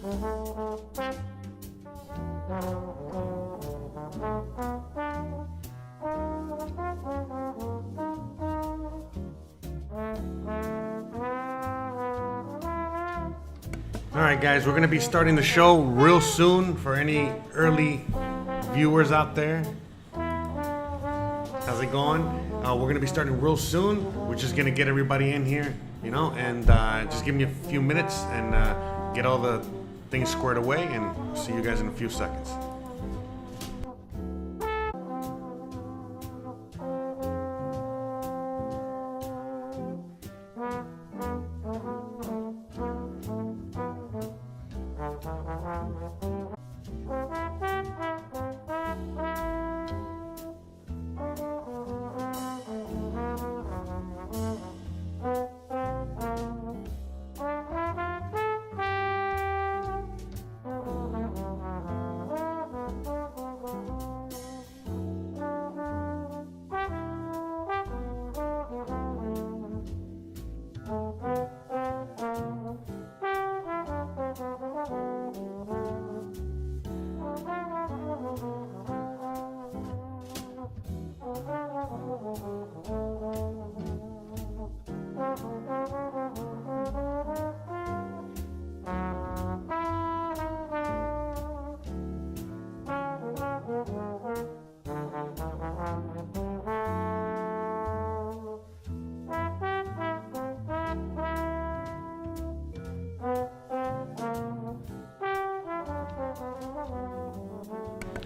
Alright guys, we're going to be starting the show real soon for any early viewers out there. How's it going? We're going to be starting real soon. We're just going to get everybody in here, you know, and just give me a few minutes and get all the things squared away, and see you guys in a few seconds.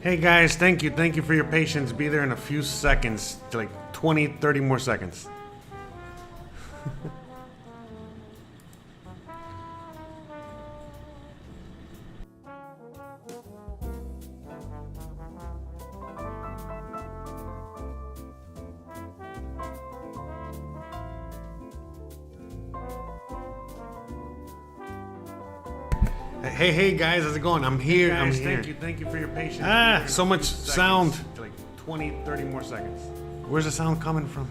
Hey guys, thank you for your patience. Be there in a few seconds, like 20, 30 more seconds. Hey guys, how's it going? I'm here. Hey guys, I'm here. Thank you for your patience. So much sound. Like 20, 30 more seconds. Where's the sound coming from?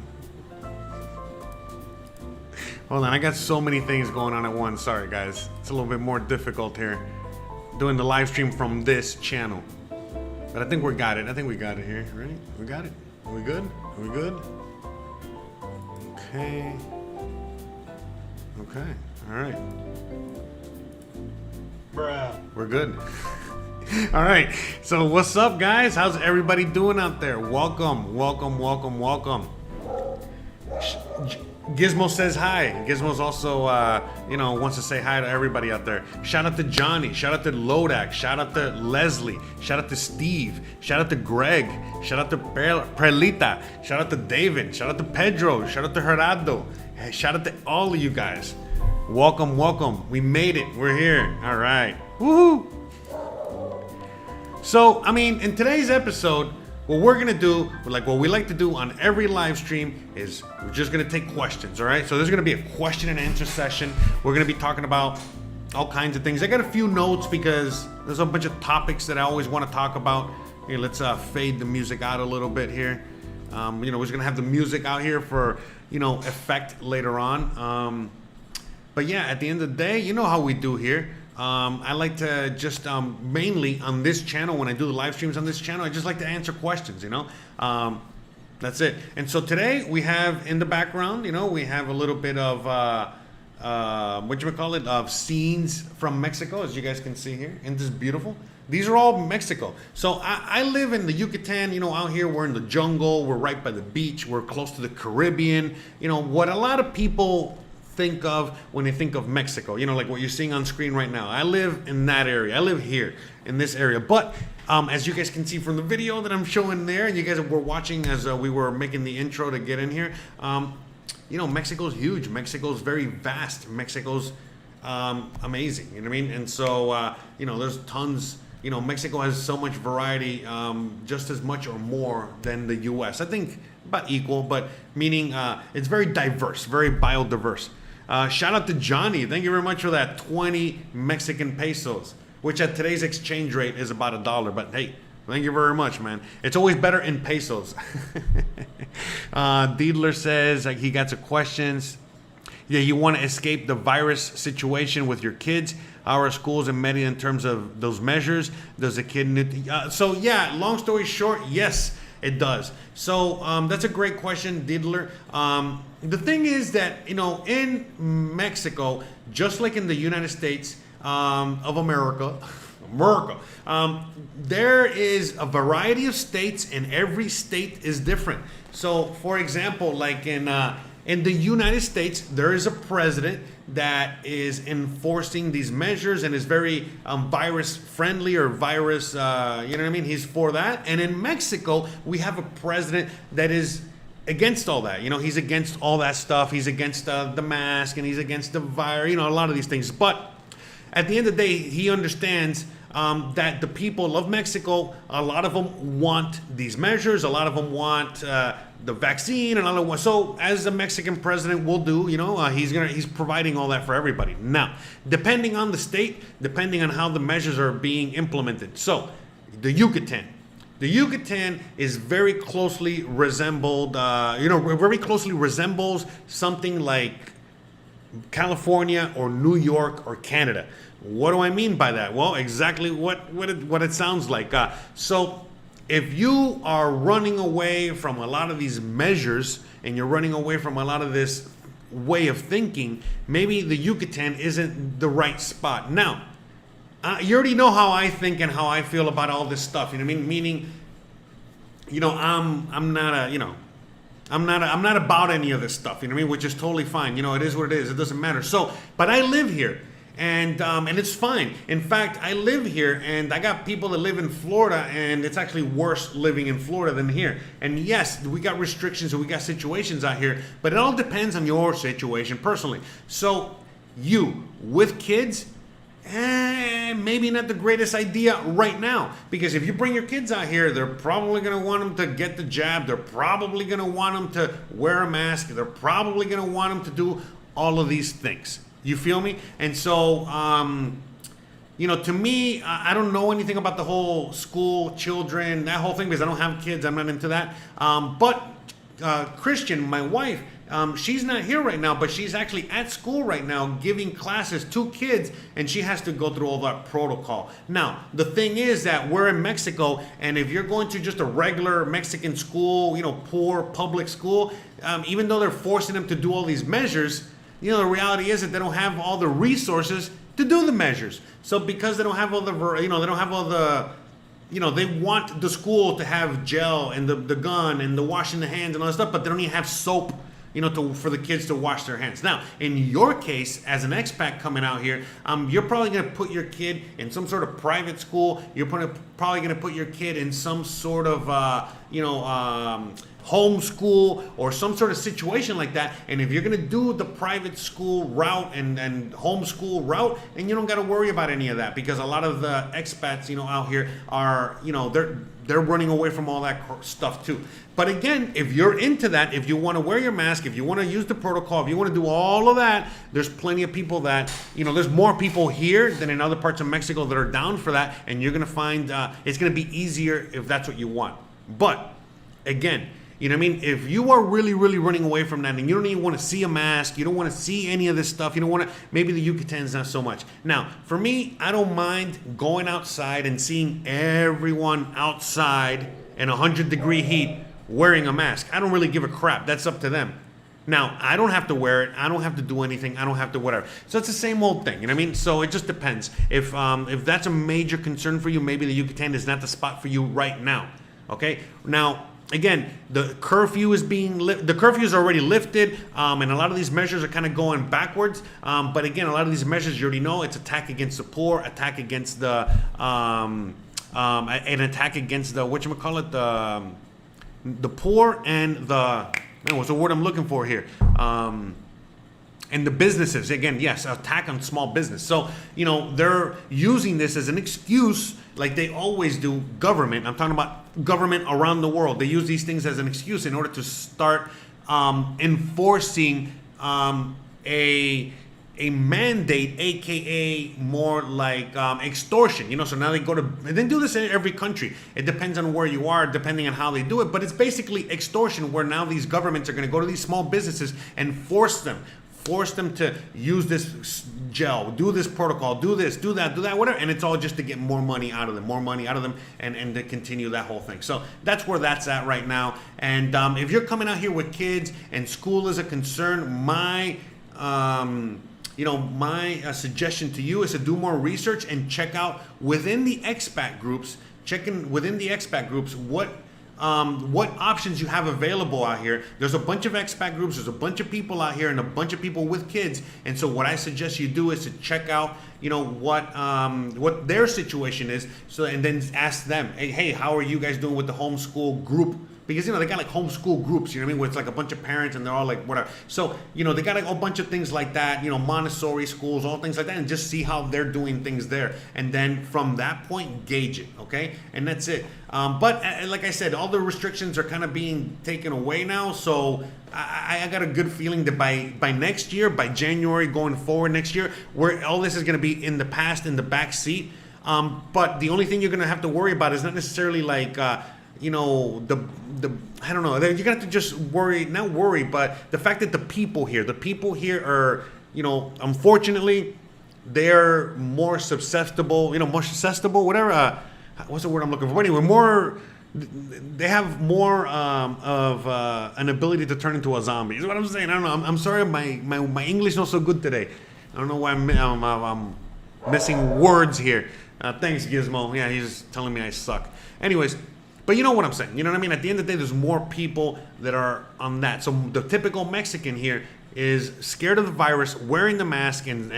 Hold on, I got so many things going on at once. Sorry guys, it's a little bit more difficult here doing the live stream from this channel. But I think we got it. I think we got it here, right? We got it. Are we good? Are we good? Okay. Okay. All right. Bruh. We're good. All right. So what's up, guys? How's everybody doing out there? Welcome. Gizmo says hi. Gizmo's also, wants to say hi to everybody out there. Shout out to Johnny. Shout out to Lodak. Shout out to Leslie. Shout out to Steve. Shout out to Greg. Shout out to Perlita. Shout out to David. Shout out to Pedro. Shout out to Gerardo. Hey, shout out to all of you guys. Welcome. We made it. We're here. All right. Woohoo! So, I mean, in today's episode, what we're going to do, like what we like to do on every live stream, is we're just going to take questions, all right? So there's going to be a question and answer session. We're going to be talking about all kinds of things. I got a few notes because there's a bunch of topics that I always want to talk about. Here, let's fade the music out a little bit here. We're just going to have the music out here for, effect later on. But yeah, at the end of the day, you know how we do here. I like to just mainly on this channel, when I do the live streams on this channel, I just like to answer questions, that's it. And so today we have in the background, we have a little bit of of scenes from Mexico, as you guys can see here. Isn't this beautiful? These are all Mexico. So I live in the Yucatan, out here we're in the jungle, we're right by the beach, we're close to the Caribbean. What a lot of people think of when they think of Mexico, like what you're seeing on screen right now. I live in that area. I live here in this area. But as you guys can see from the video that I'm showing there, and you guys were watching as we were making the intro to get in here, Mexico's huge. Mexico's very vast. Mexico's amazing. You know what I mean? And so, there's tons. Mexico has so much variety, just as much or more than the U.S. I think about equal, but meaning it's very diverse, very biodiverse. Shout out to Johnny. Thank you very much for that 20 Mexican pesos, which at today's exchange rate is about $1. But hey, thank you very much, man. It's always better in pesos. Diedler says he got some questions. Yeah, you want to escape the virus situation with your kids. our schools in Merida in terms of those measures? Does a kid need so yeah, long story short, yes, it does. So that's a great question, Diddler. The thing is that, you know, in Mexico, just like in the United States of America, there is a variety of states, and every state is different. So, for example, like in the United States, there is a president that is enforcing these measures and is very virus friendly or virus, you know what I mean? He's for that. And in Mexico, we have a president that is against all that. You know, he's against all that stuff. He's against the mask, and he's against the virus, you know, a lot of these things. But at the end of the day, he understands that the people of Mexico, a lot of them want these measures. A lot of them want the vaccine, and other. So as the Mexican president will do, you know, he's providing all that for everybody. Now, depending on the state, depending on how the measures are being implemented. So the Yucatan. The Yucatan is very closely resembled, very closely resembles something like California or New York or Canada. What do I mean by that? Well, exactly what it sounds like. So if you are running away from a lot of these measures, and you're running away from a lot of this way of thinking, maybe the Yucatan isn't the right spot. Now, you already know how I think and how I feel about all this stuff. You know what I mean? Meaning, you know, I'm not about any of this stuff. You know what I mean? Which is totally fine. You know, it is what it is. It doesn't matter. So, but I live here. And it's fine. In fact, I live here, and I got people that live in Florida, and it's actually worse living in Florida than here. And yes, we got restrictions and we got situations out here, but it all depends on your situation personally. So you, with kids, maybe not the greatest idea right now, because if you bring your kids out here, they're probably going to want them to get the jab. They're probably going to want them to wear a mask. They're probably going to want them to do all of these things. You feel me? And so, you know, to me, I don't know anything about the whole school, children, that whole thing, because I don't have kids. I'm not into that. But Christian, my wife, she's not here right now, but she's actually at school right now giving classes to kids, and she has to go through all that protocol. Now, the thing is that we're in Mexico, and if you're going to just a regular Mexican school, you know, poor public school, even though they're forcing them to do all these measures, you know, the reality is that they don't have all the resources to do the measures. So because they don't have all the, you know, they don't have all the, you know, they want the school to have gel and the gun and the washing the hands and all that stuff, but they don't even have soap, you know, for the kids to wash their hands. Now, in your case, as an expat coming out here, you're probably going to put your kid in some sort of private school. You're probably going to put your kid in some sort of, homeschool or some sort of situation like that. And if you're going to do the private school route and homeschool route, and you don't got to worry about any of that, because a lot of the expats, you know, out here are, you know, they're running away from all that stuff too. But again, if you're into that, if you want to wear your mask, if you want to use the protocol, if you want to do all of that, there's plenty of people that, you know, there's more people here than in other parts of Mexico that are down for that. And you're going to find it's going to be easier if that's what you want. But again, you know what I mean? If you are really, really running away from that, and you don't even want to see a mask, you don't want to see any of this stuff, you don't want to, maybe the Yucatan's not so much. Now, for me, I don't mind going outside and seeing everyone outside in 100-degree heat wearing a mask. I don't really give a crap. That's up to them. Now, I don't have to wear it. I don't have to do anything. I don't have to whatever. So it's the same old thing. You know what I mean? So it just depends. If that's a major concern for you, maybe the Yucatan is not the spot for you right now. Okay? Now, again, the curfew is already lifted, and a lot of these measures are kind of going backwards. But again, a lot of these measures, you already know, it's attack against the poor, attack against the, an attack against the, whatchamacallit, the poor and the, man, what's the word I'm looking for here? And the businesses, again, yes, attack on small business. So, you know, they're using this as an excuse, like they always do, government. I'm talking about government around the world. They use these things as an excuse in order to start enforcing a mandate, aka more like extortion. You know, so now they do this in every country. It depends on where you are, depending on how they do it. But it's basically extortion, where now these governments are going to go to these small businesses and force force them to use this gel, do this protocol, do this, do that, whatever, and it's all just to get more money out of them, and to continue that whole thing. So that's where that's at right now. And if you're coming out here with kids and school is a concern, my suggestion to you is to do more research and check out within the expat groups, what options you have available out here. There's a bunch of expat groups, there's a bunch of people out here and a bunch of people with kids. And so what I suggest you do is to check out, what their situation is. So, and then ask them, hey, how are you guys doing with the homeschool group? Because, they got like homeschool groups, where it's like a bunch of parents and they're all like, whatever. So, they got like a bunch of things like that, Montessori schools, all things like that, and just see how they're doing things there. And then from that point, gauge it, okay? And that's it. But like I said, all the restrictions are kind of being taken away now. So I got a good feeling that by next year, by January, going forward next year, where all this is going to be in the past, in the back seat. But the only thing you're going to have to worry about is not necessarily like, I don't know, you're gonna have to just not worry, but the fact that the people here are, unfortunately, they're more susceptible, whatever, what's the word I'm looking for? But anyway, they have more of an ability to turn into a zombie, is what I'm saying. I don't know, I'm sorry, my English is not so good today. I don't know why I'm missing words here. Thanks, Gizmo. Yeah, he's telling me I suck. Anyways, but you know what I'm saying. You know what I mean? At the end of the day, there's more people that are on that. So the typical Mexican here is scared of the virus, wearing the mask, and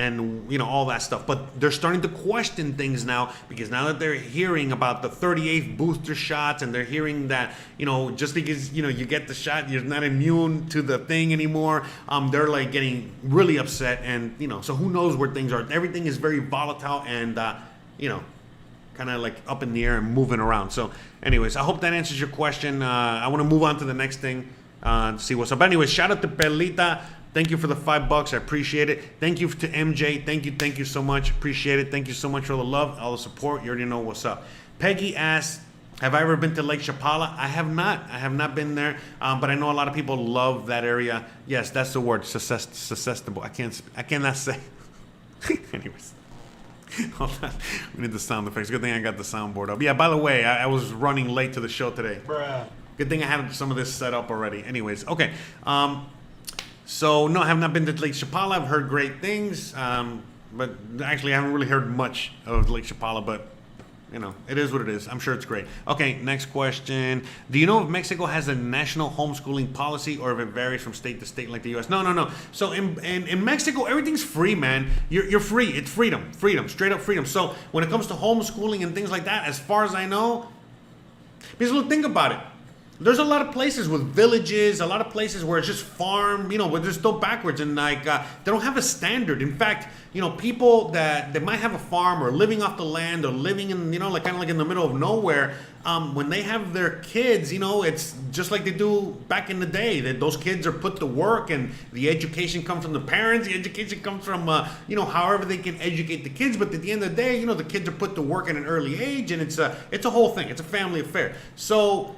all that stuff. But they're starting to question things now, because now that they're hearing about the 38th booster shots, and they're hearing that, just because, you get the shot, you're not immune to the thing anymore. They're like getting really upset, and, so who knows where things are. Everything is very volatile and, kind of like up in the air and moving around. So anyways, I hope that answers your question. I want to move on to the next thing, see what's up. But anyways, shout out to Perlita. Thank you for the $5. I appreciate it. Thank you to MJ. Thank you so much. Appreciate it. Thank you so much for the love, all the support. You already know what's up. Peggy asks, have I ever been to Lake Chapala? I have not. I have not been there, but I know a lot of people love that area. Yes, that's the word, susceptible. I cannot say. Anyways. Hold on. We need the sound effects. Good thing I got the soundboard up. Yeah, by the way, I was running late to the show today. Bruh. Good thing I had some of this set up already. Anyways, okay. So, no, I have not been to Lake Chapala. I've heard great things. But actually, I haven't really heard much of Lake Chapala, but it is what it is. I'm sure it's great. Okay, next question. Do you know if Mexico has a national homeschooling policy, or if it varies from state to state like the U.S.? No. So in Mexico, everything's free, man. You're free. It's freedom, straight up freedom. So when it comes to homeschooling and things like that, as far as I know, because look, think about it. There's a lot of places with villages, a lot of places where it's just farm, where they're still backwards, and like they don't have a standard. In fact, people that might have a farm or living off the land or living in, like kind of like in the middle of nowhere, when they have their kids, it's just like they do back in the day. That those kids are put to work, and the education comes from the parents. The education comes from, however they can educate the kids. But at the end of the day, the kids are put to work at an early age, and it's a whole thing. It's a family affair. So,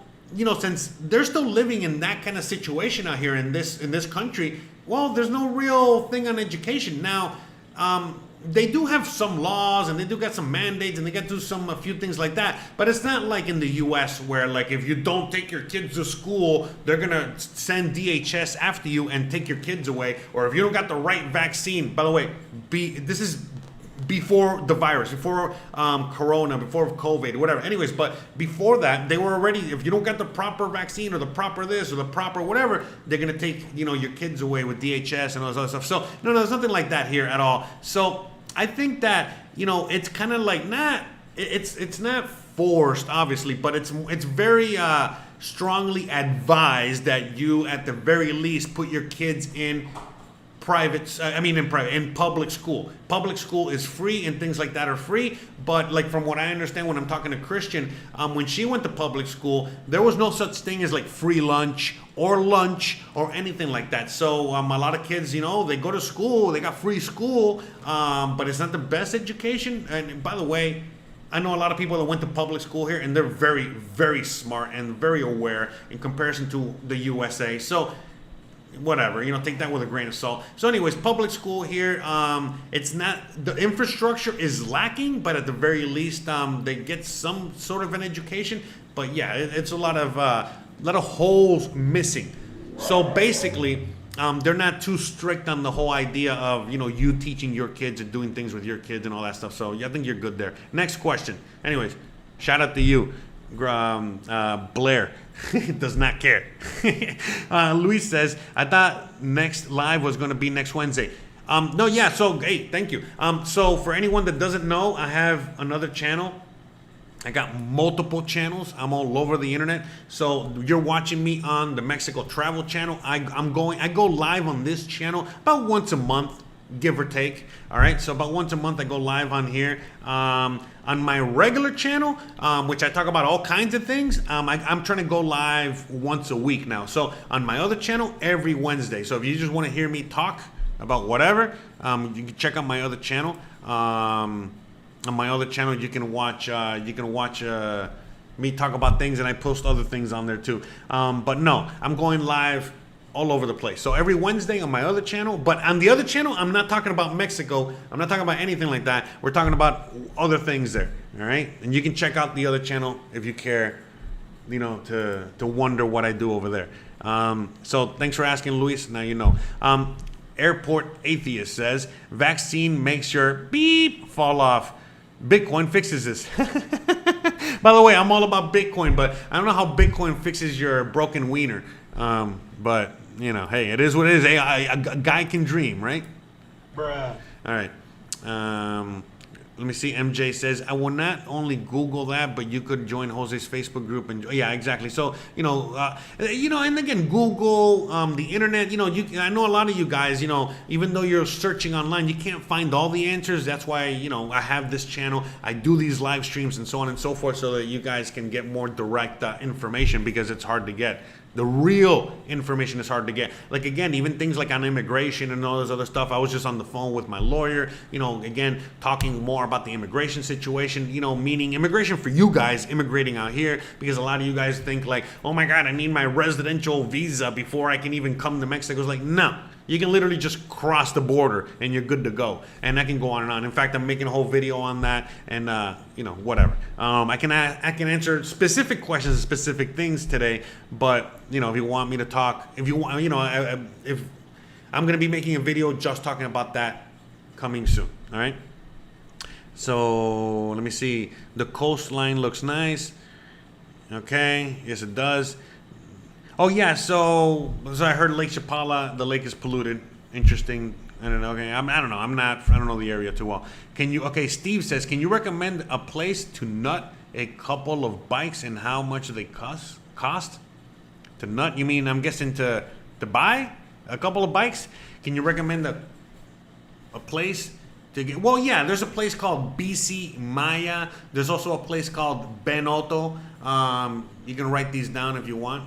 since they're still living in that kind of situation out here in this country, well, there's no real thing on education. Now, they do have some laws, and they do got some mandates, and they got to do a few things like that. But it's not like in the U.S. where, like, if you don't take your kids to school, they're gonna send DHS after you and take your kids away. Or if you don't got the right vaccine. By the way, this is before the virus, before Corona, before COVID, whatever. Anyways, but before that, they were already, if you don't get the proper vaccine or the proper this or the proper whatever, they're going to take, your kids away with DHS and all this other stuff. So, no, there's nothing like that here at all. So, I think that, it's kind of like it's not forced, obviously, but it's very strongly advised that you, at the very least, put your kids in in public school. Public school is free, and things like that are free. But like from what I understand, when I'm talking to Christian, when she went to public school, there was no such thing as like free lunch or anything like that. So a lot of kids, they go to school, they got free school, but it's not the best education. And by the way, I know a lot of people that went to public school here, and they're very, very smart and very aware in comparison to the USA. So whatever, take that with a grain of salt. So anyways, public school here, it's not, the infrastructure is lacking, but at the very least, they get some sort of an education. But yeah, it's a lot of holes missing. So basically, they're not too strict on the whole idea of, you teaching your kids and doing things with your kids and all that stuff. So yeah, I think you're good there. Next question. Anyways, shout out to you, Blair. Does not care. Luis says, I thought next live was going to be next Wednesday. No, yeah, so, hey, thank you. So for anyone that doesn't know, I have another channel. I got multiple channels. I'm all over the internet. So you're watching me on the Mexico Travel channel. I go live on this channel about once a month, give or take. All right, so about once a month I go live on here. On my regular channel, which I talk about all kinds of things, I'm trying to go live once a week now. So on my other channel, every Wednesday. So if you just want to hear me talk about whatever, you can check out my other channel. On my other channel, you can watch me talk about things, and I post other things on there too. But no, I'm going live all over the place. So every Wednesday on my other channel, but on the other channel, I'm not talking about Mexico. I'm not talking about anything like that. We're talking about other things there. All right. And you can check out the other channel if you care, to wonder what I do over there. So thanks for asking, Luis. Now you know. Airport Atheist says, vaccine makes your beep fall off. Bitcoin fixes this. By the way, I'm all about Bitcoin, but I don't know how Bitcoin fixes your broken wiener. But hey, it is what it is. Hey, a guy can dream, right? Bruh. All right. Let me see. MJ says, I will not only Google that, but you could join Jose's Facebook group. And yeah, exactly. So, and again, Google, the internet, I know a lot of you guys, even though you're searching online, you can't find all the answers. That's why, I have this channel. I do these live streams and so on and so forth so that you guys can get more direct information, because it's hard to get. The real information is hard to get. Like, again, even things like on immigration and all this other stuff. I was just on the phone with my lawyer, again, talking more about the immigration situation, meaning immigration for you guys immigrating out here, because a lot of you guys think like, oh my God, I need my residential visa before I can even come to Mexico. It's like, no. You can literally just cross the border and you're good to go. And I can go on and on. In fact, I'm making a whole video on that, and whatever. I can answer specific questions and specific things today. But if you want me to talk, if I'm gonna be making a video just talking about that coming soon. All right. So let me see. The coastline looks nice. Okay. Yes, it does. Oh yeah, so I heard Lake Chapala, the lake is polluted. Interesting. I don't know. Okay, I don't know. I don't know the area too well. Steve says, can you recommend a place to nut a couple of bikes, and how much do they cost? To nut? You mean, I'm guessing to buy a couple of bikes? Can you recommend a place to get? Well, yeah, there's a place called BC Maya. There's also a place called Benoto. You can write these down if you want.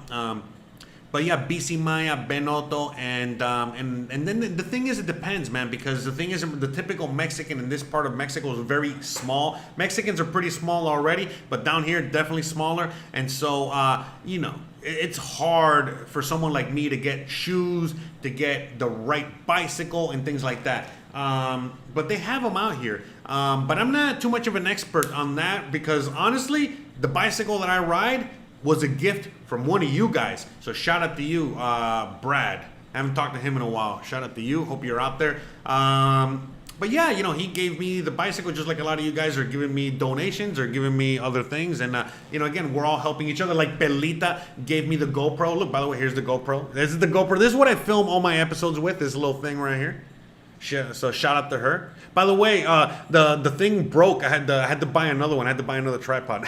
But yeah, BC Maya, Benoto, and then the thing is, it depends, man, because the thing is, the typical Mexican in this part of Mexico is very small. Mexicans are pretty small already, but down here, definitely smaller. And so, it's hard for someone like me to get shoes, to get the right bicycle and things like that. But they have them out here. But I'm not too much of an expert on that, because honestly, the bicycle that I ride was a gift from one of you guys. So shout out to you, Brad. I haven't talked to him in a while. Shout out to you. Hope you're out there. But yeah, he gave me the bicycle, just like a lot of you guys are giving me donations or giving me other things. And, again, we're all helping each other. Like Pelita gave me the GoPro. Look, by the way, here's the GoPro. This is the GoPro. This is what I film all my episodes with, this little thing right here. So shout out to her. By the way, the thing broke. I had to buy another one. I had to buy another tripod.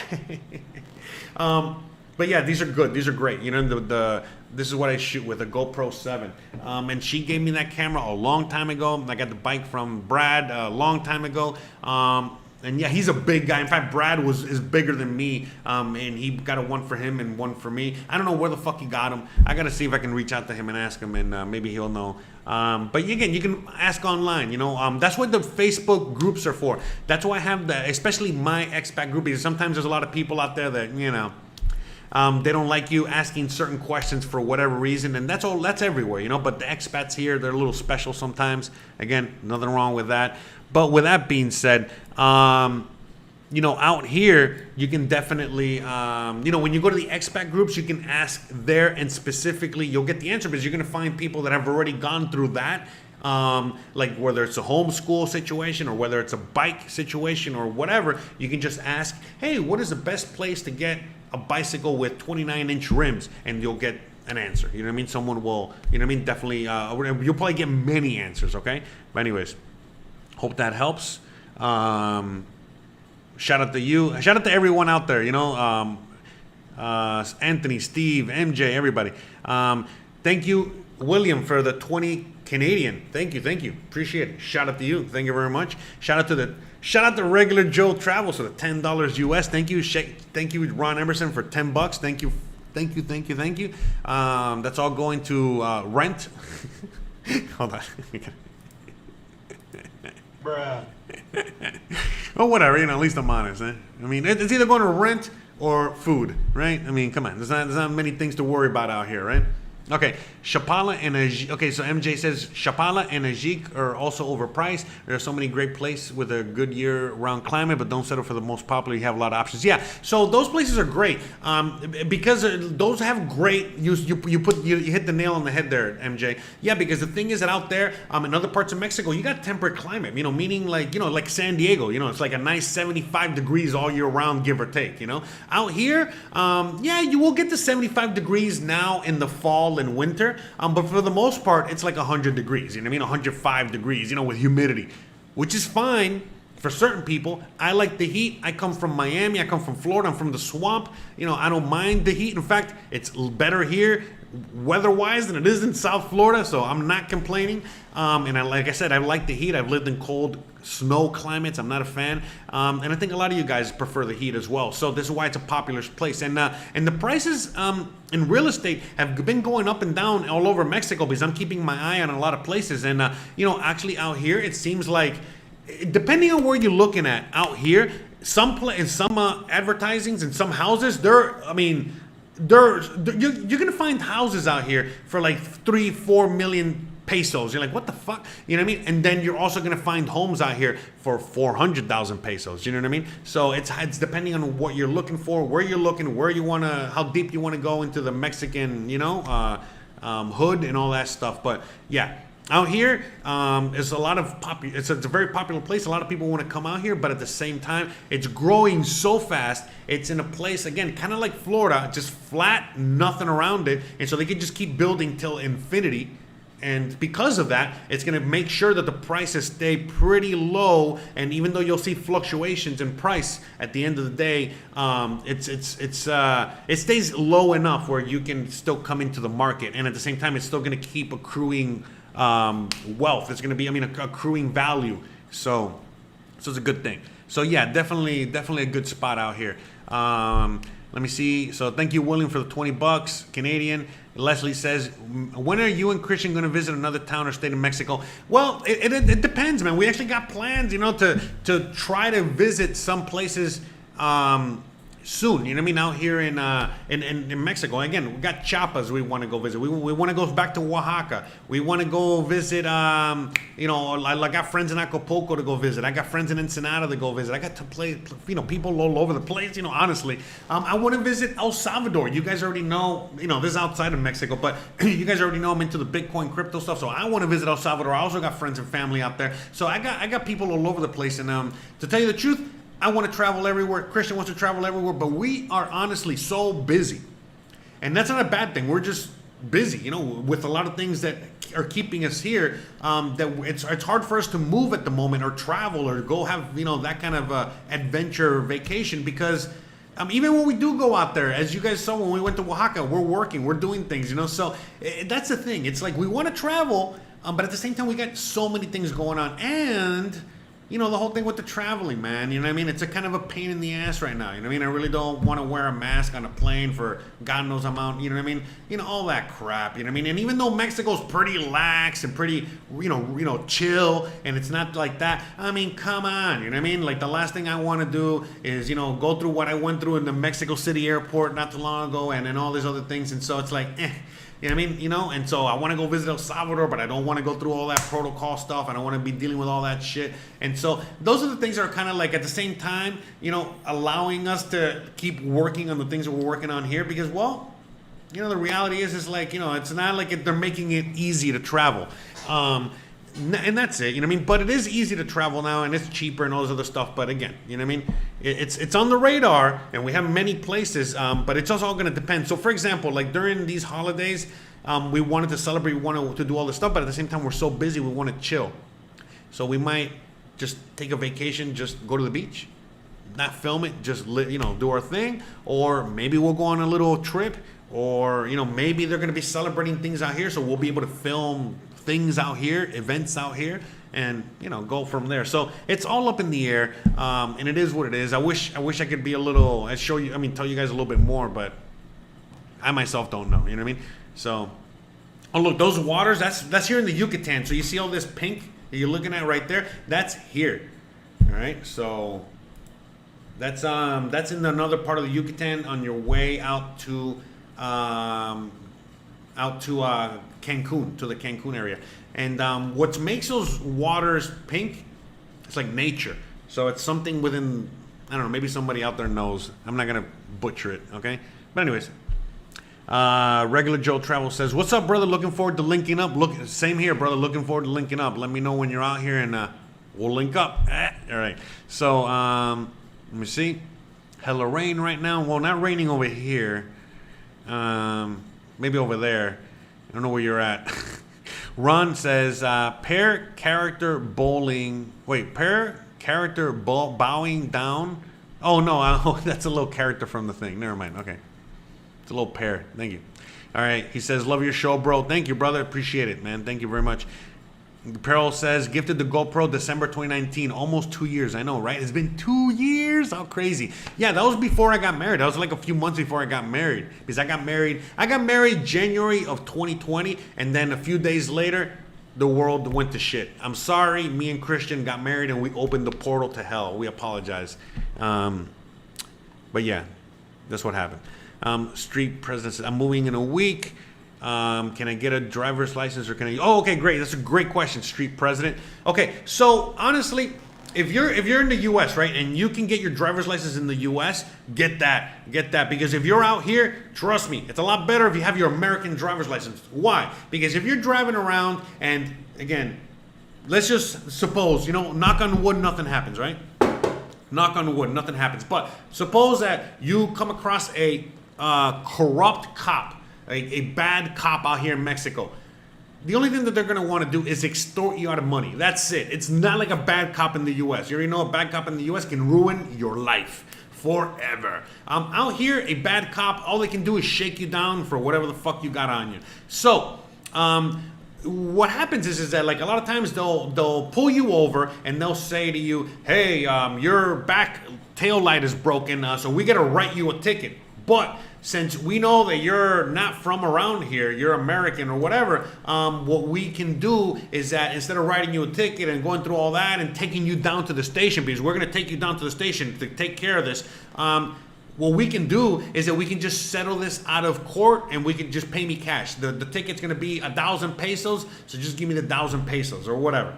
But yeah, these are good. These are great. This is what I shoot with, a GoPro 7. And she gave me that camera a long time ago. I got the bike from Brad a long time ago. And yeah, he's a big guy. In fact, Brad is bigger than me. And he got a one for him and one for me. I don't know where the fuck he got him. I got to see if I can reach out to him and ask him, and maybe he'll know. But again, you can ask online. That's what the Facebook groups are for. That's why I have especially my expat group, because sometimes there's a lot of people out there that, They don't like you asking certain questions for whatever reason, and that's everywhere, you know. But the expats here, they're a little special sometimes. Again, nothing wrong with that. But with that being said, you know, out here, you can definitely, you know, when you go to the expat groups, you can ask there, and specifically, you'll get the answer because you're going to find people that have already gone through that. Like whether it's a homeschool situation or whether it's a bike situation or whatever, you can just ask, hey, what is the best place to get a bicycle with 29-inch rims? And you'll get an answer. You know what I mean? Someone will, you know what I mean? Definitely, you'll probably get many answers, okay? But anyways, hope that helps. Shout out to you. Shout out to everyone out there, you know, Anthony, Steve, MJ, everybody. Thank you, William, for the 20 Canadian. Thank you. Appreciate it. Shout out to you. Thank you very much. Shout out to regular Joe Travel, so the $10 US. Thank you, Ron Emerson, for $10. Thank you. That's all going to rent. Hold on. Bruh. Well, whatever, you know, at least I'm honest, eh? I mean, it's either going to rent or food, right? I mean, come on, there's not many things to worry about out here, right? Okay, Chapala and Ajik. Okay, so MJ says Chapala and Ajik are also overpriced. There are so many great places with a good year-round climate, but don't settle for the most popular. You have a lot of options. Yeah, so those places are great because those have great. You hit the nail on the head there, MJ. Yeah, because the thing is that out there, in other parts of Mexico, you got temperate climate. You know, meaning like like San Diego. You know, it's like a nice 75 degrees all year round, give or take. You know, out here, yeah, you will get to 75 degrees now in the fall and winter, but for the most part it's like 100 degrees, you know what I mean, 105 degrees, you know, with humidity, which is fine for certain people. I like the heat. I come from Miami, I come from Florida, I'm from the swamp, you know, I don't mind the heat. In fact, it's better here weather-wise than it is in South Florida, so I'm not complaining. And like I said, I like the heat. I've lived in cold snow climates. I'm not a fan, and I think a lot of you guys prefer the heat as well. So this is why it's a popular place. And the prices in real estate have been going up and down all over Mexico because I'm keeping my eye on a lot of places. And you know, actually out here, it seems like, depending on where you're looking at out here, some advertisings and some houses, you're gonna find houses out here for like 3-4 million pesos. You're like, what the fuck? You know what I mean? And then you're also gonna find homes out here for 400,000 pesos. You know what I mean? So it's depending on what you're looking for, where you're looking, where you wanna, how deep you wanna go into the Mexican, you know, hood and all that stuff. But yeah. Out here, it's a lot of it's a very popular place. A lot of people want to come out here, but at the same time, it's growing so fast. It's in a place, again, kind of like Florida, just flat, nothing around it, and so they can just keep building till infinity. And because of that, it's going to make sure that the prices stay pretty low. And even though you'll see fluctuations in price, at the end of the day, it stays low enough where you can still come into the market, and at the same time, it's still going to keep accruing wealth. It's going to be, accruing value. So it's a good thing. So yeah, definitely a good spot out here. Let me see. So thank you, William, for the $20 Canadian. Leslie says, when are you and Christian going to visit another town or state in Mexico? Well, it depends, man. We actually got plans, you know, to try to visit some places soon, you know what I mean, out here in Mexico. Again, we got Chiapas we want to go visit. We want to go back to Oaxaca. We want to go visit, you know, I got friends in Acapulco to go visit. I got friends in Ensenada to go visit. I got to play, you know, people all over the place, you know, honestly. I want to visit El Salvador. You guys already know, you know, this is outside of Mexico, but you guys already know I'm into the Bitcoin crypto stuff, so I want to visit El Salvador. I also got friends and family out there. So I got people all over the place, and to tell you the truth, I want to travel everywhere. Christian wants to travel everywhere, but we are honestly so busy. And that's not a bad thing. We're just busy, you know, with a lot of things that are keeping us here, that it's hard for us to move at the moment or travel or go have, you know, that kind of adventure vacation, because even when we do go out there, as you guys saw when we went to Oaxaca, we're working, we're doing things, you know. So that's the thing. It's like we want to travel, but at the same time, we got so many things going on. And you know, the whole thing with the traveling, man. You know what I mean? It's a kind of a pain in the ass right now. You know what I mean? I really don't want to wear a mask on a plane for God knows amount. You know what I mean? You know, all that crap. You know what I mean? And even though Mexico's pretty lax and pretty, you know, chill, and it's not like that. I mean, come on. You know what I mean? Like the last thing I want to do is, you know, go through what I went through in the Mexico City airport not too long ago, and all these other things. And so it's like, you know what I mean? You know, and so I want to go visit El Salvador, but I don't want to go through all that protocol stuff. I don't want to be dealing with all that shit. And so those are the things that are kind of like at the same time, you know, allowing us to keep working on the things that we're working on here because, well, you know, the reality is like, you know, it's not like they're making it easy to travel. And that's it, you know what I mean? But it is easy to travel now, and it's cheaper and all this other stuff. But again, you know what I mean? It's on the radar, and we have many places, but it's also all going to depend. So, for example, like during these holidays, we wanted to celebrate, we wanted to do all this stuff, but at the same time, we're so busy, we want to chill. So we might just take a vacation, just go to the beach, not film it, just you know, do our thing, or maybe we'll go on a little trip, or you know, maybe they're going to be celebrating things out here, so we'll be able to film things out here, events out here, and you know, go from there. So it's all up in the air, and it is what it is. I wish I could be a little, tell you guys a little bit more, but I myself don't know. You know what I mean? So, oh look, those waters. That's here in the Yucatan. So you see all this pink that you're looking at right there? That's here. All right. So that's in another part of the Yucatan on your way out to Cancun, to the Cancun area. And what makes those waters pink, it's like nature. So it's something within, I don't know, maybe somebody out there knows. I'm not going to butcher it, okay? But anyways, Regular Joe Travel says, what's up, brother? Looking forward to linking up. Same here, brother. Looking forward to linking up. Let me know when you're out here and we'll link up. All right. So let me see. Hella rain right now. Well, not raining over here. Maybe over there. I don't know where you're at. Ron says, pair character bowing down. Oh, no, that's a little character from the thing. Never mind. Okay. It's a little pair. Thank you. All right. He says, love your show, bro. Thank you, brother. Appreciate it, man. Thank you very much. Pearl says, gifted the GoPro December 2019. Almost 2 years. I know, right? It's been 2 years. How crazy. Yeah, that was before I got married. That was like a few months before I got married. Because I got married January of 2020. And then a few days later, the world went to shit. I'm sorry. Me and Christian got married and we opened the portal to hell. We apologize. But yeah, that's what happened. Street President says, I'm moving in a week. Can I get a driver's license or can I? Oh, okay, great. That's a great question, Street President. Okay, so honestly, if you're in the U.S., right, and you can get your driver's license in the U.S., get that, because if you're out here, trust me, it's a lot better if you have your American driver's license. Why? Because if you're driving around and again, let's just suppose, you know, knock on wood, nothing happens, right? Knock on wood, nothing happens. But suppose that you come across a corrupt cop. A bad cop out here in Mexico. The only thing that they're going to want to do is extort you out of money. That's it. It's not like a bad cop in the U.S. You already know a bad cop in the U.S. can ruin your life forever. Out here, a bad cop, all they can do is shake you down for whatever the fuck you got on you. So, what happens is that like a lot of times they'll pull you over and they'll say to you, hey, your back tail light is broken, so we got to write you a ticket. But since we know that you're not from around here, you're American or whatever, what we can do is that instead of writing you a ticket and going through all that and taking you down to the station, because we're going to take you down to the station to take care of this, what we can do is that we can just settle this out of court and we can just pay me cash. The ticket's going to be 1,000 pesos, so just give me the 1,000 pesos or whatever.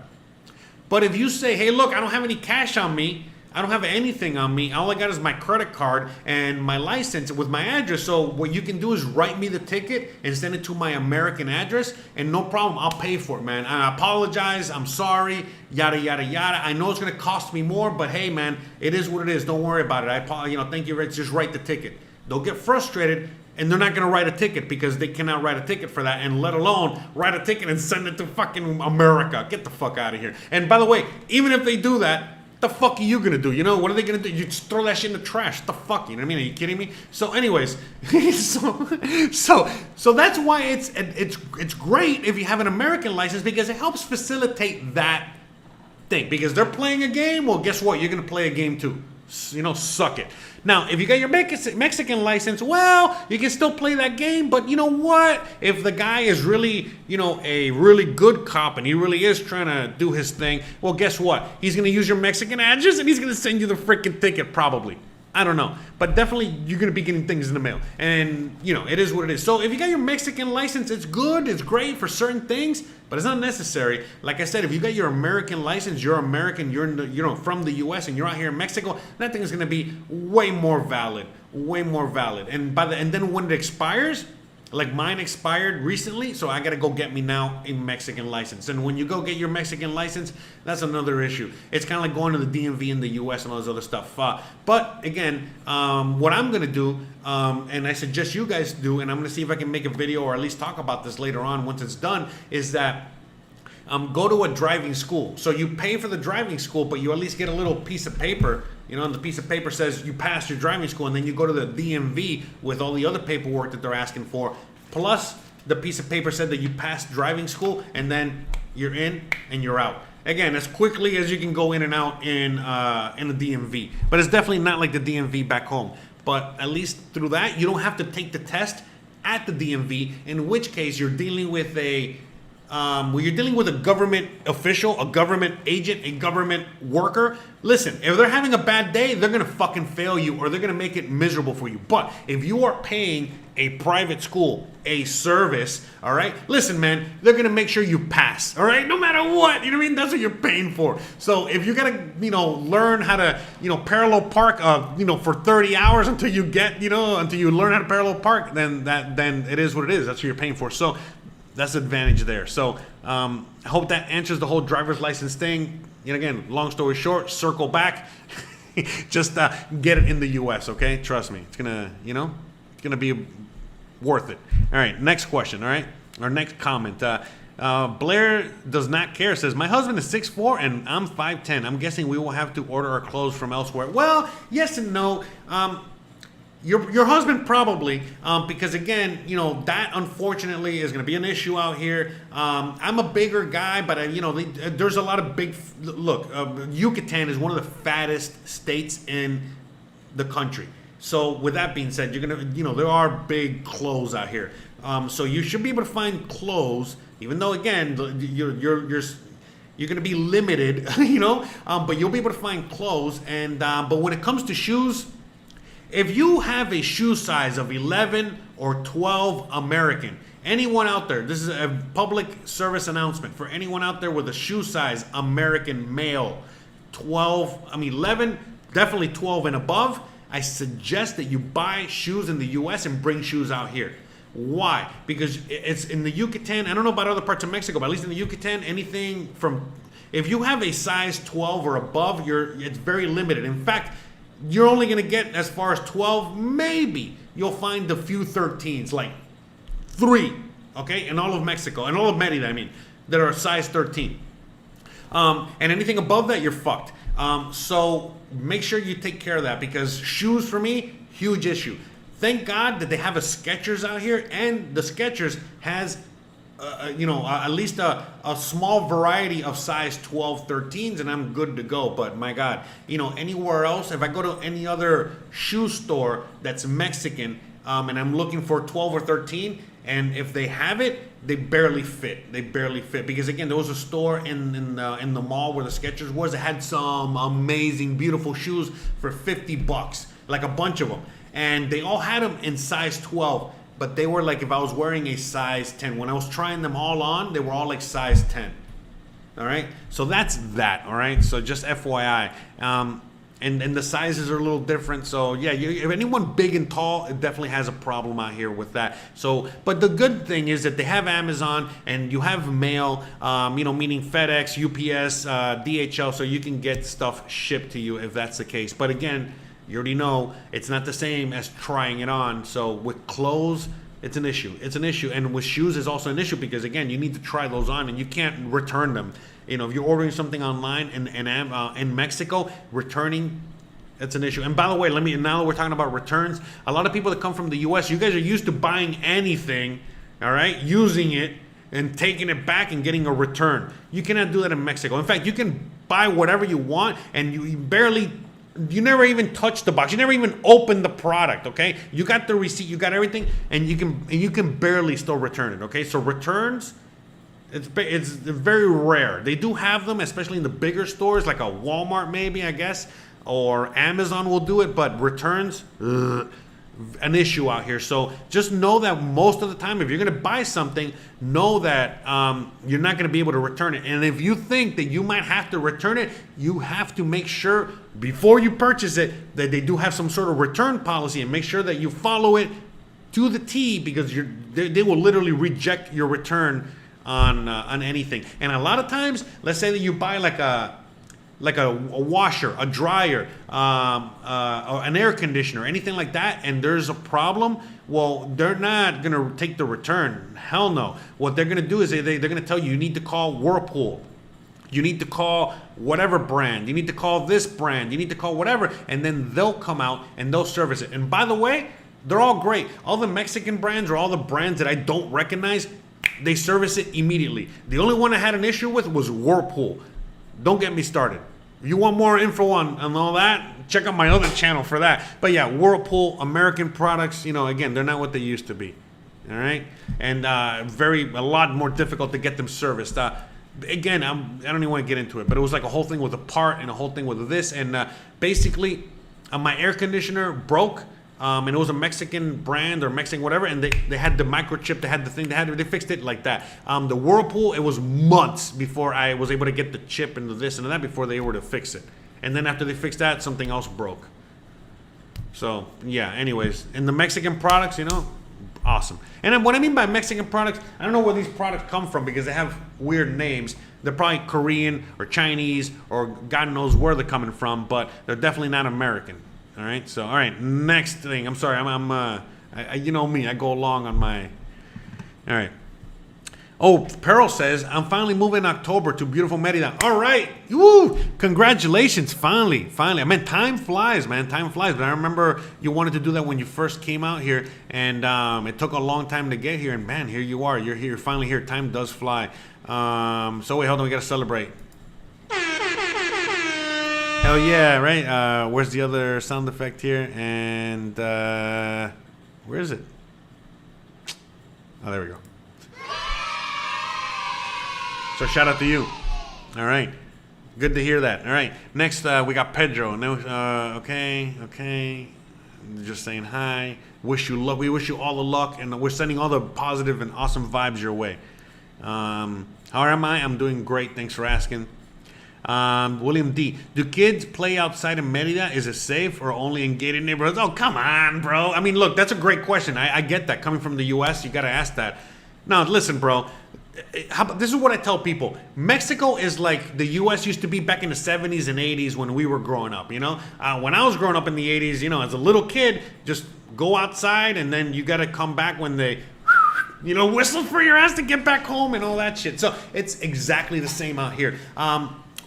But if you say, hey, look, I don't have any cash on me, I don't have anything on me. All I got is my credit card and my license with my address. So what you can do is write me the ticket and send it to my American address, and no problem, I'll pay for it, man. I apologize. I'm sorry. Yada yada yada. I know it's gonna cost me more, but hey, man, it is what it is. Don't worry about it. Thank you, Rich. Just write the ticket. They'll get frustrated, and they're not gonna write a ticket because they cannot write a ticket for that, and let alone write a ticket and send it to fucking America. Get the fuck out of here. And by the way, even if they do that, the fuck are you gonna do? You know, what are they gonna do? You just throw that shit in the trash. The fuck, you know what I mean? Are you kidding me? So anyways, so that's why it's great if you have an American license, because it helps facilitate that think, because they're playing a game. Well, guess what? You're going to play a game too. You know, suck it. Now, if you got your Mexican license, well, you can still play that game. But you know what? If the guy is really, you know, a really good cop and he really is trying to do his thing, well, guess what? He's going to use your Mexican address and he's going to send you the freaking ticket probably. I don't know. But definitely you're going to be getting things in the mail. And, you know, it is what it is. So if you got your Mexican license, it's good. It's great for certain things. But it's not necessary. Like I said, if you got your American license, you're American, you're in the, you know, from the U.S. and you're out here in Mexico, that thing is going to be way more valid. Way more valid. And then when it expires, like mine expired recently, so I gotta go get me now a Mexican license. And when you go get your Mexican license, that's another issue. It's kind of like going to the DMV in the US and all this other stuff. But again, what I'm gonna do, and I suggest you guys do, and I'm gonna see if I can make a video or at least talk about this later on once it's done, is that go to a driving school. So you pay for the driving school, but you at least get a little piece of paper. You know, and the piece of paper says you passed your driving school, and then you go to the DMV with all the other paperwork that they're asking for. Plus, the piece of paper said that you passed driving school, and then you're in and you're out. Again, as quickly as you can go in and out in the DMV. But it's definitely not like the DMV back home. But at least through that, you don't have to take the test at the DMV, in which case you're dealing with a you're dealing with a government official, a government agent, a government worker. Listen, if they're having a bad day, they're gonna fucking fail you, or they're gonna make it miserable for you. But if you are paying a private school, a service, all right, listen, man, they're gonna make sure you pass, all right, no matter what. You know what I mean? That's what you're paying for. So if you gotta, you know, learn how to, you know, parallel park, you know, for 30 hours until you get, you know, until you learn how to parallel park, then it is what it is. That's what you're paying for. So that's the advantage there. So I hope that answers the whole driver's license thing. And again, long story short, circle back. Just get it in the U.S., okay? Trust me. It's going to, you know, it's going to be worth it. All right, next question, all right? Our next comment. Blair does not care, says, my husband is 6'4" and I'm 5'10". I'm guessing we will have to order our clothes from elsewhere. Well, yes and no. Your husband probably, because again, you know, that unfortunately is going to be an issue out here. I'm a bigger guy, but you know, there's a lot of big. Look, Yucatan is one of the fattest states in the country. So with that being said, you're gonna, you know, there are big clothes out here. So you should be able to find clothes, even though again, you're going to be limited, you know, but you'll be able to find clothes. And but when it comes to shoes, if you have a shoe size of 11 or 12 American, anyone out there, this is a public service announcement for anyone out there with a shoe size American male, 11, definitely 12 and above, I suggest that you buy shoes in the US and bring shoes out here. Why? Because it's in the Yucatan. I don't know about other parts of Mexico, but at least in the Yucatan, anything from, if you have a size 12 or above, it's very limited. In fact, you're only going to get as far as 12, maybe you'll find a few 13s, like 3, okay, in all of Mexico, and all of Merida, I mean, that are size 13. And anything above that, you're fucked. So make sure you take care of that, because shoes for me, huge issue. Thank God that they have a Skechers out here, and the Skechers has you know, at least a small variety of size 12, 13s, and I'm good to go. But my God, you know, anywhere else, if I go to any other shoe store that's Mexican, and I'm looking for 12 or 13, and if they have it, they barely fit. They barely fit, because again, there was a store in the mall where the Skechers was. It had some amazing, beautiful shoes for $50, like a bunch of them, and they all had them in size 12. But they were like, if I was wearing a size 10. When I was trying them all on, they were all like size 10. All right? So that's that, all right? So just FYI. And the sizes are a little different. So, yeah, if anyone big and tall, it definitely has a problem out here with that. So, but the good thing is that they have Amazon, and you have mail, you know, meaning FedEx, UPS, DHL, so you can get stuff shipped to you if that's the case. But again, you already know it's not the same as trying it on. So with clothes, it's an issue. It's an issue. And with shoes, it's also an issue, because again, you need to try those on, and you can't return them. You know, if you're ordering something online in Mexico, returning, it's an issue. And by the way, now we're talking about returns. A lot of people that come from the US, you guys are used to buying anything, all right, using it and taking it back and getting a return. You cannot do that in Mexico. In fact, you can buy whatever you want, and you never even touch the box. You never even open the product, okay? You got the receipt, you got everything, and you can barely still return it, okay? So returns, it's very rare. They do have them, especially in the bigger stores, like a Walmart maybe, I guess, or Amazon will do it, but returns, an issue out here. So just know that most of the time, if you're going to buy something, know that you're not going to be able to return it. And if you think that you might have to return it, you have to make sure before you purchase it that they do have some sort of return policy, and make sure that you follow it to the T, because they will literally reject your return on anything. And a lot of times, let's say that you buy like a washer, a dryer, or an air conditioner, anything like that, and there's a problem, well, they're not going to take the return. Hell no. What they're going to do is they're going to tell you need to call Whirlpool. You need to call whatever brand. You need to call this brand. You need to call whatever, and then they'll come out and they'll service it. And by the way, they're all great. All the Mexican brands, or all the brands that I don't recognize, they service it immediately. The only one I had an issue with was Whirlpool. Don't get me started. If you want more info on all that, check out my other channel for that. But yeah, Whirlpool, American products, again, they're not what they used to be. All right? And a lot more difficult to get them serviced. Again, I don't even want to get into it, but it was like a whole thing with a part and a whole thing with this. And basically, my air conditioner broke. And it was a Mexican brand or Mexican whatever, and they had the microchip, they had the thing, they fixed it like that. The Whirlpool, it was months before I was able to get the chip and this and that before they were to fix it. And then after they fixed that, something else broke. So yeah, anyways, and the Mexican products, awesome. And then what I mean by Mexican products, I don't know where these products come from because they have weird names. They're probably Korean or Chinese or God knows where they're coming from, but they're definitely not American. All right, so, all right, next thing. I'm sorry, you know me, I go along on my, all right. Oh, Pearl says, I'm finally moving in October to beautiful Merida. All right, woo, congratulations, finally. I mean, time flies, man, time flies. But I remember you wanted to do that when you first came out here, and it took a long time to get here, and man, here you are. You're here, finally here. Time does fly. So wait, hold on, we got to celebrate. Hell yeah, right? Where's the other sound effect here? And where is it? Oh, there we go. So shout out to you. All right. Good to hear that. All right. Next, we got Pedro. No, okay. Just saying hi. Wish you luck. We wish you all the luck, and we're sending all the positive and awesome vibes your way. How am I? I'm doing great. Thanks for asking. William D. Do kids play outside in Merida? Is it safe or only in gated neighborhoods? Oh, come on, bro. I mean, look, that's a great question. I get that. Coming from the U.S., you got to ask that. Now, listen, bro. This is what I tell people. Mexico is like the U.S. used to be back in the 70s and 80s when we were growing up, When I was growing up in the 80s, as a little kid, just go outside and then you got to come back when they... whistle for your ass to get back home and all that shit. So it's exactly the same out here.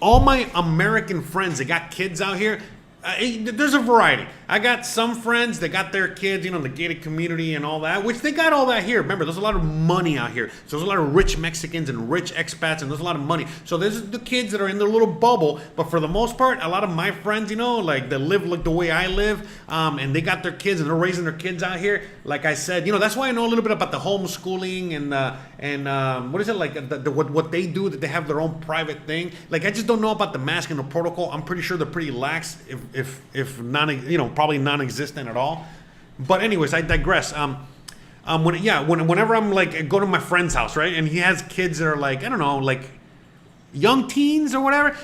All my American friends that got kids out here, there's a variety. I got some friends that got their kids, the gated community and all that, which they got all that here. Remember, there's a lot of money out here. So there's a lot of rich Mexicans and rich expats, and there's a lot of money. So there's the kids that are in their little bubble. But for the most part, a lot of my friends, like they live like the way I live, and they got their kids and they're raising their kids out here. Like I said, that's why I know a little bit about the homeschooling and what is it like what they do, that they have their own private thing. Like I just don't know about the mask and the protocol. I'm pretty sure they're pretty lax, if not, probably non-existent at all. But anyways, I digress. Whenever I'm like go to my friend's house, right, and he has kids that are like, I don't know, like young teens or whatever,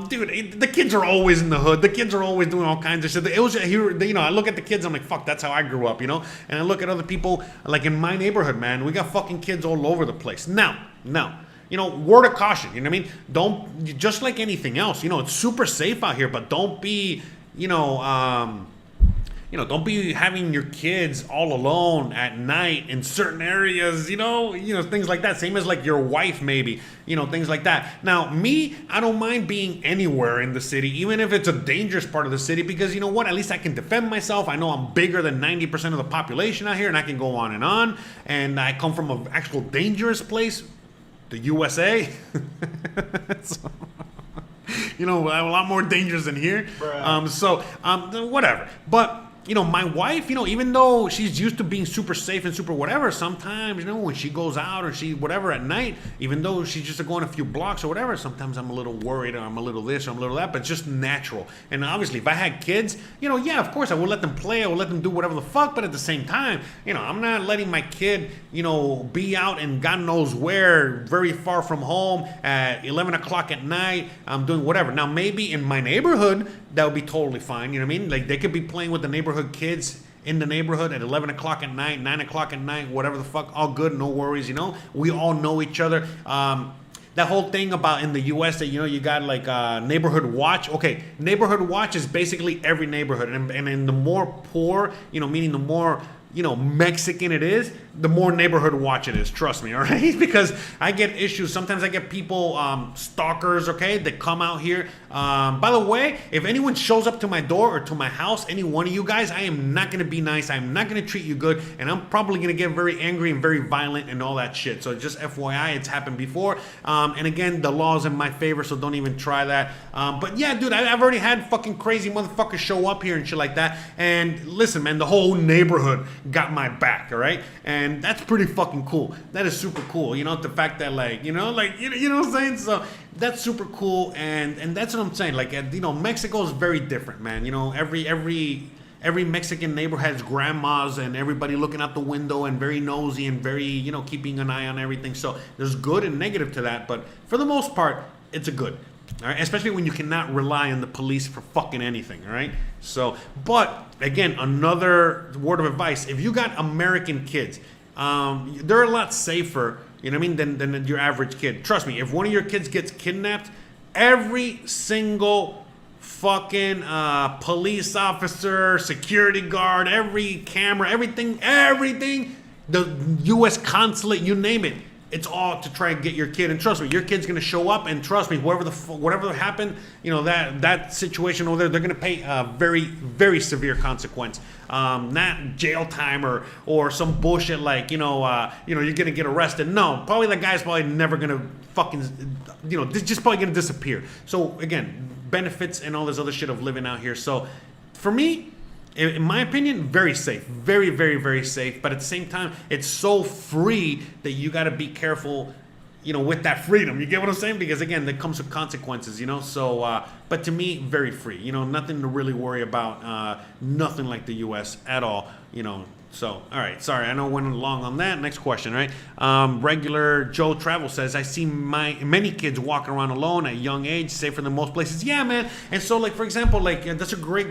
dude, the kids are always in the hood. The kids are always doing all kinds of shit. It was here, I look at the kids, I'm like, fuck, that's how I grew up, And I look at other people, like in my neighborhood, man, we got fucking kids all over the place. Now, word of caution, you know what I mean? Don't, just like anything else, it's super safe out here, but don't be, don't be having your kids all alone at night in certain areas, things like that. Same as like your wife, maybe, things like that. Now, me, I don't mind being anywhere in the city, even if it's a dangerous part of the city, because you know what? At least I can defend myself. I know I'm bigger than 90% of the population out here, and I can go on. And I come from an actual dangerous place, the USA. a lot more dangerous than here. Whatever. But my wife, even though she's used to being super safe and super whatever, sometimes, when she goes out or she whatever at night, even though she's just going a few blocks or whatever, sometimes I'm a little worried or I'm a little this or I'm a little that, but it's just natural. And obviously, if I had kids, yeah, of course, I would let them play, I would let them do whatever the fuck, but at the same time, I'm not letting my kid, be out and God knows where, very far from home at 11 o'clock at night, I'm doing whatever. Now, maybe in my neighborhood, that would be totally fine, you know what I mean? Like, they could be playing with the neighborhood kids in the neighborhood at 11 o'clock at night, 9 o'clock at night, whatever the fuck, all good, no worries, we all know each other. That whole thing about in the US that, you got like neighborhood watch. Okay, neighborhood watch is basically every neighborhood. And the more poor, meaning the more, Mexican it is, the more neighborhood watch it is. Trust me, all right? Because I get issues. Sometimes I get people, stalkers, okay, that come out here. By the way, if anyone shows up to my door or to my house, any one of you guys, I am not going to be nice. I'm not going to treat you good. And I'm probably going to get very angry and very violent and all that shit. So just FYI, it's happened before. And again, the law's in my favor, so don't even try that. But yeah, dude, I've already had fucking crazy motherfuckers show up here and shit like that. And listen, man, the whole neighborhood got my back, all right? And that's pretty fucking cool. That is super cool. The fact that you know what I'm saying? So that's super cool. And that's what I'm saying. Like, Mexico is very different, man. Every Mexican neighbor has grandmas and everybody looking out the window and very nosy and very, keeping an eye on everything. So there's good and negative to that. But for the most part, it's a good. All right, especially when you cannot rely on the police for fucking anything, all right? So, but again, another word of advice, if you got American kids, they're a lot safer, than your average kid. Trust me, if one of your kids gets kidnapped, every single fucking police officer, security guard, every camera, everything, the U.S. consulate, you name it, it's all to try and get your kid. And trust me, your kid's going to show up, and trust me, whatever happened, that situation over there, they're going to pay a very, very severe consequence. Not jail time or some bullshit like, you're going to get arrested. No, probably that guy's probably never going to fucking, just probably going to disappear. So again, benefits and all this other shit of living out here. So for me, in my opinion, very safe. Very, very, very safe. But at the same time, it's so free that you got to be careful, with that freedom. You get what I'm saying? Because, again, that comes with consequences, So, but to me, very free. Nothing to really worry about. Nothing like the U.S. at all, So, all right. Sorry, I know I went long on that. Next question, right? Regular Joe Travel says, I see many kids walking around alone at a young age, safer than most places. Yeah, man. And so, like, for example, that's a great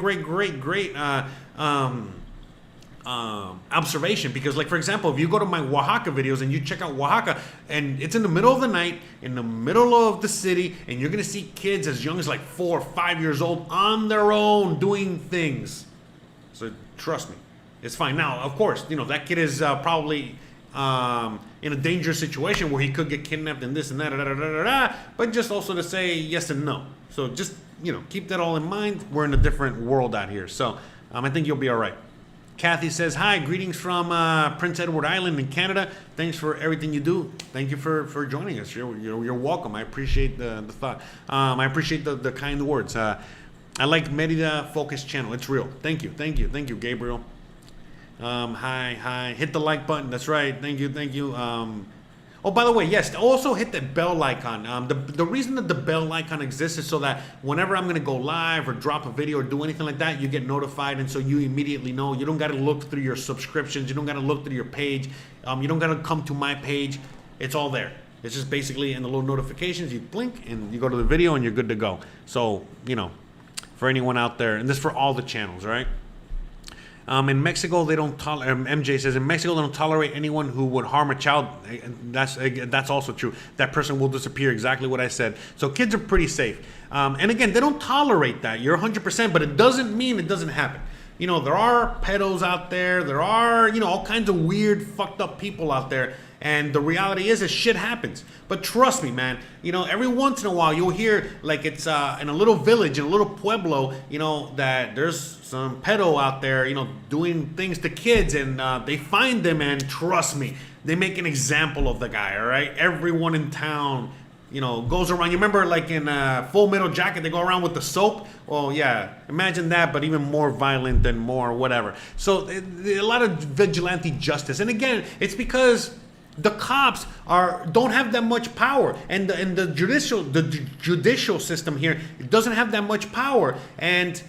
observation, because, like, for example, if you go to my Oaxaca videos and you check out Oaxaca, and it's in the middle of the night, in the middle of the city, and you're going to see kids as young as like 4 or 5 years old on their own doing things. So, trust me. It's fine. Now, of course, that kid is probably in a dangerous situation where he could get kidnapped and this and that, but just also to say yes and no. So just, keep that all in mind. We're in a different world out here. So I think you'll be all right. Kathy says, hi, greetings from Prince Edward Island in Canada. Thanks for everything you do. Thank you for joining us. You're welcome. I appreciate the thought. I appreciate the kind words. I like Merida Focus channel. It's real. Thank you, Gabriel. Hi. Hit the like button. That's right. Thank you. Oh, by the way, yes, also hit that bell icon. The reason that the bell icon exists is so that whenever I'm going to go live or drop a video or do anything like that, you get notified, and so you immediately know. You don't got to look through your subscriptions. You don't got to look through your page. You don't got to come to my page. It's all there. It's just basically in the little notifications, you blink, and you go to the video, and you're good to go. So, for anyone out there, and this is for all the channels, all right? In Mexico, they don't tolerate. MJ says in Mexico they don't tolerate anyone who would harm a child. That's also true. That person will disappear. Exactly what I said. So kids are pretty safe. And again, they don't tolerate that. You're 100%, but it doesn't mean it doesn't happen. There are pedos out there. There are all kinds of weird, fucked up people out there. And the reality is shit happens. But trust me, man, every once in a while you'll hear, like, it's in a little village, in a little pueblo, that there's some pedo out there, doing things to kids, and they find them, and trust me, they make an example of the guy, all right? Everyone in town, goes around. You remember like in Full Metal Jacket, they go around with the soap? Well, yeah, imagine that, but even more violent and more whatever. So a lot of vigilante justice. And again, it's because the cops don't have that much power, and the judicial system here doesn't have that much power, and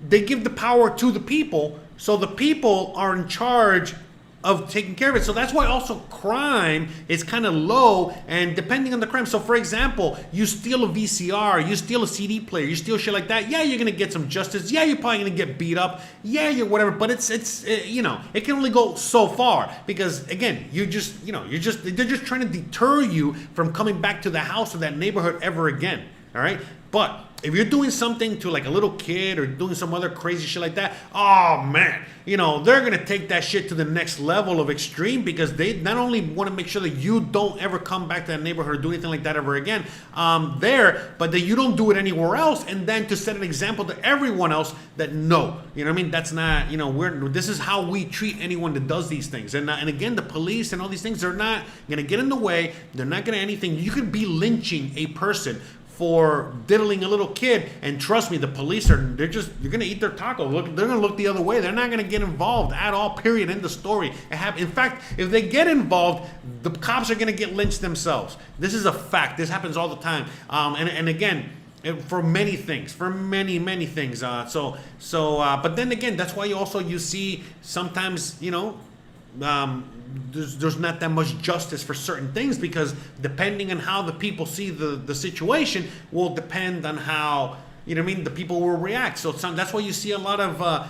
they give the power to the people, so the people are in charge of taking care of it. So that's why also crime is kind of low, and depending on the crime. So for example, you steal a VCR, you steal a CD player, you steal shit like that. Yeah, you're gonna get some justice. Yeah, you're probably gonna get beat up. Yeah, you're whatever. But it can only go so far, because again, they're just trying to deter you from coming back to the house or that neighborhood ever again. All right, but if you're doing something to like a little kid or doing some other crazy shit like that, oh man, they're gonna take that shit to the next level of extreme, because they not only want to make sure that you don't ever come back to that neighborhood or do anything like that ever again but that you don't do it anywhere else, and then to set an example to everyone else that no, that's not, this is how we treat anyone that does these things. And again, the police and all these things, they're not gonna get in the way. They're not gonna anything. You could be lynching a person for diddling a little kid, and trust me, the police you're gonna eat their taco. They're gonna look the other way. They're not gonna get involved at all, period, end of story. In fact, if they get involved, the cops are gonna get lynched themselves. This is a fact. This happens all the time. And again, for many things, for many things. But then again, that's why you see sometimes, there's not that much justice for certain things, because depending on how the people see the situation will depend on how the people will react. So that's why you see a lot of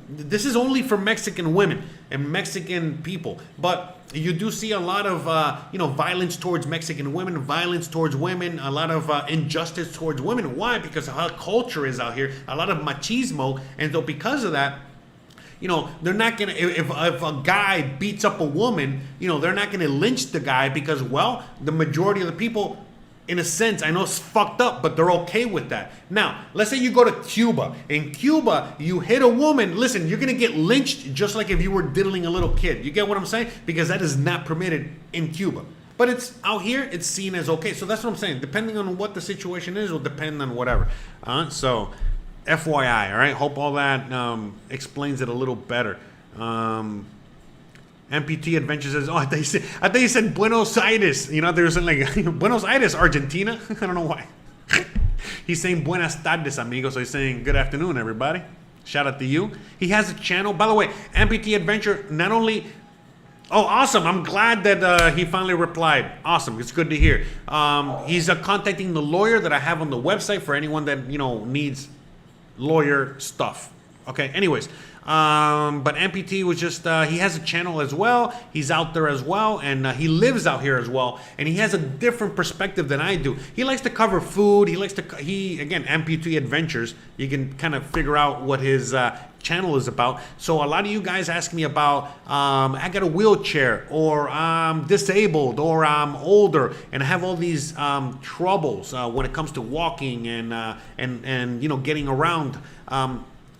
this is only for Mexican women and Mexican people, but you do see a lot of violence towards Mexican women, violence towards women, a lot of injustice towards women. Why? Because of how culture is out here, a lot of machismo, and so because of that, they're not gonna, if a guy beats up a woman, they're not gonna lynch the guy, because, well, the majority of the people, in a sense, I know it's fucked up, but they're okay with that. Now, let's say you go to Cuba. In Cuba, you hit a woman, listen, you're gonna get lynched just like if you were diddling a little kid. You get what I'm saying? Because that is not permitted in Cuba. But it's out here, it's seen as okay. So that's what I'm saying. Depending on what the situation is, will depend on whatever. So FYI, all right. Hope all that explains it a little better. MPT Adventure says, "Oh, I thought you said Buenos Aires. There's like Buenos Aires, Argentina. I don't know why." He's saying Buenas tardes, amigos. So he's saying good afternoon, everybody. Shout out to you. He has a channel, by the way. MPT Adventure not only. Oh, awesome! I'm glad that he finally replied. Awesome, it's good to hear. He's contacting the lawyer that I have on the website for anyone that needs lawyer stuff. Okay, anyways, but MPT was just he has a channel as well. He's out there as well, and he lives out here as well, and he has a different perspective than I do. He likes to cover food. Again, MPT Adventures. You can kind of figure out what his channel is about. So a lot of you guys ask me about I got a wheelchair, or I'm disabled, or I'm older, and I have all these troubles when it comes to walking and getting around.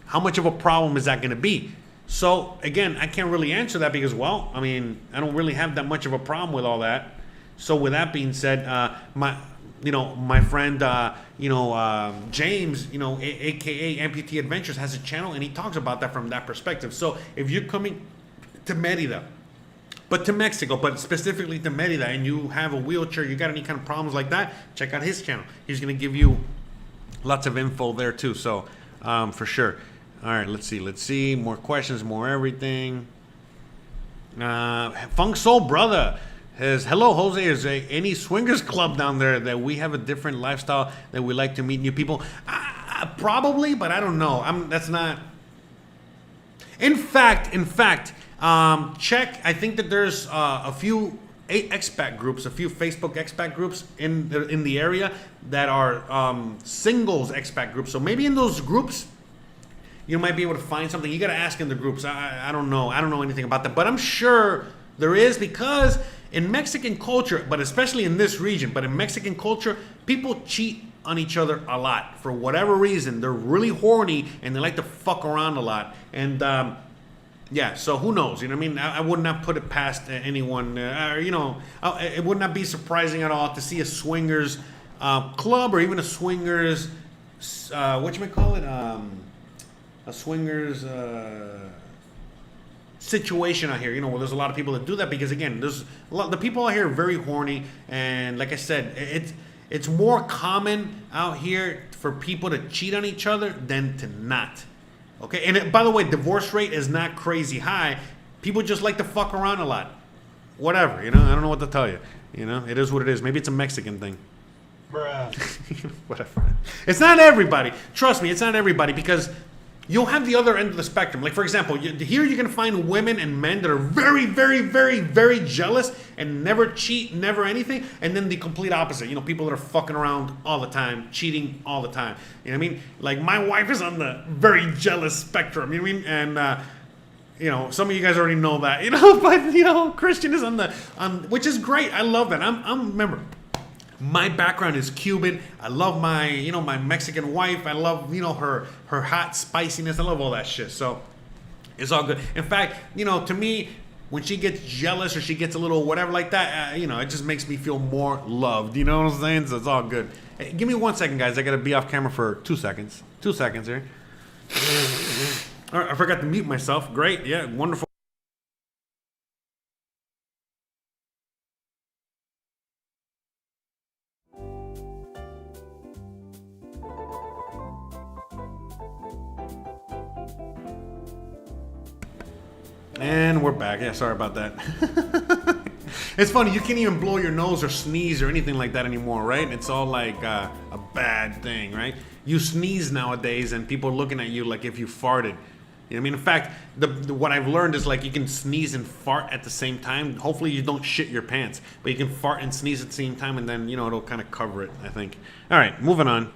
How much of a problem is that going to be? So again, I can't really answer that, because, well, I mean, I don't really have that much of a problem with all that. So with that being said, my friend, James, aka MPT Adventures, has a channel, and he talks about that from that perspective. So if you're coming to Merida, but to Mexico, but specifically to Merida, and you have a wheelchair, you got any kind of problems like that, check out his channel. He's going to give you lots of info there too. So for sure. All right, let's see. More questions, more everything. Funk Soul Brother says, hello, Jose. Is there any swingers club down there that we have a different lifestyle that we like to meet new people? Probably, but I don't know. That's not. In fact, check. I think that there's a few expat groups, a few Facebook expat groups in the area that are singles expat groups. So maybe in those groups, you might be able to find something. You got to ask in the groups. I don't know. I don't know anything about that, but I'm sure there is, because in Mexican culture, but especially in this region, but in Mexican culture, people cheat on each other a lot for whatever reason. They're really horny and they like to fuck around a lot. And Yeah, so who knows? You know what I mean? I would not put it past anyone. It would not be surprising at all to see a swingers club or even a swingers, whatchamacallit? A swingers situation out here. You know, where there's a lot of people that do that because, again, the people out here are very horny. And like I said, it's more common out here for people to cheat on each other than to not. Okay, and by the way, divorce rate is not crazy high. People just like to fuck around a lot. Whatever, I don't know what to tell you. It is what it is. Maybe it's a Mexican thing. Bruh. Whatever. It's not everybody. Trust me, it's not everybody because you'll have the other end of the spectrum. Like, for example, here you're going to find women and men that are very, very, very, very jealous and never cheat, never anything. And then the complete opposite. People that are fucking around all the time, cheating all the time. You know what I mean? Like, my wife is on the very jealous spectrum. You know what I mean? And, some of you guys already know that. But, Christian is which is great. I love that. Remember, my background is Cuban. I love my Mexican wife. I love, her hot spiciness. I love all that shit. So it's all good. In fact, to me, when she gets jealous or she gets a little whatever like that, it just makes me feel more loved. You know what I'm saying? So it's all good. Hey, give me 1 second, guys. I got to be off camera for 2 seconds. 2 seconds here. All right, I forgot to mute myself. Great. Yeah, wonderful. And we're back. Yeah, sorry about that. It's funny, you can't even blow your nose or sneeze or anything like that anymore, right? It's all like a bad thing, right? You sneeze nowadays and people are looking at you like if you farted. You know what I mean? In fact, what I've learned is like you can sneeze and fart at the same time. Hopefully you don't shit your pants, but you can fart and sneeze at the same time and then, it'll kind of cover it, I think. All right, moving on.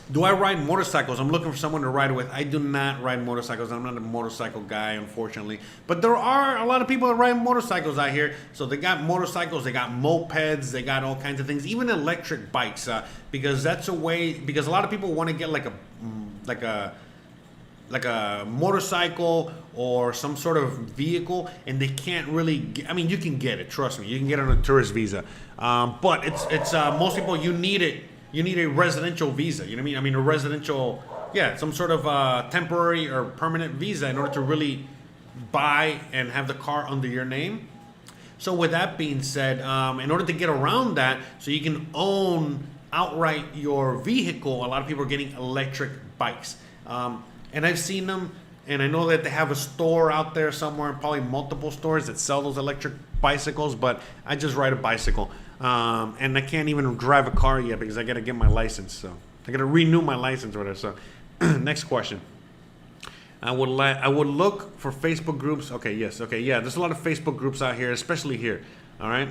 Do I ride motorcycles? I'm looking for someone to ride with. I do not ride motorcycles. I'm not a motorcycle guy, unfortunately. But there are a lot of people that ride motorcycles out here. So they got motorcycles, they got mopeds, they got all kinds of things, even electric bikes. Because that's a way. Because a lot of people want to get like a motorcycle or some sort of vehicle, and they can't really. You can get it. Trust me, you can get it on a tourist visa. But it's most people you need it. You need a residential visa, you know what I mean? A residential, some sort of temporary or permanent visa in order to really buy and have the car under your name. So with that being said, in order to get around that, so you can own outright your vehicle, a lot of people are getting electric bikes. And I've seen them, and I know that they have a store out there somewhere, probably multiple stores that sell those electric bicycles, but I just ride a bicycle. And I can't even drive a car yet because I got to get my license. So I got to renew my license or whatever. So next question. I would look for Facebook groups. Okay, yes. Okay, yeah. There's a lot of Facebook groups out here, especially here. All right.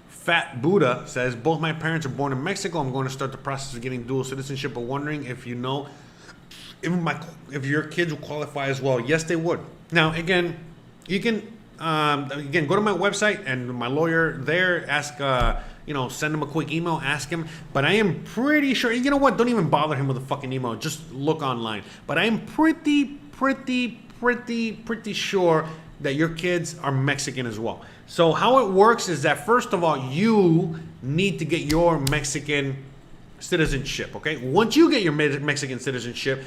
Fat Buddha says, both my parents are born in Mexico. I'm going to start the process of getting dual citizenship, but wondering if if your kids will qualify as well. Yes, they would. Now, again, you can go to my website and my lawyer there, ask, send him a quick email, ask him. But I am pretty sure, you know what? Don't even bother him with a fucking email. Just look online. But I am pretty sure that your kids are Mexican as well. So how it works is that, first of all, you need to get your Mexican citizenship, okay? Once you get your Mexican citizenship,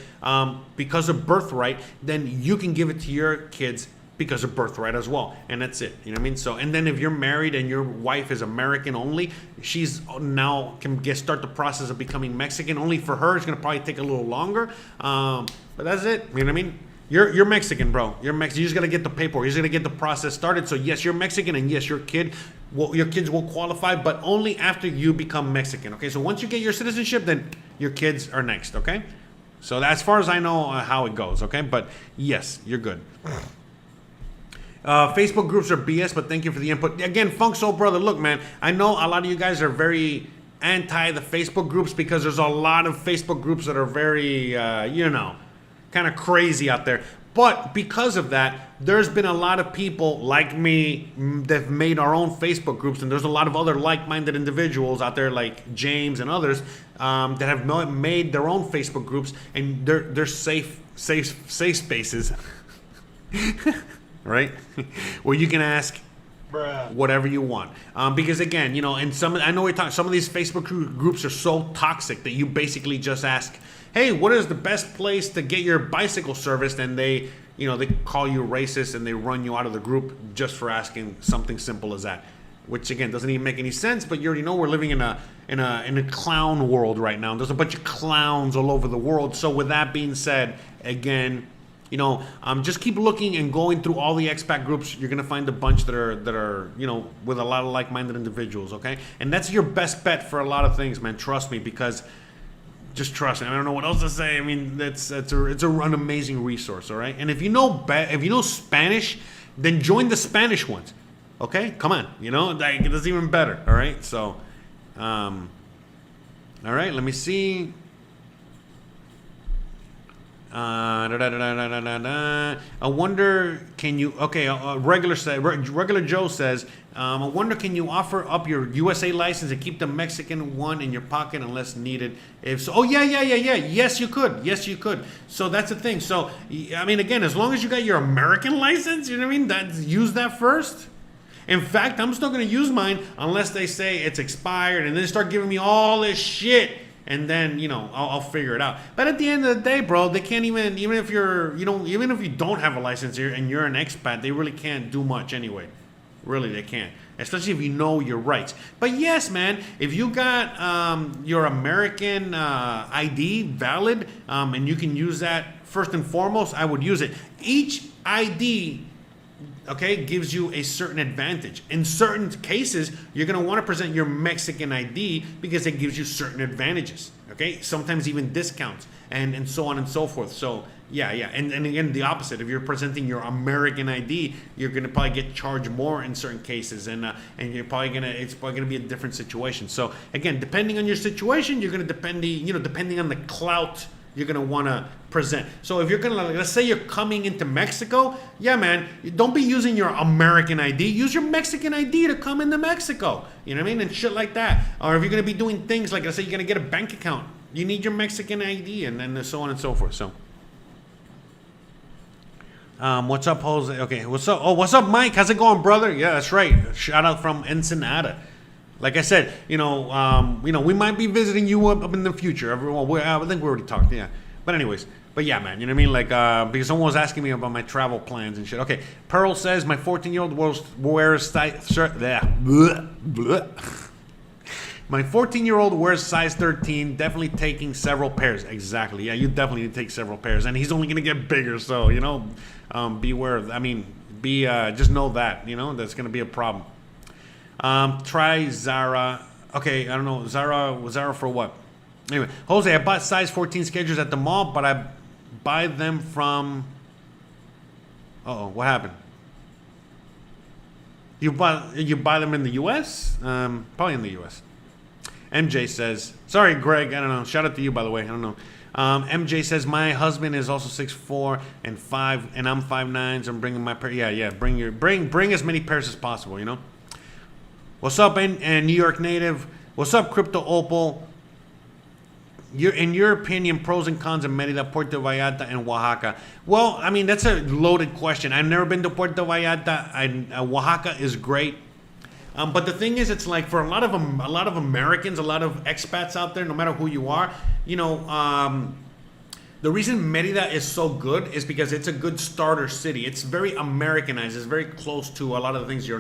because of birthright, then you can give it to your kids because of birthright as well, and that's it. You know what I mean? So, and then if you're married and your wife is American only, she's now can start the process of becoming Mexican. Only for her, it's gonna probably take a little longer, but that's it. You know what I mean? You're Mexican, bro. You're Mexican. You just gotta get the paperwork. You just gotta get the process started. So yes, you're Mexican, and yes, your kids will qualify, but only after you become Mexican. Okay? So once you get your citizenship, then your kids are next. Okay? So as far as I know, how it goes. Okay? But yes, you're good. Facebook groups are BS, but thank you for the input. Again, Funk Soul Brother, look, man, I know a lot of you guys are very anti the Facebook groups because there's a lot of Facebook groups that are very, kind of crazy out there. But because of that, there's been a lot of people like me that have made our own Facebook groups, and there's a lot of other like-minded individuals out there like James and others that have made their own Facebook groups, and they're safe safe spaces, right? Where you can ask whatever you want. Because again, you know, and I know we're talking, some of these Facebook groups are so toxic that you basically just ask, hey, what is the best place to get your bicycle serviced? And they, you know, they call you racist and they run you out of the group just for asking something simple as that. Which again doesn't even make any sense, but you already know we're living in a clown world right now. There's a bunch of clowns all over the world. So with that being said, again, you know, just keep looking and going through all the expat groups. You're gonna find a bunch that are you know, with a lot of like-minded individuals. Okay, and that's your best bet for a lot of things, man. Trust me, because just trust me. I don't know what else to say. I mean, it's an amazing resource. All right, and if you know Spanish, then join the Spanish ones. Okay, come on, you know, like, it's even better. All right, so, all right, let me see. I wonder, can you? Okay, regular Joe says, I wonder, can you offer up your USA license and keep the Mexican one in your pocket unless needed? If so, oh yeah. Yes, you could. So that's the thing. So I mean, again, as long as you got your American license, you know what I mean. Use that first. In fact, I'm still going to use mine unless they say it's expired and then start giving me all this shit. And then, you know, I'll figure it out. But at the end of the day, bro, they can't even if you're, you know, even if you don't have a license here and you're an expat, they really can't do much anyway. Really, they can't. Especially if you know your rights. But yes, man, if you got your American ID valid and you can use that first and foremost, I would use it. Each ID, okay, gives you a certain advantage. In certain cases, you're going to want to present your Mexican ID because it gives you certain advantages, okay? Sometimes even discounts and so on and so forth. So, yeah. And again, the opposite. If you're presenting your American ID, you're going to probably get charged more in certain cases, and it's probably going to be a different situation. So, again, depending on your situation, you're going to depending on the clout you're going to want to present. So if you're going to, let's say you're coming into Mexico, yeah, man, don't be using your American ID. Use your Mexican ID to come into Mexico. You know what I mean? And shit like that. Or if you're going to be doing things like, let's say you're going to get a bank account, you need your Mexican ID, and then so on and so forth. So, what's up, Jose? Okay, what's up? Oh, what's up, Mike? How's it going, brother? Yeah, that's right. Shout out from Ensenada. Like I said, we might be visiting you up in the future. I think we already talked, yeah. But anyways, yeah, man, you know what I mean? Like, because someone was asking me about my travel plans and shit. Okay, Pearl says my 14-year-old wears size. My 14-year-old wears size 13. Definitely taking several pairs. Exactly. Yeah, you definitely need to take several pairs, and he's only gonna get bigger. So beware. Just know that that's gonna be a problem. Try Zara. Okay, I don't know. Zara for what? Anyway, Jose, I bought size 14 schedules at the mall, but I buy them from... what happened? You buy them in the U.S.? Probably in the U.S. MJ says... Sorry, Greg. I don't know. Shout out to you, by the way. I don't know. MJ says, my husband is also 6'4" and 5, and I'm 5'9", so I'm bringing my pair. Yeah. Bring as many pairs as possible, What's up, and New York native? What's up, Crypto Opal? In your opinion, pros and cons of Merida, Puerto Vallarta, and Oaxaca? Well, I mean, that's a loaded question. I've never been to Puerto Vallarta. Oaxaca is great. But the thing is, it's like for a lot of Americans, a lot of expats out there, no matter who you are, the reason Merida is so good is because it's a good starter city. It's very Americanized. It's very close to a lot of the things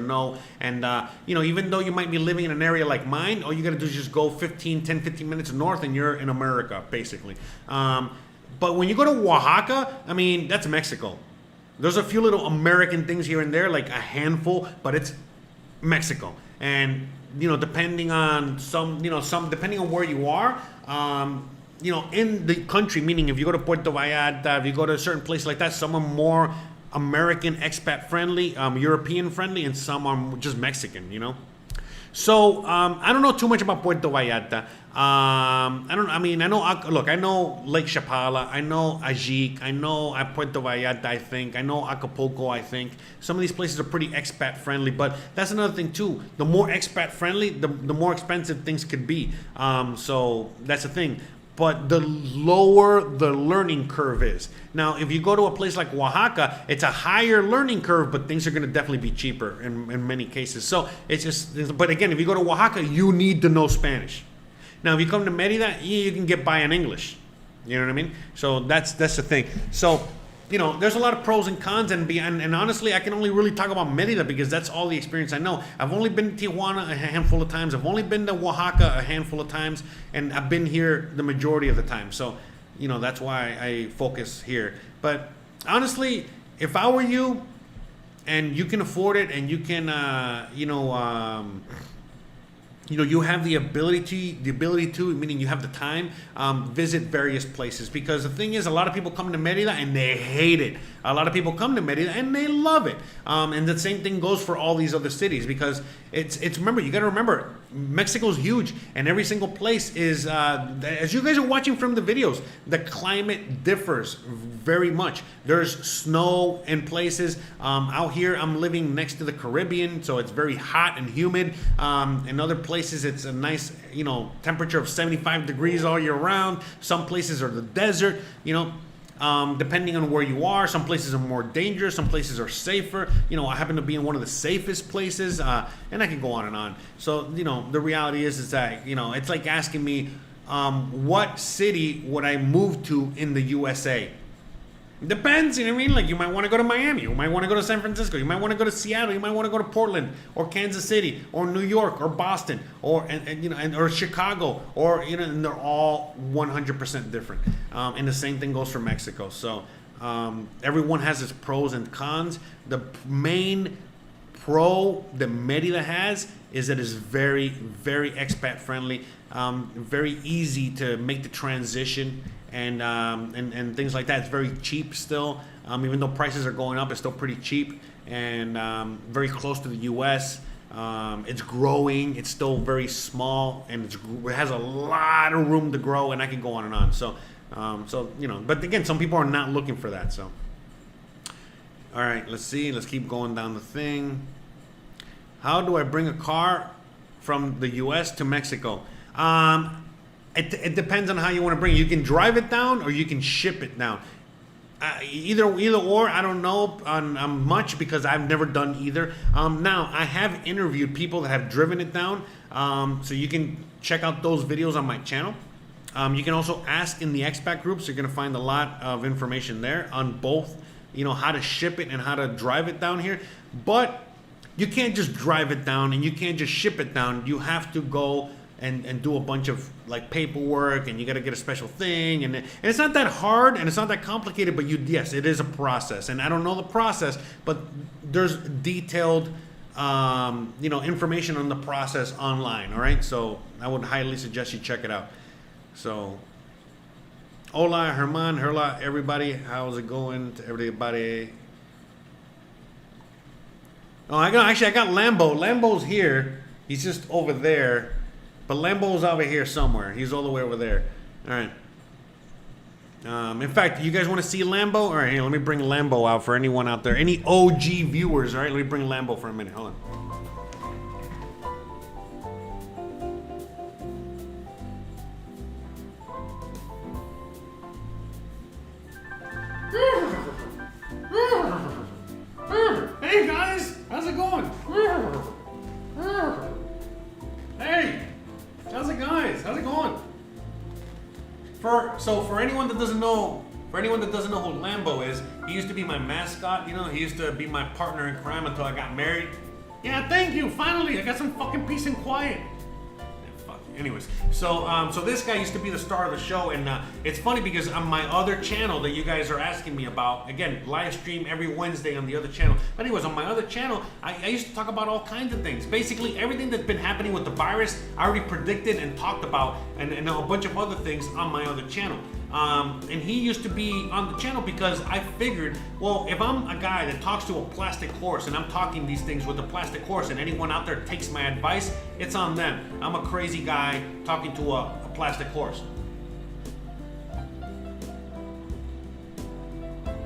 and even though you might be living in an area like mine, all you got to do is just go 15 minutes north and you're in America, basically. But when you go to Oaxaca, I mean, that's Mexico. There's a few little American things here and there, like a handful, but it's Mexico. And, depending on depending on where you are, in the country, meaning if you go to Puerto Vallarta, if you go to a certain place like that, some are more American expat friendly, European friendly, and some are just Mexican, So, I don't know too much about Puerto Vallarta. I know Lake Chapala, I know Ajic, I know Puerto Vallarta, I know Acapulco, Some of these places are pretty expat friendly, but that's another thing too. The more expat friendly, the more expensive things could be. So that's the thing. but the lower the learning curve is. Now, if you go to a place like Oaxaca, it's a higher learning curve, but things are going to definitely be cheaper in many cases. So it's just, but again, if you go to Oaxaca, you need to know Spanish. Now, if you come to Merida, you can get by in English. You know what I mean? So that's the thing. So, you know, there's a lot of pros and cons, and honestly, I can only really talk about Merida because that's all the experience I know. I've only been to Tijuana a handful of times. I've only been to Oaxaca a handful of times, and I've been here the majority of the time. So, you know, that's why I focus here. But honestly, if I were you, and you can afford it, and you can, you have the ability to, meaning you have the time, visit various places. Because the thing is, a lot of people come to Merida and they hate it. A lot of people come to Merida and they love it. And the same thing goes for all these other cities, because remember, you got to remember, Mexico's huge, and every single place is, as you guys are watching from the videos, the climate differs very much. There's snow in places. Out here, I'm living next to the Caribbean, so it's very hot and humid. In other places, it's a nice, temperature of 75 degrees all year round. Some places are the desert, depending on where you are. Some places are more dangerous, some places are safer. I happen to be in one of the safest places, and I can go on and on. So, the reality is that, it's like asking me, what city would I move to in the USA? Depends, you know what I mean? Like, you might want to go to Miami, you might want to go to San Francisco, you might want to go to Seattle, you might want to go to Portland, or Kansas City, or New York, or Boston, or or Chicago, or and they're all 100% different. And the same thing goes for Mexico. So everyone has its pros and cons. The main pro that Merida has is that it's very, very expat friendly, very easy to make the transition. And things like that. It's very cheap still. Even though prices are going up, it's still pretty cheap, and very close to the U.S. It's growing. It's still very small, and it has a lot of room to grow, and I can go on and on. So, but again, some people are not looking for that. So, all right, let's see. Let's keep going down the thing. How do I bring a car from the U.S. to Mexico? It depends on how you want to bring it. You can drive it down, or you can ship it down. Either or, I don't know on much, because I've never done either. Now, I have interviewed people that have driven it down, so you can check out those videos on my channel. You can also ask in the expat groups. You're going to find a lot of information there on both, how to ship it and how to drive it down here. But you can't just drive it down, and you can't just ship it down. You have to go and do a bunch of like paperwork, and you got to get a special thing, and it's not that hard, and it's not that complicated, but yes, it is a process. And I don't know the process, but there's detailed information on the process online. All right, so I would highly suggest you check it out. So hola Herman, hola everybody, how's it going to everybody? Oh, I got Lambo. Lambo's here, he's just over there. But Lambo's over here somewhere. He's all the way over there. All right. In fact, you guys want to see Lambo? All right, here, let me bring Lambo out for anyone out there. Any OG viewers, all right? Let me bring Lambo for a minute. Hold on. Hey, guys. How's it going? Hey. How's it, guys? How's it going? For anyone that doesn't know who Lambo is, he used to be my mascot. He used to be my partner in crime until I got married. Yeah, thank you. Finally, I got some fucking peace and quiet. Anyways, so this guy used to be the star of the show, and it's funny because on my other channel that you guys are asking me about, again, live stream every Wednesday on the other channel. But anyways, on my other channel, I used to talk about all kinds of things. Basically, everything that's been happening with the virus, I already predicted and talked about, and a bunch of other things on my other channel. And he used to be on the channel because I figured, well, if I'm a guy that talks to a plastic horse, and I'm talking these things with a plastic horse, and anyone out there takes my advice, it's on them. I'm a crazy guy talking to a plastic horse.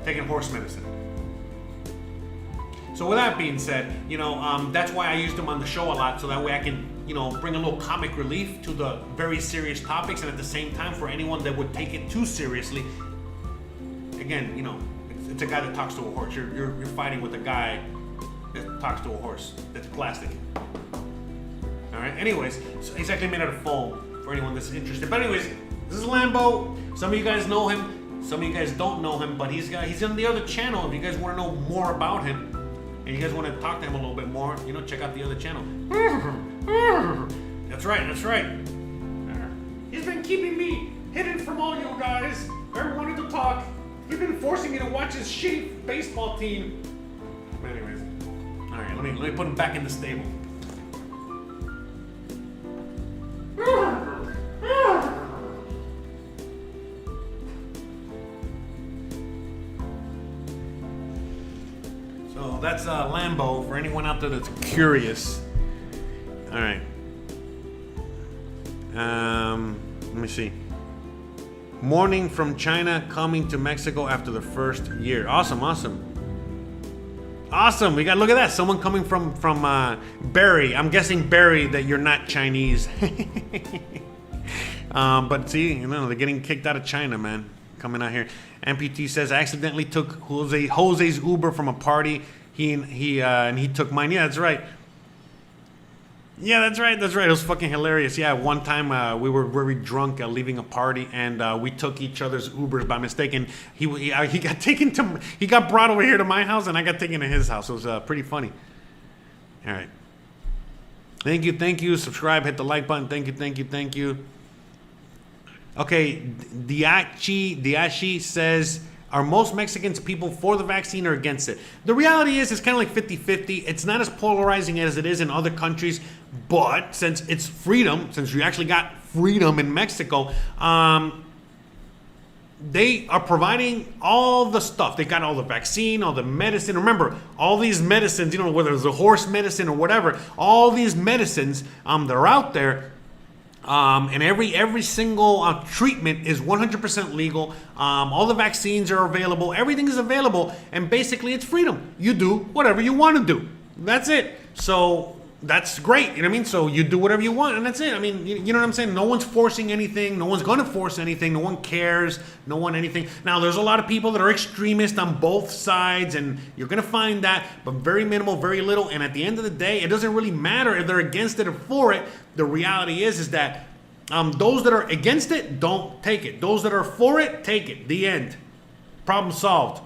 Taking horse medicine. So with that being said, that's why I used him on the show a lot, so that way I can you know, bring a little comic relief to the very serious topics, and at the same time, for anyone that would take it too seriously, again, you know, it's a guy that talks to a horse. You're fighting with a guy that talks to a horse that's plastic. All right. Anyways, so he's actually made out of foam for anyone that's interested. But anyways, this is Lambo. Some of you guys know him. Some of you guys don't know him. But he's on the other channel. If you guys want to know more about him, and you guys want to talk to him a little bit more, you know, check out the other channel. That's right. That's right. He's been keeping me hidden from all you guys. Never wanted to talk. He's been forcing me to watch his shitty baseball team. But anyways, all right. Let me put him back in the stable. So that's Lambo for anyone out there that's curious. All right. Let me see. Morning from China, coming to Mexico after the first year. Awesome. We got, look at that. Someone coming from Barry. I'm guessing Barry that you're not Chinese. But see, you know, they're getting kicked out of China, man. Coming out here. Amputee says, I accidentally took Jose's Uber from a party. He took mine. Yeah, that's right. Yeah, that's right. It was fucking hilarious. Yeah, one time we were very drunk leaving a party, and we took each other's Ubers by mistake, and he got brought over here to my house, and I got taken to his house. It was pretty funny. All right. Thank you. Subscribe, hit the like button. Thank you. Okay, Diachi says, are most Mexicans people for the vaccine or against it? The reality is it's kind of like 50-50. It's not as polarizing as it is in other countries, but since it's freedom, since you actually got freedom in Mexico, they are providing all the stuff. They got all the vaccine, all the medicine. Remember, all these medicines, you know, whether it's a horse medicine or whatever, all these medicines that are out there, and every single treatment is 100% legal. All the vaccines are available. Everything is available, and basically it's freedom. You do whatever you want to do. That's it. So that's great. You know what I mean? So you do whatever you want, and that's it. I mean, you know what I'm saying? No one's forcing anything. No one's going to force anything. No one cares. No one anything. Now, there's a lot of people that are extremists on both sides, and you're going to find that, but very minimal, very little. And at the end of the day, it doesn't really matter if they're against it or for it. The reality is that those that are against it, don't take it. Those that are for it, take it. The end. Problem solved.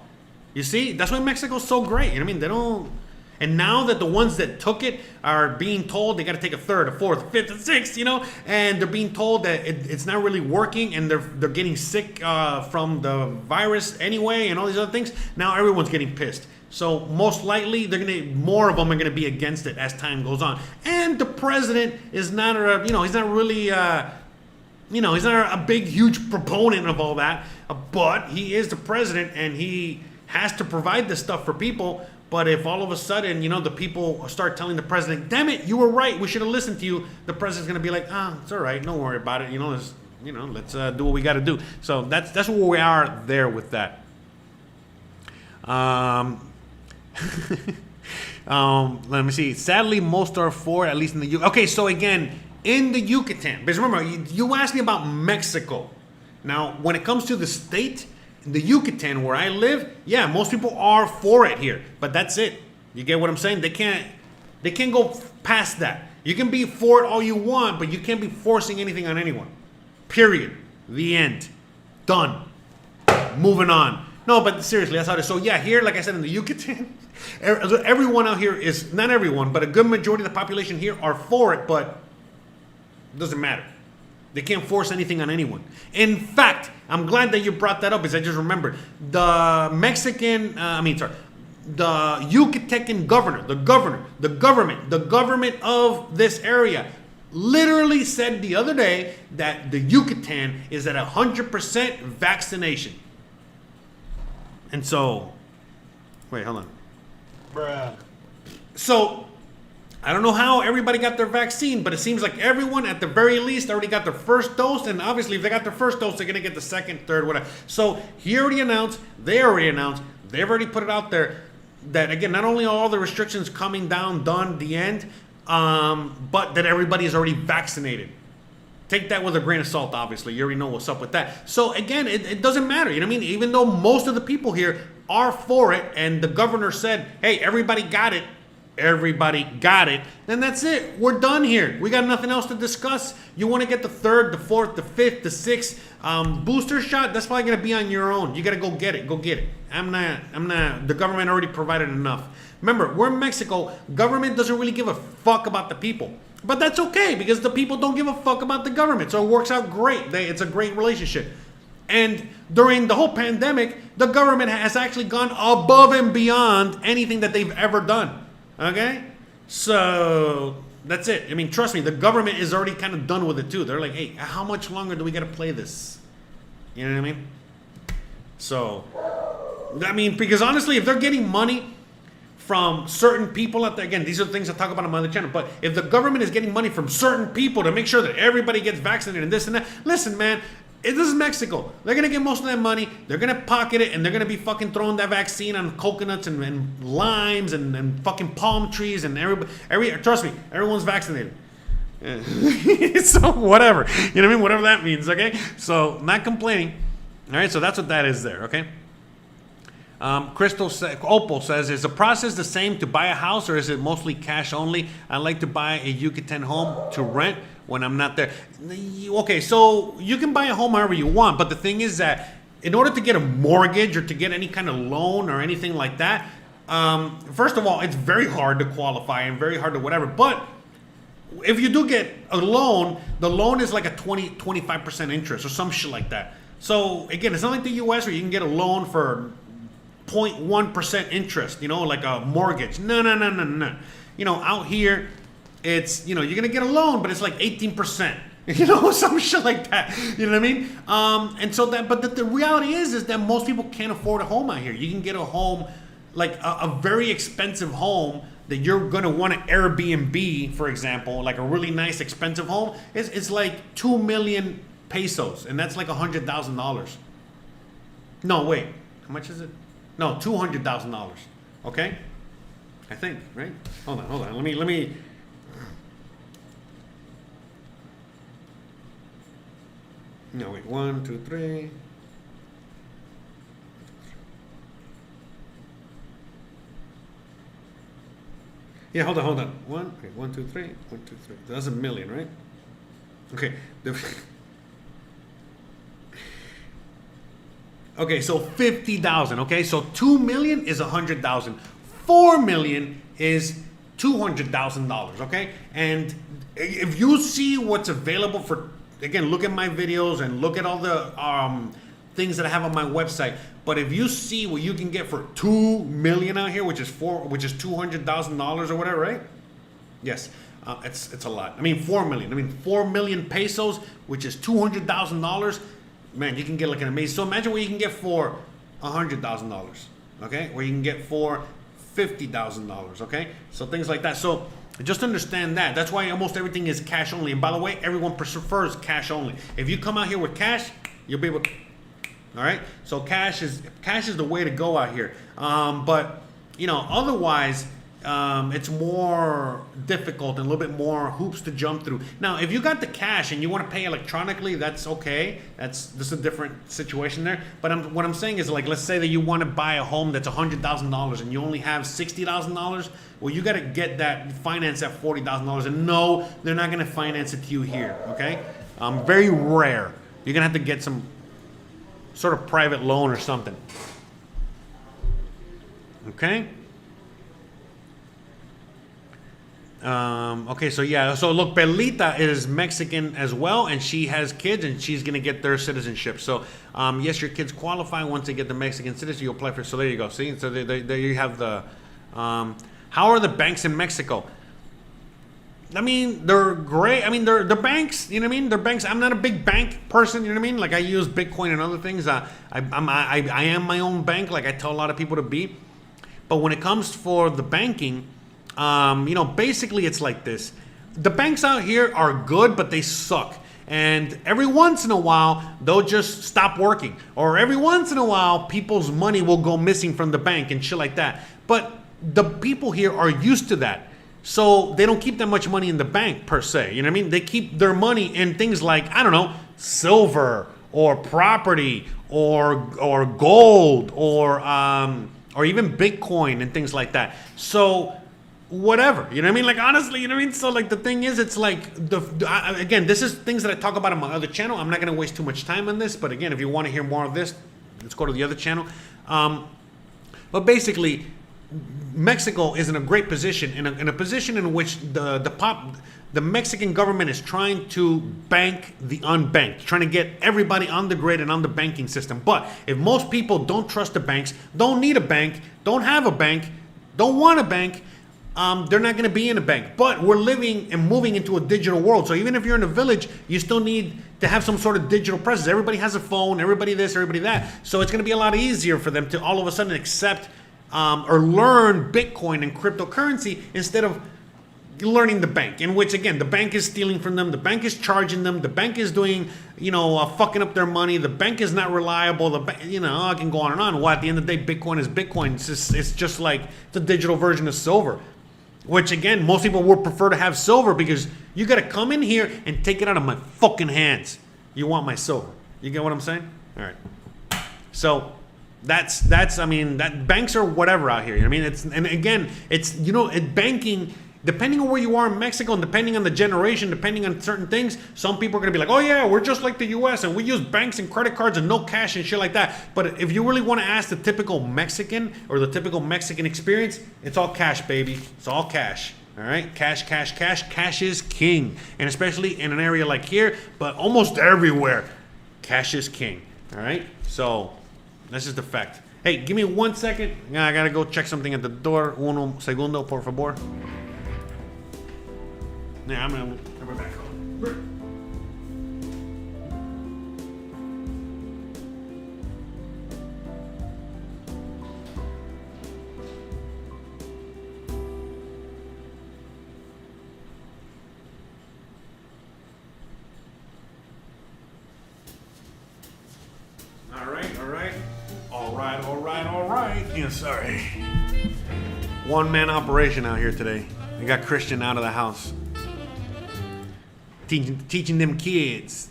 You see? That's why Mexico's so great. You know what I mean? They don't... And now that the ones that took it are being told they got to take a third, a fourth, a fifth, a sixth, you know, and they're being told that it's not really working, and they're getting sick from the virus anyway, and all these other things. Now everyone's getting pissed. So most likely more of them are gonna be against it as time goes on. And the president is not he's not really he's not a big huge proponent of all that, but he is the president and he has to provide this stuff for people. But if all of a sudden, you know, the people start telling the president, damn it, you were right, we should have listened to you, the president's going to be like, it's all right, don't worry about it, let's do what we got to do. So that's where we are there with that. Let me see. Sadly, most are for it, at least in the Okay, so again, in the Yucatan, because remember, you asked me about Mexico. Now, when it comes to the state, the Yucatan where I live, yeah, most people are for it here, but that's it. You get what I'm saying? They can't go past that. You can be for it all you want, but you can't be forcing anything on anyone. Period. The end. Done. Moving on. No, but seriously, that's how it is. So yeah, here, like I said, in the Yucatan, everyone out here is, not everyone, but a good majority of the population here are for it, but it doesn't matter. They can't force anything on anyone. In fact, I'm glad that you brought that up because I just remembered. The Yucatecan governor, the government of this area literally said the other day that the Yucatan is at 100% vaccination. And so, wait, hold on. Bruh. So, I don't know how everybody got their vaccine, but it seems like everyone at the very least already got their first dose, and obviously if they got their first dose, they're going to get the second, third, whatever. So he already announced, they've already put it out there that, again, not only are all the restrictions coming down, done, the end, but that everybody is already vaccinated. Take that with a grain of salt, obviously. You already know what's up with that. So again, it doesn't matter. You know what I mean? Even though most of the people here are for it, and the governor said, hey, everybody got it, then that's it. We're done here. We got nothing else to discuss. You want to get the third, the fourth, the fifth, the sixth booster shot? That's probably going to be on your own. You got to go get it. Go get it. I'm not. The government already provided enough. Remember, we're in Mexico. Government doesn't really give a fuck about the people. But that's okay, because the people don't give a fuck about the government. So it works out great. It's a great relationship. And during the whole pandemic, the government has actually gone above and beyond anything that they've ever done. Okay? So that's it. I mean, trust me, the government is already kind of done with it too. They're like, hey, how much longer do we got to play this? You know what I mean? So, I mean, because honestly, if they're getting money from certain people out there, again, these are the things I talk about on my other channel, but if the government is getting money from certain people to make sure that everybody gets vaccinated and this and that, listen, man, this is Mexico. They're going to get most of that money, they're going to pocket it, and they're going to be fucking throwing that vaccine on coconuts and limes and fucking palm trees, and trust me, everyone's vaccinated. So whatever, you know what I mean? Whatever that means, okay? So not complaining. All right, so that's what that is there, okay? Opal says, is the process the same to buy a house, or is it mostly cash only? I like to buy a Yucatan home to rent when I'm not there. Okay, so you can buy a home however you want, but the thing is that in order to get a mortgage or to get any kind of loan or anything like that, first of all, it's very hard to qualify and very hard to whatever. But if you do get a loan, the loan is like a 25% interest or some shit like that. So again, it's not like the US where you can get a loan for 0.1% interest, you know, like a mortgage. No. You know, out here, it's, you know, you're going to get a loan, but it's like 18%, you know, some shit like that. You know what I mean? And so that, but the reality is that most people can't afford a home out here. You can get a home, like a very expensive home that you're going to want to Airbnb, for example, like a really nice expensive home. It's like 2 million pesos, and that's like $100,000. No, wait, how much is it? No, $200,000. Okay, I think, right? Hold on. Let me. No, wait. 1, 2, 3. Yeah, hold on. 1, 2, 3. 1, 2, 3. That's a million, right? Okay. Okay, so 50,000. Okay, so 2 million is 100,000. 4 million is $200,000. Okay, and if you see what's available for, again, look at my videos and look at all the things that I have on my website. But if you see what you can get for 2 million out here, which is $200,000 or whatever, right? Yes, it's a lot. I mean, 4 million. I mean, 4 million pesos, which is $200,000. Man, you can get like an amazing. So imagine what you can get for $100,000, okay? Or you can get for $50,000, okay? So things like that. So just understand that. That's why almost everything is cash only. And by the way, everyone prefers cash only. If you come out here with cash, you'll be able to, all right? So cash is the way to go out here. But you know, otherwise, it's more difficult and a little bit more hoops to jump through. Now, if you got the cash and you want to pay electronically, that's okay. This is a different situation there. But what I'm saying is, like, let's say that you want to buy a home that's $100,000 and you only have $60,000. Well, you got to get that finance at $40,000. And no, they're not going to finance it to you here. Okay, very rare. You're gonna have to get some sort of private loan or something. Okay. Okay, so yeah, so look, Perlita is Mexican as well, and she has kids, and she's gonna get their citizenship. So, yes, your kids qualify once they get the Mexican citizenship. You apply for. So there you go. See, so there you have the. How are the banks in Mexico? I mean, they're great. I mean, they're banks. You know what I mean? They're banks. I'm not a big bank person. You know what I mean? Like, I use Bitcoin and other things. I am my own bank. Like I tell a lot of people to be. But when it comes for the banking. You know, basically it's like this. The banks out here are good, but they suck. And every once in a while, they'll just stop working. Or every once in a while, people's money will go missing from the bank and shit like that. But the people here are used to that. So they don't keep that much money in the bank per se. You know what I mean? They keep their money in things like, I don't know, silver or property or gold or even Bitcoin and things like that. So whatever, you know what I mean? Like, honestly, you know what I mean? So like the thing is, it's like again, this is things that I talk about on my other channel. I'm not going to waste too much time on this, but again, if you want to hear more of this, let's go to the other channel. But basically, Mexico is in a great position, in a position in which the Mexican government is trying to bank the unbanked, trying to get everybody on the grid and on the banking system. But if most people don't trust the banks, don't need a bank, don't have a bank, don't want a bank, they're not going to be in a bank. But we're living and moving into a digital world. So even if you're in a village, you still need to have some sort of digital presence. Everybody has a phone, everybody this, everybody that. So it's going to be a lot easier for them to all of a sudden accept or learn Bitcoin and cryptocurrency instead of learning the bank, in which, again, the bank is stealing from them, the bank is charging them, the bank is doing, fucking up their money, the bank is not reliable, I can go on and on. Well, at the end of the day, Bitcoin is Bitcoin. It's just like the digital version of silver, which, again, most people would prefer to have silver because you got to come in here and take it out of my fucking hands. You want my silver. You get what I'm saying? All right. So that's that banks are whatever out here. You know what I mean? It's banking, depending on where you are in Mexico and depending on the generation, depending on certain things, some people are going to be like, oh yeah, we're just like the US and we use banks and credit cards and no cash and shit like that. But if you really want to ask the typical Mexican or the typical Mexican experience, it's all cash, baby. It's all cash. All right? Cash. Cash is king. And especially in an area like here, but almost everywhere, cash is king. All right? So that's just the fact. Hey, give me 1 second. I got to go check something at the door. Uno segundo, por favor. Yeah, I'm gonna be back home. All right. Yeah, sorry. One-man operation out here today. We got Christian out of the house. Teaching them kids.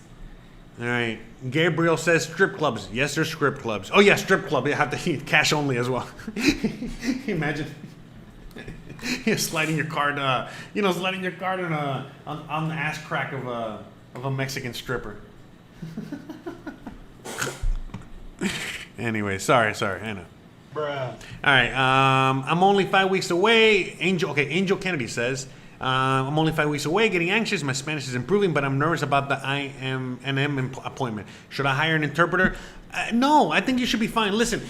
All right. Gabriel says strip clubs. Yes, there's strip clubs. Oh yeah, strip club. You have to eat cash only as well. Imagine sliding your card. Sliding your card on the ass crack of a Mexican stripper. Anyway, sorry, I know. Bruh. All right. I'm only 5 weeks away. Angel Kennedy says. I'm only 5 weeks away, getting anxious. My Spanish is improving, but I'm nervous about the IMNM appointment. Should I hire an interpreter? No, I think you should be fine. Listen,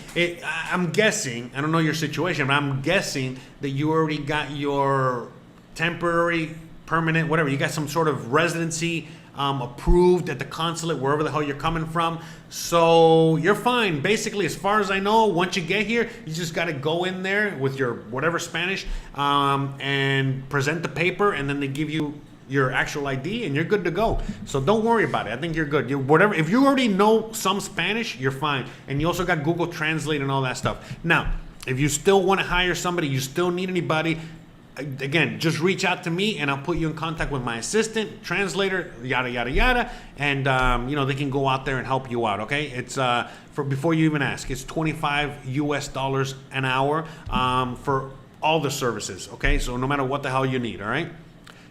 I'm guessing, I don't know your situation, but I'm guessing that you already got your temporary, permanent, whatever. You got some sort of residency approved at the consulate, wherever the hell you're coming from. So you're fine. Basically, as far as I know, once you get here, you just got to go in there with your whatever Spanish and present the paper, and then they give you your actual ID, and you're good to go. So don't worry about it. I think you're good. If you already know some Spanish, you're fine. And you also got Google Translate and all that stuff. Now, if you still want to hire somebody, you still need anybody, again, just reach out to me and I'll put you in contact with my assistant, translator, yada, yada, yada. And, they can go out there and help you out, okay? It's, before you even ask, it's $25 US an hour for all the services, okay? So no matter what the hell you need, all right?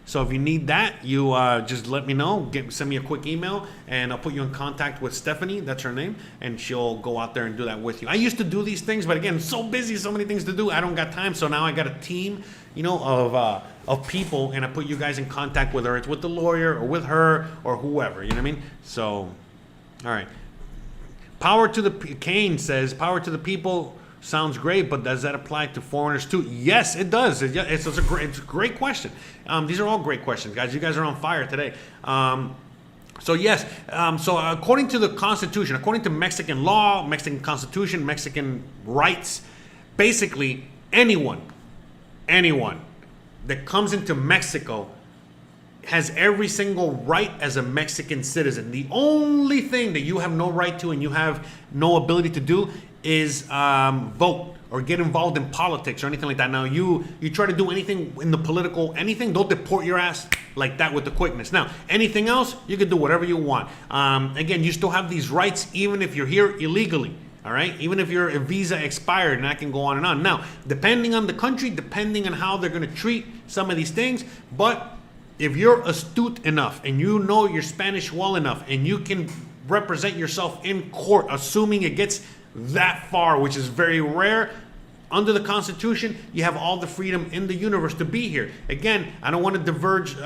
So if you need that, you just let me know. Send me a quick email, and I'll put you in contact with Stephanie. That's her name, and she'll go out there and do that with you. I used to do these things, but again, so busy, so many things to do. I don't got time. So now I got a team, of people, and I put you guys in contact with her. It's with the lawyer or with her or whoever. You know what I mean? So, all right. Kane says, power to the people. Sounds great, but does that apply to foreigners too? Yes, it does. It's a great question. These are all great questions, guys. You guys are on fire today. So yes, so according to the Constitution, according to Mexican law, Mexican Constitution, Mexican rights, basically anyone that comes into Mexico has every single right as a Mexican citizen. The only thing that you have no right to and you have no ability to do is vote. or get involved in politics or anything like that. Now, you try to do anything in the political, anything, they'll deport your ass like that with the quickness. Now, anything else, you can do whatever you want. Again, you still have these rights even if you're here illegally. All right, even if your visa expired, and I can go on and on. Now, depending on the country, depending on how they're going to treat some of these things, but if you're astute enough and you know your Spanish well enough and you can represent yourself in court, assuming it gets that far, which is very rare, under the Constitution, you have all the freedom in the universe to be here. Again, I don't want to diverge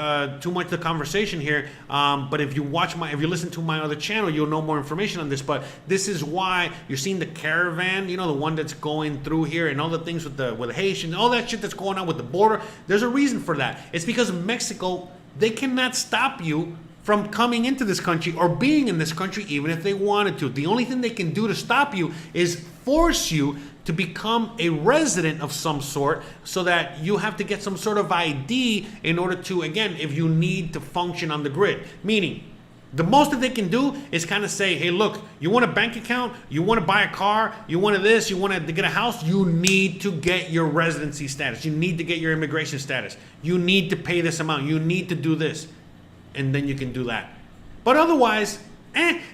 too much the conversation here, but if you listen to my other channel, you'll know more information on this. But this is why you're seeing the caravan, you know, the one that's going through here, and all the things with the Haitian, all that shit that's going on with the border. There's a reason for that. It's because Mexico, they cannot stop you from coming into this country or being in this country even if they wanted to. The only thing they can do to stop you is force you to become a resident of some sort, so that you have to get some sort of ID in order to, again, if you need to function on the grid. Meaning, the most that they can do is kind of say, hey, look, you want a bank account, you want to buy a car, you want this, you want to get a house, you need to get your residency status, you need to get your immigration status, you need to pay this amount, you need to do this, and then you can do that. But otherwise,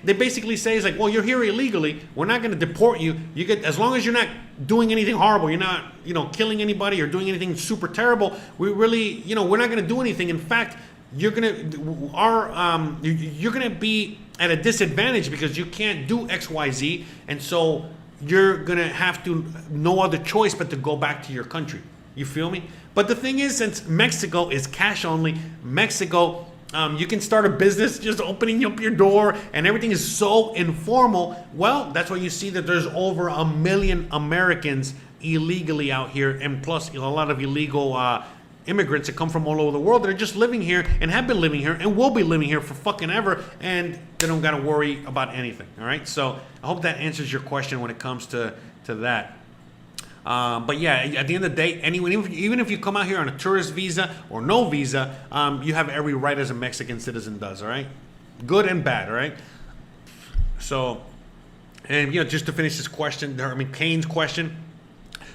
they basically say, it's like, well, you're here illegally, we're not going to deport you. You get, as long as you're not doing anything horrible, you're not, killing anybody or doing anything super terrible, we really, we're not going to do anything. In fact, you're going to be at a disadvantage because you can't do XYZ, and so you're going to have to, no other choice but to go back to your country. You feel me? But the thing is, since Mexico is cash only, Mexico, you can start a business just opening up your door, and everything is so informal. Well, that's why you see that there's over 1 million Americans illegally out here, and plus a lot of illegal immigrants that come from all over the world that are just living here and have been living here and will be living here for fucking ever, and they don't got to worry about anything. All right, so I hope that answers your question when it comes to that. But yeah, at the end of the day, even if you come out here on a tourist visa or no visa, you have every right as a Mexican citizen does, all right? Good and bad, all right? So, and just to finish this question, Kane's question.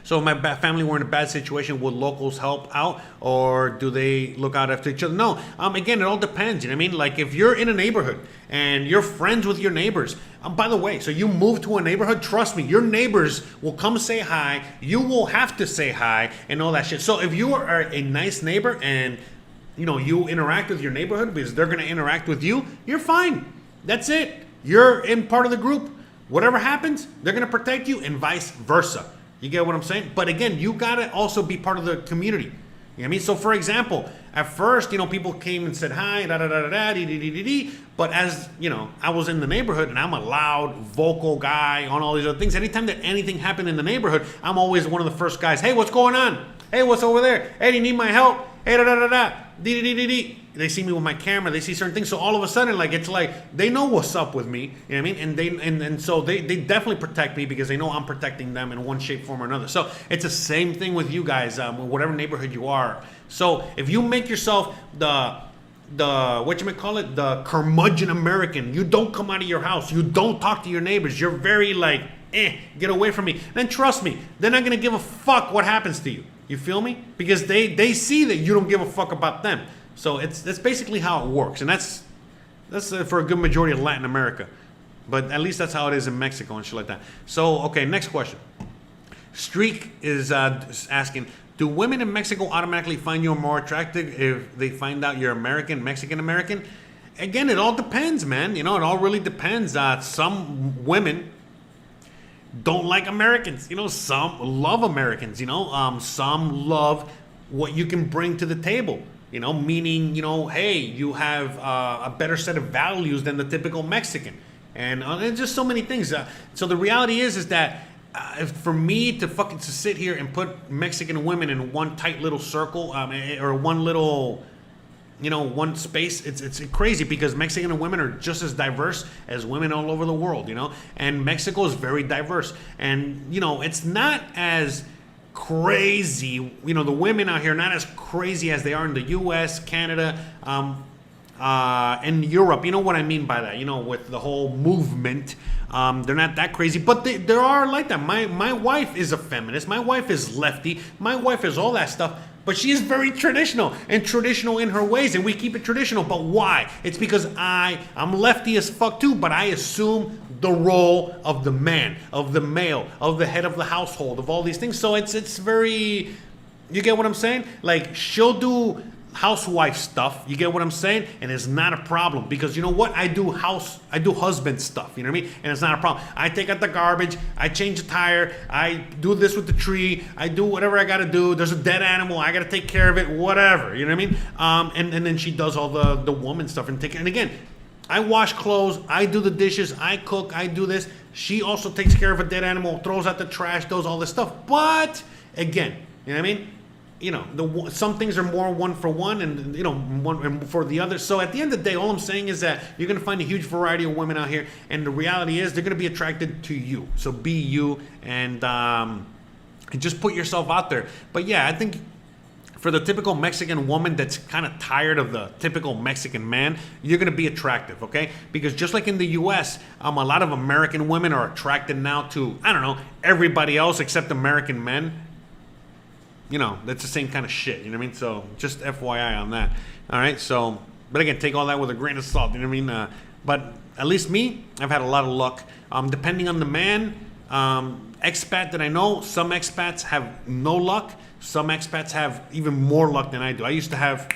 So my family were in a bad situation. Would locals help out, or do they look out after each other? No. Again, it all depends. You know what I mean? Like if you're in a neighborhood and you're friends with your neighbors. By the way, so you move to a neighborhood. Trust me, your neighbors will come say hi. You will have to say hi and all that shit. So if you are a nice neighbor and you interact with your neighborhood because they're going to interact with you, you're fine. That's it. You're in part of the group. Whatever happens, they're going to protect you, and vice versa. You get what I'm saying? But again, you gotta also be part of the community. You know what I mean? So for example, at first, people came and said hi, da da da da da, dee dee dee dee dee. But as I was in the neighborhood, and I'm a loud, vocal guy on all these other things. Anytime that anything happened in the neighborhood, I'm always one of the first guys. Hey, what's going on? Hey, what's over there? Hey, do you need my help? Hey, da da da da, dee dee dee dee dee. They see me with my camera, they see certain things, so all of a sudden, it's like they know what's up with me, you know what I mean? And so they definitely protect me because they know I'm protecting them in one shape, form, or another. So it's the same thing with you guys, whatever neighborhood you are. So if you make yourself the the curmudgeon American, you don't come out of your house, you don't talk to your neighbors, you're very get away from me, then trust me, they're not gonna give a fuck what happens to you. You feel me? Because they see that you don't give a fuck about them. So that's basically how it works, and that's for a good majority of Latin America, but at least that's how it is in Mexico and shit like that. So okay, next question. Streak is asking, do women in Mexico automatically find you more attractive if they find out you're American, Mexican American? Again, it all depends, man. It all really depends. Some women don't like Americans. Some love Americans. Some love what you can bring to the table. Meaning, hey, you have a better set of values than the typical Mexican. And there's just so many things. So the reality is that for me to sit here and put Mexican women in one tight little circle, or one little, one space, it's crazy because Mexican women are just as diverse as women all over the world, and Mexico is very diverse. And, it's not as crazy, the women out here are not as crazy as they are in the US, Canada, in Europe, you know what I mean by that, you know, with the whole movement. They're not that crazy, but there are like that. My wife is a feminist. My wife is lefty. My wife is all that stuff. But she is very traditional and traditional in her ways, and we keep it traditional. But why? It's because I'm lefty as fuck too, but I assume the role of the man, of the male, of the head of the household, of all these things. So it's very, you get what I'm saying? Like, she'll do housewife stuff, you get what I'm saying? And it's not a problem, because you know what? I do husband stuff, you know what I mean? And it's not a problem. I take out the garbage, I change the tire, I do this with the tree, I do whatever I gotta do. There's a dead animal, I gotta take care of it, whatever, you know what I mean? And then she does all the woman stuff and and again, I wash clothes, I do the dishes, I cook, I do this. She also takes care of a dead animal, throws out the trash, does all this stuff. But again, you know what I mean? You know, some things are more one for one, and you know, one for the other. So at the end of the day, all I'm saying is that you're going to find a huge variety of women out here, and the reality is they're going to be attracted to you. So be you, and just put yourself out there. But yeah, I think for the typical Mexican woman that's kind of tired of the typical Mexican man, you're going to be attractive, okay? Because just like in the U.S., a lot of American women are attracted now to, I don't know, everybody else except American men. You know, that's the same kind of shit, you know what I mean? So just FYI on that. All right, so, but again, take all that with a grain of salt, you know what I mean? But at least me, I've had a lot of luck. Depending on the man, expat that I know, some expats have no luck. Some expats have even more luck than I do. I used to have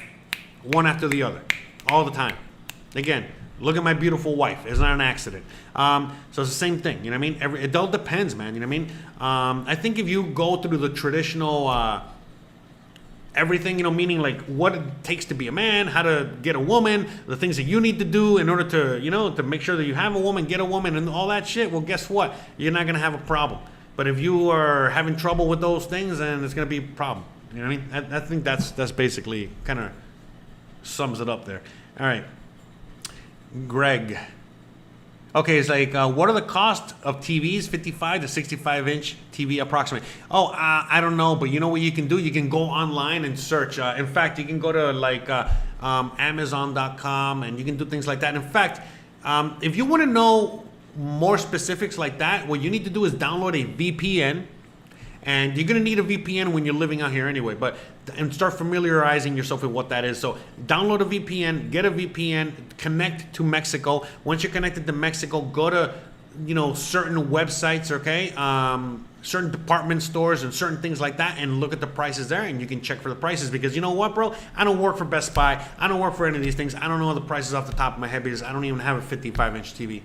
one after the other all the time. Again, look at my beautiful wife. It's not an accident. So it's the same thing, you know what I mean? It all depends, man, you know what I mean? I think if you go through the traditional everything, you know, meaning like what it takes to be a man, how to get a woman, the things that you need to do in order to, you know, to make sure that you have a woman, get a woman, and all that shit, well, guess what? You're not going to have a problem. But if you are having trouble with those things, then it's going to be a problem. You know what I mean? I think that's basically kind of sums it up there. All right. Greg. Okay, it's like, what are the costs of TVs, 55 to 65 inch TV approximately? Oh, I don't know, but you know what you can do? You can go online and search. In fact, you can go to like Amazon.com, and you can do things like that. In fact, if you want to know more specifics like that, what you need to do is download a VPN. And you're going to need a VPN when you're living out here anyway, and start familiarizing yourself with what that is. So download a VPN, get a VPN, connect to Mexico. Once you're connected to Mexico, go to, you know, certain websites, okay? Certain department stores and certain things like that, and look at the prices there, and you can check for the prices. Because you know what, bro? I don't work for Best Buy. I don't work for any of these things. I don't know the prices off the top of my head because I don't even have a 55-inch TV.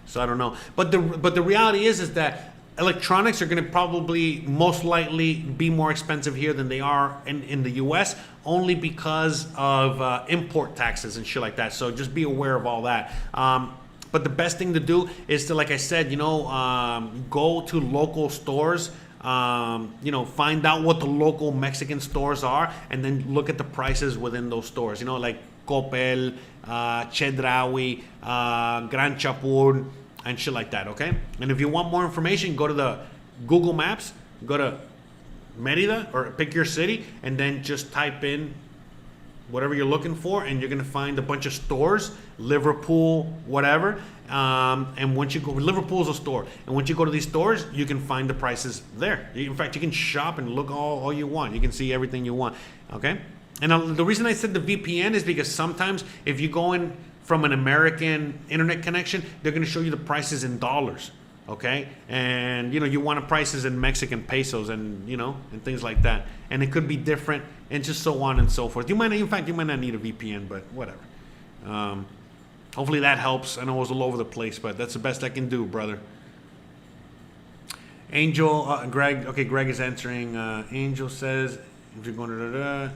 So I don't know. But the reality is that electronics are going to probably most likely be more expensive here than they are in the US, only because of import taxes and shit like that. So just be aware of all that. But the best thing to do is to, like I said, you know, go to local stores, you know, find out what the local Mexican stores are, and then look at the prices within those stores. You know, like Coppel, Chedraui, Gran Chapul, and shit like that, okay? And if you want more information, go to the Google Maps, go to Merida, or pick your city, and then just type in whatever you're looking for, and you're gonna find a bunch of stores, Liverpool, whatever. And once you go, Liverpool's a store, and once you go to these stores, you can find the prices there. In fact, you can shop and look all you want. You can see everything you want, okay? And the reason I said the VPN is because sometimes if you go in from an American internet connection, they're going to show you the prices in dollars, okay? And, you know, you want the prices in Mexican pesos, and, you know, and things like that. And it could be different, and just so on and so forth. In fact, you might not need a VPN, but whatever. Hopefully that helps. I know it was all over the place, but that's the best I can do, brother. Angel, Greg, okay, Greg is answering. Angel says, if you're going to...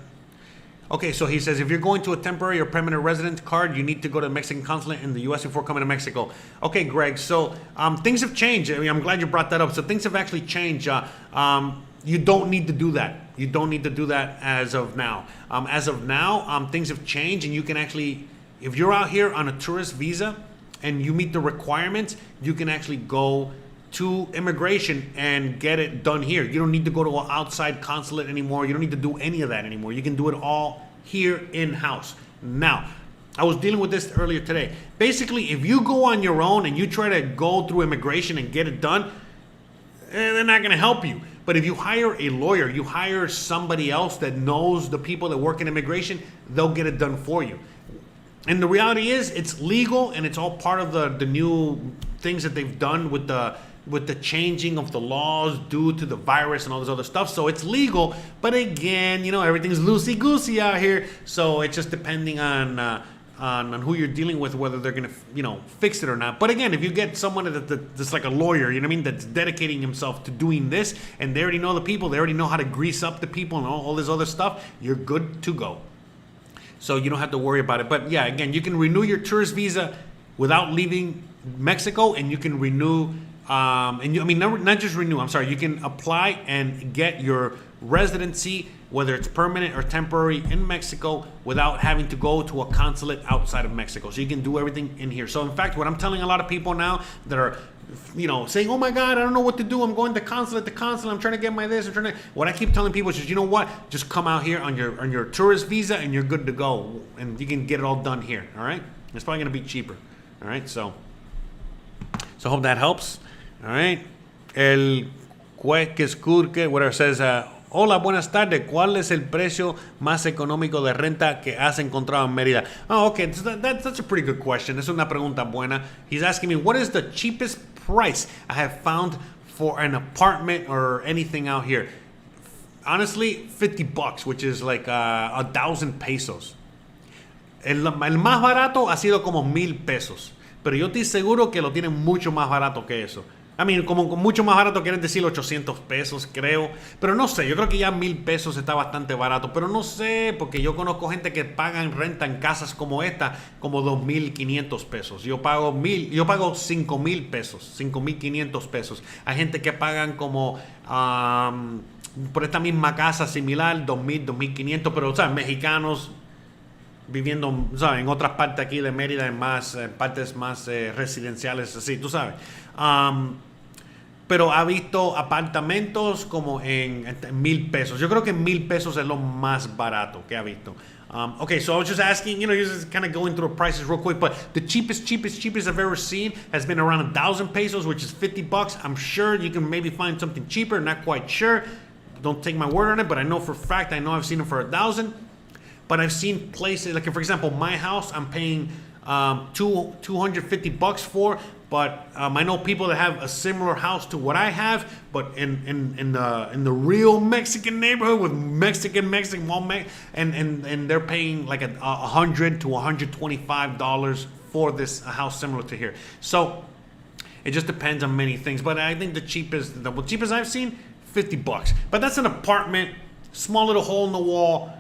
Okay, so he says, if you're going to a temporary or permanent resident card, you need to go to the Mexican consulate in the U.S. before coming to Mexico. Okay, Greg, so things have changed. I mean, I'm glad you brought that up. So things have actually changed. You don't need to do that. You don't need to do that as of now. As of now, things have changed, and you can actually, if you're out here on a tourist visa and you meet the requirements, you can actually go to immigration and get it done here. You don't need to go to an outside consulate anymore. You don't need to do any of that anymore. You can do it all here in-house. Now, I was dealing with this earlier today. Basically, if you go on your own and you try to go through immigration and get it done, they're not going to help you. But if you hire a lawyer, you hire somebody else that knows the people that work in immigration, they'll get it done for you. And the reality is, it's legal, and it's all part of the new things that they've done with the changing of the laws due to the virus and all this other stuff. So it's legal, but again, everything's loosey-goosey out here. So it's just depending on who you're dealing with, whether they're gonna, fix it or not. But again, if you get someone that's like a lawyer, that's dedicating himself to doing this, and they already know the people, they already know how to grease up the people and all this other stuff, you're good to go. So you don't have to worry about it. But yeah, again, you can renew your tourist visa without leaving Mexico, and you can renew, not just renew, I'm sorry, you can apply and get your residency, whether it's permanent or temporary, in Mexico without having to go to a consulate outside of Mexico. So you can do everything in here. So in fact, what I'm telling a lot of people now that are, saying, oh my God, I don't know what to do. I'm going to consulate to consulate. I'm trying to get my this. What I keep telling people is, you know what? Just come out here on your tourist visa and you're good to go. And you can get it all done here. All right. It's probably going to be cheaper. All right. So I hope that helps. All right. El Cuescurque, whatever, says, hola, buenas tardes. ¿Cuál es el precio más económico de renta que has encontrado en Mérida? Oh, okay. That's a pretty good question. Es una pregunta buena. He's asking me, what is the cheapest price I have found for an apartment or anything out here? Honestly, $50, which is like 1,000 pesos. El más barato ha sido como 1,000 pesos. Pero yo estoy seguro que lo tienen mucho más barato que eso. Como mucho más barato quieren decir 800 pesos, creo. Pero no sé, yo creo que ya 1,000 pesos está bastante barato. Pero no sé, porque yo conozco gente que pagan renta en casas como esta, como 2,500 pesos. Yo pago 5,000 pesos, 5,500 pesos. Hay gente que pagan como, por esta misma casa similar, 2,000, 2,500. Pero, o sea, mexicanos viviendo, ¿sabes?, en otras partes aquí de Mérida, en más partes más residenciales, así, tú sabes. Pero ha visto apartamentos como en 1,000 pesos. Yo creo que 1,000 pesos es lo más barato que ha visto. Okay, so I was just asking, you're just kind of going through prices real quick, but the cheapest I've ever seen has been around 1,000 pesos, which is $50. I'm sure you can maybe find something cheaper, not quite sure. Don't take my word on it, but I know for a fact, I've seen it for 1,000. But I've seen places, like for example, my house, I'm paying $250 for. But I know people that have a similar house to what I have, but in the real Mexican neighborhood with Mexican and they're paying like $100 to $125 for this house similar to here. So it just depends on many things. But I think the cheapest I've seen, $50. But that's an apartment, small little hole in the wall.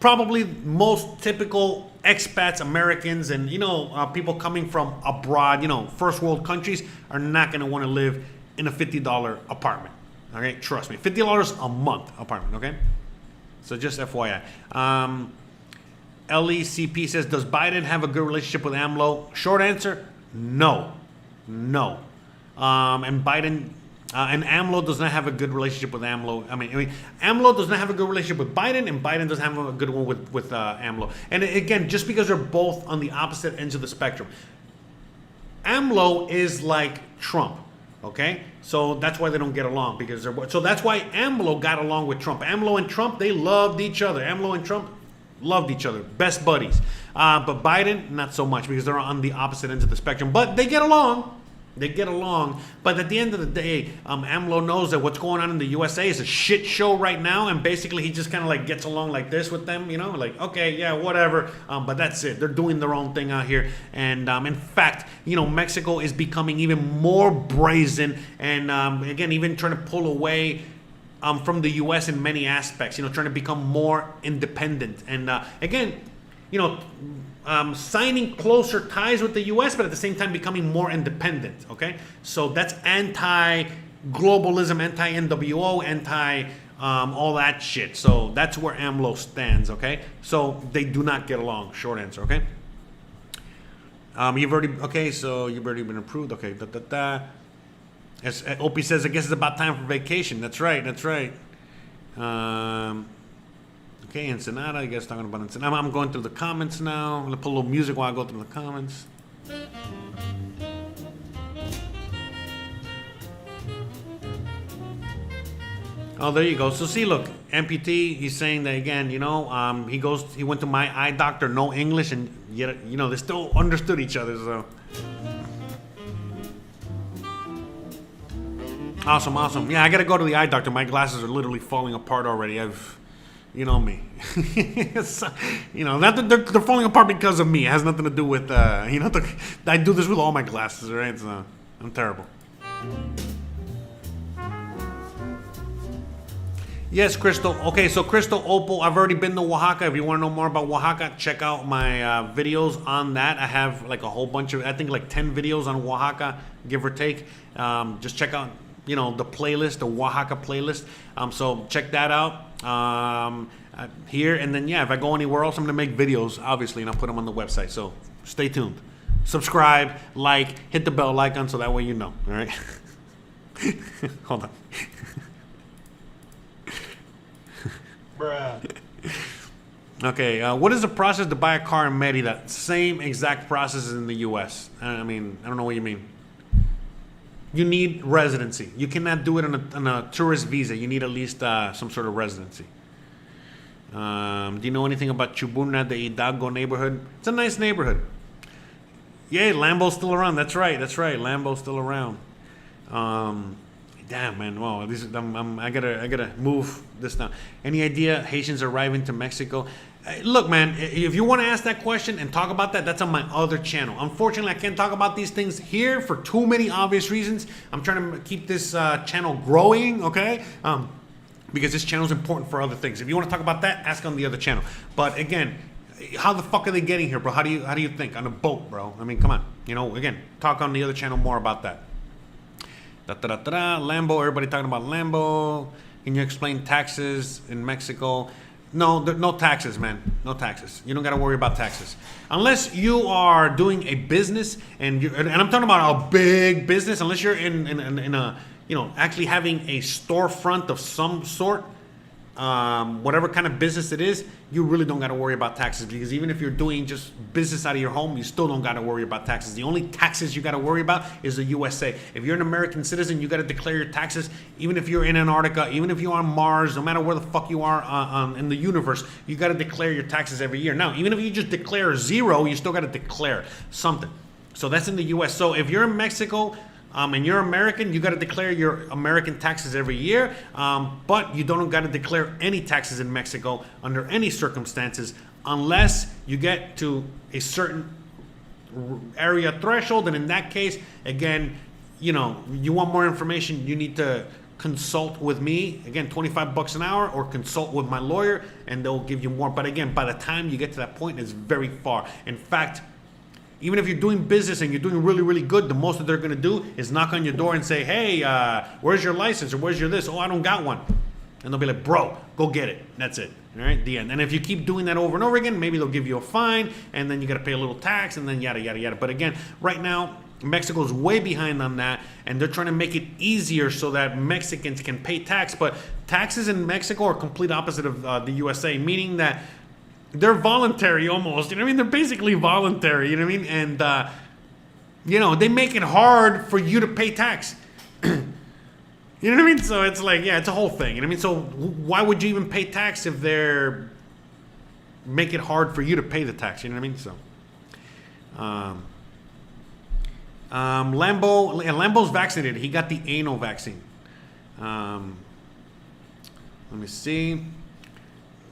Probably most typical expats, Americans, and people coming from abroad, first world countries, are not going to want to live in a $50 apartment. Okay, trust me, $50 a month apartment. Okay, so just FYI. LECP says, does Biden have a good relationship with AMLO? Short answer, no. And Biden. And AMLO does not have a good relationship with AMLO. AMLO does not have a good relationship with Biden, and Biden doesn't have a good one with AMLO. And again, just because they're both on the opposite ends of the spectrum. AMLO is like Trump, okay? So that's why they don't get along, because so that's why AMLO got along with Trump. AMLO and Trump, they loved each other. AMLO and Trump loved each other, best buddies. But Biden, not so much, because they're on the opposite ends of the spectrum. But they get along. But at the end of the day, AMLO knows that what's going on in the USA is a shit show right now, and basically he just kind of like gets along like this with them, like, okay, yeah, whatever, but that's it. They're doing their own thing out here, and in fact, Mexico is becoming even more brazen, and again, even trying to pull away from the US in many aspects, trying to become more independent, and again, signing closer ties with the U.S., but at the same time becoming more independent, okay? So that's anti-globalism, anti-NWO, all that shit. So that's where AMLO stands, okay? So they do not get along, short answer, okay? You've already been approved, okay, As Opie says, I guess it's about time for vacation. That's right. Okay, Ensenada, you guys talking about Ensenada. I'm going through the comments now. I'm gonna put a little music while I go through the comments. Oh, there you go. So see, look, amputee, he's saying that again, you know, he went to my eye doctor, no English, and yet, you know, they still understood each other, so. Awesome. Yeah, I gotta go to the eye doctor. My glasses are literally falling apart already. You know me. You know, not that they're falling apart because of me. It has nothing to do with, you know, I do this with all my glasses, right? So, I'm terrible. Yes, Crystal. Okay, so Crystal Opal, I've already been to Oaxaca. If you want to know more about Oaxaca, check out my videos on that. I have like a whole bunch of, I think like 10 videos on Oaxaca, give or take. Just check out, you know, the playlist, the Oaxaca playlist. So check that out here. And then, yeah, if I go anywhere else, I'm going to make videos, obviously, and I'll put them on the website. So stay tuned. Subscribe, like, hit the bell icon so that way you know. All right? Hold on. Bruh. Okay, what is the process to buy a car in Merida? Same exact process as in the U.S. I mean, I don't know what you mean. You need residency. You cannot do it on a tourist visa. You need at least some sort of residency. Do you know anything about Chubuna, the Hidalgo neighborhood? It's a nice neighborhood. Yay, Lambo's still around. That's right. Lambo's still around. Damn, man. Wow, I gotta move this now. Any idea Haitians arriving to Mexico? Look, man, if you want to ask that question and talk about that, that's on my other channel. Unfortunately, I can't talk about these things here for too many obvious reasons. I'm trying to keep this channel growing, okay? Because this channel is important for other things. If you want to talk about that, ask on the other channel. But again, how the fuck are they getting here, bro? How do you think? On a boat, bro? I mean, come on. You know, again, talk on the other channel more about that. Lambo, everybody talking about Lambo. Can you explain taxes in Mexico? No, no taxes, man. No taxes. You don't got to worry about taxes. Unless you are doing a business and I'm talking about a big business, unless you're in a, you know, actually having a storefront of some sort, whatever kind of business it is, you really don't got to worry about taxes, because even if you're doing just business out of your home, you still don't got to worry about taxes. The only taxes you got to worry about is the USA. If you're an American citizen, you got to declare your taxes. Even if you're in Antarctica, even if you're on Mars, no matter where the fuck you are in the universe, you got to declare your taxes every year. Now, even if you just declare 0, you still got to declare something. So that's in the US. So if you're in Mexico, and you're American, you got to declare your American taxes every year, but you don't got to declare any taxes in Mexico under any circumstances unless you get to a certain area threshold. And in that case, again, you know, you want more information, you need to consult with me, again, $25 an hour, or consult with my lawyer and they'll give you more. But again, by the time you get to that point, it's very far. In fact, even if you're doing business and you're doing really, really good, the most that they're going to do is knock on your door and say, hey, where's your license, or where's your this? Oh, I don't got one. And they'll be like, bro, go get it. That's it. All right, the end. And if you keep doing that over and over again, maybe they'll give you a fine, and then you got to pay a little tax, and then yada, yada, yada. But again, right now, Mexico's way behind on that, and they're trying to make it easier so that Mexicans can pay tax. But taxes in Mexico are complete opposite of the USA, meaning that they're voluntary almost, you know what I mean? They're basically voluntary, you know what I mean? And, you know, they make it hard for you to pay tax. You know what I mean? So it's like, yeah, it's a whole thing. You know what I mean? So why would you even pay tax if they're make it hard for you to pay the tax? You know what I mean? So, Lambo's vaccinated. He got the anal vaccine. Let me see.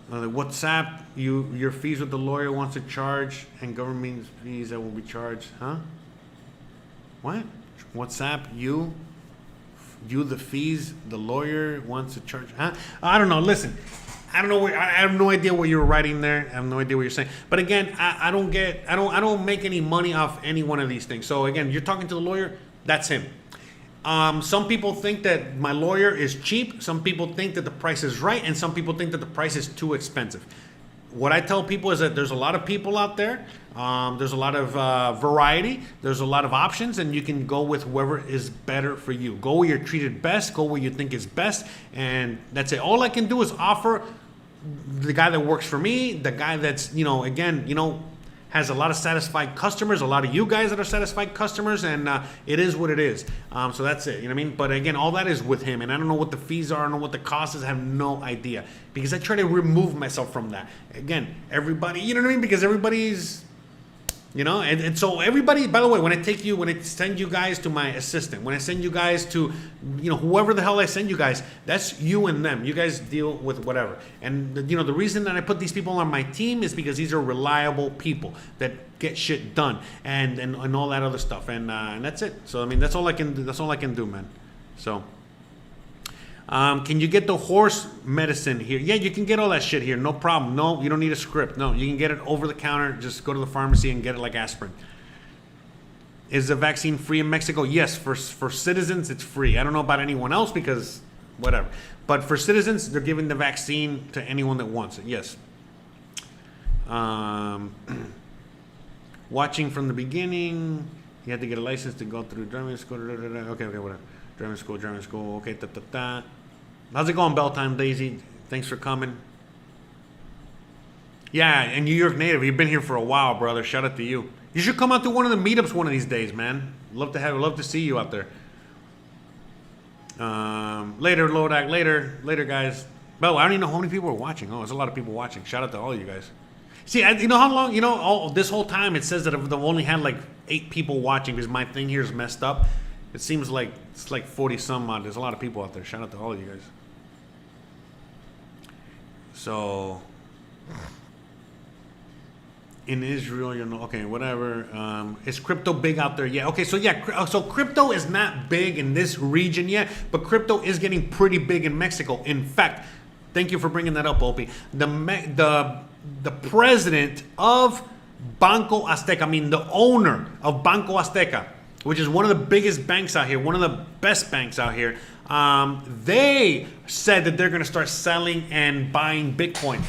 WhatsApp, your fees with the lawyer wants to charge, and government fees that will be charged, huh? What? WhatsApp, you the fees the lawyer wants to charge, huh? I don't know. Listen, I don't know. I have no idea what you're writing there. I have no idea what you're saying. But again, I don't make any money off any one of these things. So again, you're talking to the lawyer. That's him. Some people think that my lawyer is cheap. Some people think that the price is right, and some people think that the price is too expensive. What I tell people is that there's a lot of people out there. There's a lot of variety. There's a lot of options, and you can go with whoever is better for you. Go where you're treated best. Go where you think is best, and that's it. All I can do is offer the guy that works for me, the guy that's, again, has a lot of satisfied customers, a lot of you guys that are satisfied customers, and it is what it is. So that's it, you know what I mean? But again, all that is with him, and I don't know what the fees are, I don't know what the cost is, I have no idea. Because I try to remove myself from that. Again, everybody, you know what I mean? Because everybody's, and so everybody, by the way, when I send you guys to my assistant, when I send you guys to, whoever the hell I send you guys, that's you and them. You guys deal with whatever. And, the reason that I put these people on my team is because these are reliable people that get shit done and all that other stuff. And that's it. So, I mean, that's all I can do, man. So, can you get the horse medicine here? Yeah, you can get all that shit here. No problem. No, you don't need a script. No, you can get it over the counter. Just go to the pharmacy and get it like aspirin. Is the vaccine free in Mexico? Yes, for citizens, it's free. I don't know about anyone else because whatever. But for citizens, they're giving the vaccine to anyone that wants it. Yes. Watching from the beginning. You had to get a license to go through driving school. Okay, whatever. Driving school. Okay, How's it going, Belltime Daisy? Thanks for coming. Yeah, and New York native. You've been here for a while, brother. Shout out to you. You should come out to one of the meetups one of these days, man. Love to see you out there. Later, Lodak. Later, guys. Well, I don't even know how many people are watching. Oh, there's a lot of people watching. Shout out to all of you guys. See, you know how long? This whole time it says that they've only had like 8 people watching because my thing here is messed up. It seems like it's like 40 some odd. There's a lot of people out there. Shout out to all of you guys. So, in Israel, okay, whatever. Is crypto big out there? Yeah. Okay. So yeah. So crypto is not big in this region yet, but crypto is getting pretty big in Mexico. In fact, thank you for bringing that up, Opie. The president of Banco Azteca, the owner of Banco Azteca, which is one of the biggest banks out here, one of the best banks out here, they said that they're going to start selling and buying Bitcoin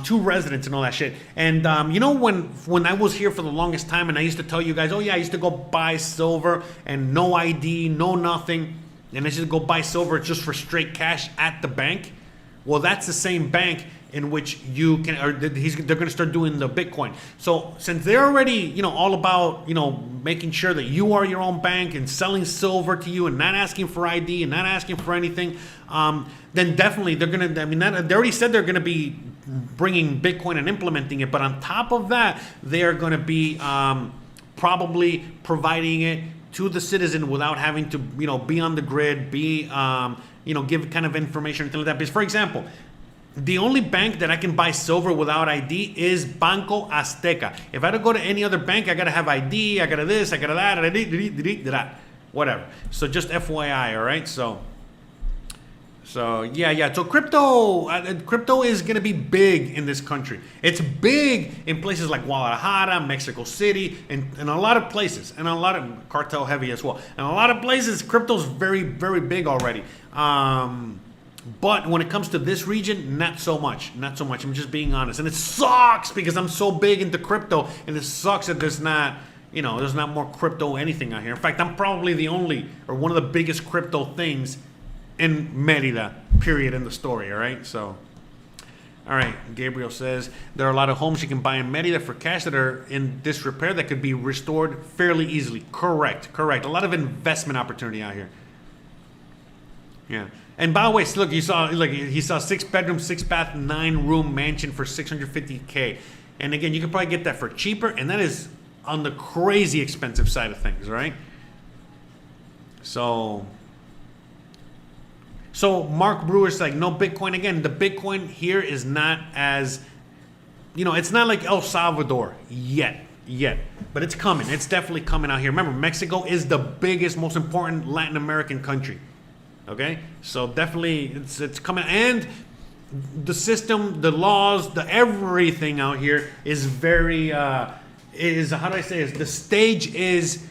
to residents and all that shit. And when I was here for the longest time and I used to tell you guys, oh yeah, I used to go buy silver and no ID, no nothing, and I used to go buy silver just for straight cash at the bank. Well, that's the same bank in which you can, or they're going to start doing the Bitcoin. So since they're already, all about, making sure that you are your own bank and selling silver to you and not asking for ID and not asking for anything, then definitely they're going to, they already said they're going to be bringing Bitcoin and implementing it. But on top of that, they're going to be probably providing it to the citizen without having to, be on the grid, give kind of information and things like that. Because, for example, the only bank that I can buy silver without ID is Banco Azteca. If I don't go to any other bank, I gotta have ID, I gotta this, I gotta that, whatever. So just FYI, all right? So yeah. So crypto is gonna be big in this country. It's big in places like Guadalajara, Mexico City, and a lot of places, and a lot of cartel heavy as well. And a lot of places, crypto's very, very big already. But when it comes to this region, not so much. I'm just being honest. And it sucks because I'm so big into crypto, and it sucks that there's not more crypto anything out here. In fact, I'm probably the only or one of the biggest crypto things in Merida, period, in the story, all right? So, all right, Gabriel says, there are a lot of homes you can buy in Merida for cash that are in disrepair that could be restored fairly easily. Correct. A lot of investment opportunity out here. Yeah. And by the way, look, he saw 6-bedroom, 6-bath, 9-room mansion for $650K. And again, you can probably get that for cheaper, and that is on the crazy expensive side of things, right? So Mark Brewer's like, no Bitcoin. Again, the Bitcoin here is not as, it's not like El Salvador yet. But it's coming. It's definitely coming out here. Remember, Mexico is the biggest, most important Latin American country. Okay, so definitely it's coming, and the system, the laws, the everything out here is very how do I say this? The stage is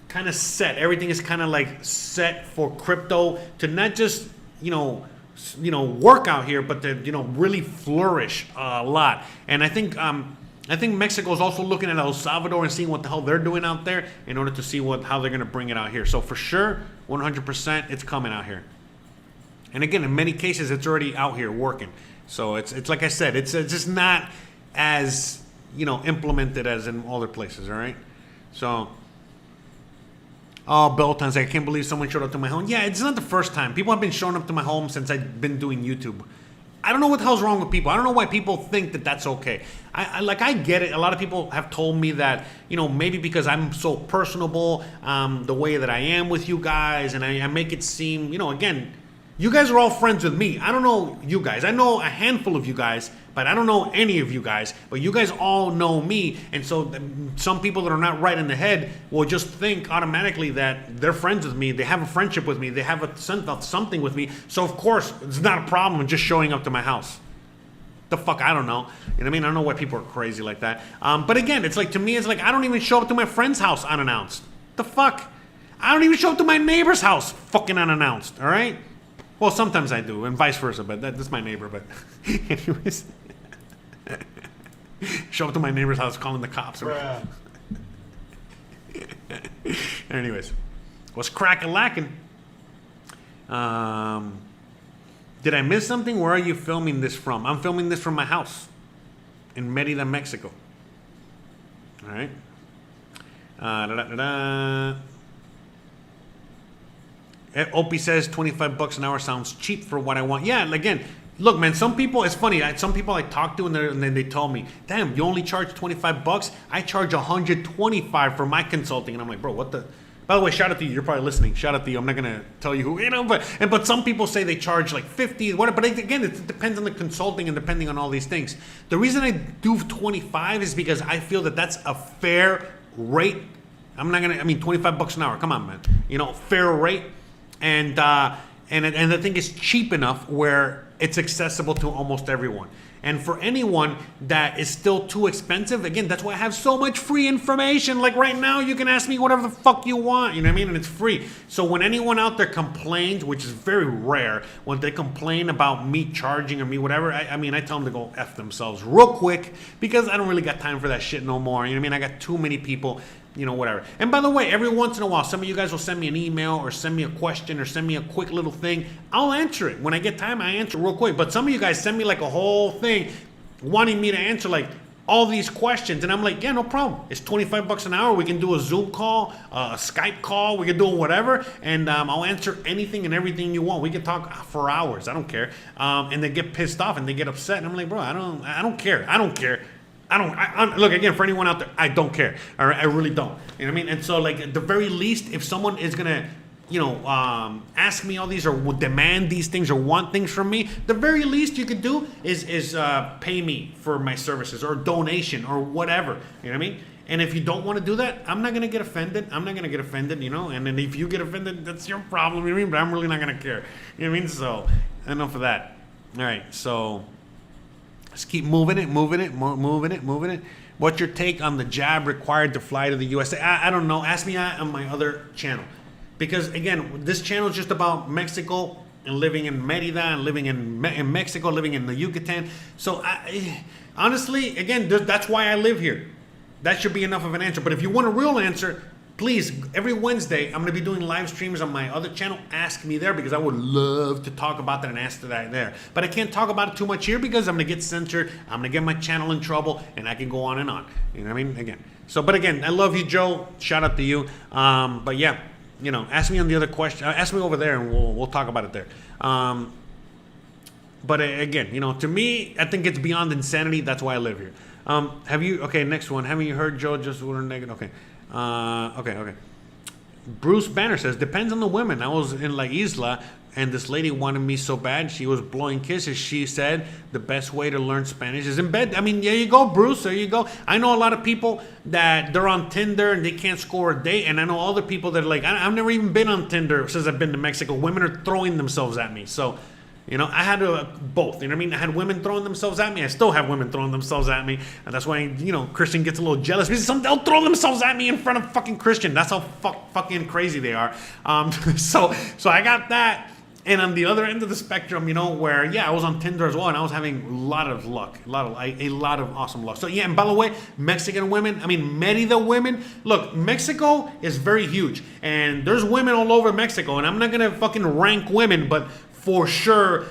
kind of set. Everything is kind of like set for crypto to not just work out here, but to really flourish a lot. And I think Mexico is also looking at El Salvador and seeing what the hell they're doing out there in order to see how they're going to bring it out here. So for sure, 100%, it's coming out here. And again, in many cases, it's already out here working. So it's like I said, it's just not as, implemented as in other places, all right? So, Belton's, I can't believe someone showed up to my home. Yeah, it's not the first time. People have been showing up to my home since I've been doing YouTube. I don't know what the hell's wrong with people. I don't know why people think that that's okay. I get it. A lot of people have told me that, maybe because I'm so personable, the way that I am with you guys, and I make it seem, again, you guys are all friends with me. I don't know you guys. I know a handful of you guys, but I don't know any of you guys. But you guys all know me. And so some people that are not right in the head will just think automatically that they're friends with me. They have a friendship with me. They have something with me. So, of course, it's not a problem just showing up to my house. The fuck, I don't know. You know what I mean? I don't know why people are crazy like that. But again, it's like, to me, it's like I don't even show up to my friend's house unannounced. The fuck? I don't even show up to my neighbor's house fucking unannounced, all right? Well, sometimes I do, and vice versa, but that's my neighbor. But anyways, show up to my neighbor's house calling the cops. Anyways, what's crack-a-lacking? Did I miss something? Where are you filming this from? I'm filming this from my house in Merida, Mexico. All right. Opie says $25 an hour sounds cheap for what I want. Yeah, again, look, man, some people, it's funny. Some people I talk to and then they tell me, damn, you only charge $25? I charge $125 for my consulting. And I'm like, bro, what the? By the way, shout out to you. You're probably listening. Shout out to you. I'm not going to tell you who, but some people say they charge like 50, whatever. But again, it depends on the consulting and depending on all these things. The reason I do 25 is because I feel that that's a fair rate. $25 an hour. Come on, man. Fair rate. And the thing is cheap enough where it's accessible to almost everyone. And for anyone that is still too expensive, again, that's why I have so much free information. Like right now, you can ask me whatever the fuck you want, you know what I mean? And it's free. So when anyone out there complains, which is very rare, when they complain about me charging or me whatever, I tell them to go F themselves real quick because I don't really got time for that shit no more. You know what I mean? I got too many people, whatever. And by the way, every once in a while, some of you guys will send me an email or send me a question or send me a quick little thing. I'll answer it. When I get time, I answer real quick. But some of you guys send me like a whole thing wanting me to answer like all these questions. And I'm like, yeah, no problem. It's $25 an hour. We can do a Zoom call, a Skype call. We can do whatever. And I'll answer anything and everything you want. We can talk for hours. I don't care. And they get pissed off and they get upset. And I'm like, bro, I don't care. Look, again, for anyone out there, I don't care. All right, I really don't. You know what I mean? And so, like, at the very least, if someone is going to, ask me all these or would demand these things or want things from me, the very least you could do is pay me for my services or donation or whatever. You know what I mean? And if you don't want to do that, I'm not going to get offended. And then if you get offended, that's your problem. You know what I mean? But I'm really not going to care. You know what I mean? So, enough of that. All right, so let's keep moving it. What's your take on the jab required to fly to the USA? I don't know. Ask me on my other channel. Because, again, this channel is just about Mexico and living in Merida and living in Mexico, living in the Yucatan. So, honestly, again, that's why I live here. That should be enough of an answer. But if you want a real answer, please, every Wednesday, I'm going to be doing live streams on my other channel. Ask me there because I would love to talk about that and answer that there. But I can't talk about it too much here because I'm going to get censored. I'm going to get my channel in trouble, and I can go on and on. You know what I mean? Again. So, but again, I love you, Joe. Shout out to you. But yeah, ask me on the other question. Ask me over there, and we'll talk about it there. But again, to me, I think it's beyond insanity. That's why I live here. Okay, next one. Haven't you heard Joe just order negative? Okay. Okay. Bruce Banner says, depends on the women. I was in La Isla and this lady wanted me so bad. She was blowing kisses. She said the best way to learn Spanish is in bed. I mean, there you go, Bruce. There you go. I know a lot of people that they're on Tinder and they can't score a date. And I know other people that are like, I've never even been on Tinder since I've been to Mexico. Women are throwing themselves at me. So, I had both. You know what I mean? I had women throwing themselves at me. I still have women throwing themselves at me. And that's why, Christian gets a little jealous. Because they'll throw themselves at me in front of fucking Christian. That's how fucking crazy they are. So I got that. And on the other end of the spectrum, where, I was on Tinder as well. And I was having a lot of luck. A lot of awesome luck. So, and by the way, Mexican women, Merida women. Look, Mexico is very huge. And there's women all over Mexico. And I'm not going to fucking rank women, but for sure.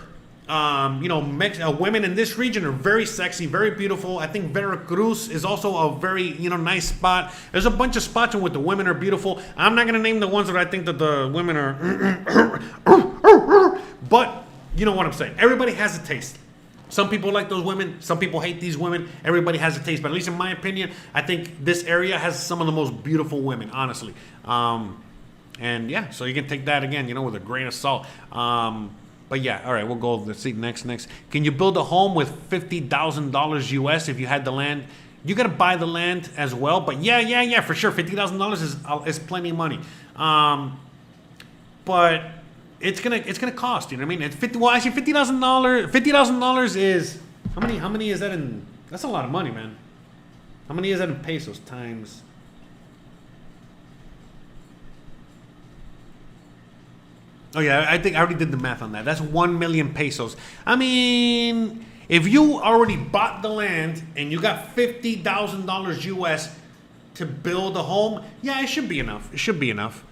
Women in this region are very sexy, very beautiful. I think Veracruz is also a very, nice spot. There's a bunch of spots where the women are beautiful. I'm not gonna name the ones that I think that the women are, but you know what I'm saying. Everybody has a taste. Some people like those women. Some people hate these women. Everybody has a taste. But at least in my opinion, I think this area has some of the most beautiful women, honestly. And yeah, so you can take that again, with a grain of salt. But yeah, all right, we'll go. Let's see, next. Can you build a home with $50,000 US if you had the land? You got to buy the land as well. But yeah, for sure. $50,000 is plenty of money. But it's gonna cost. You know what I mean? It's $50,000. $50,000 is how many is that in? That's a lot of money, man. How many is that in pesos times? Oh yeah, I think I already did the math on that. That's 1 million pesos. I mean, if you already bought the land and you got $50,000 US to build a home, yeah, it should be enough. It should be enough.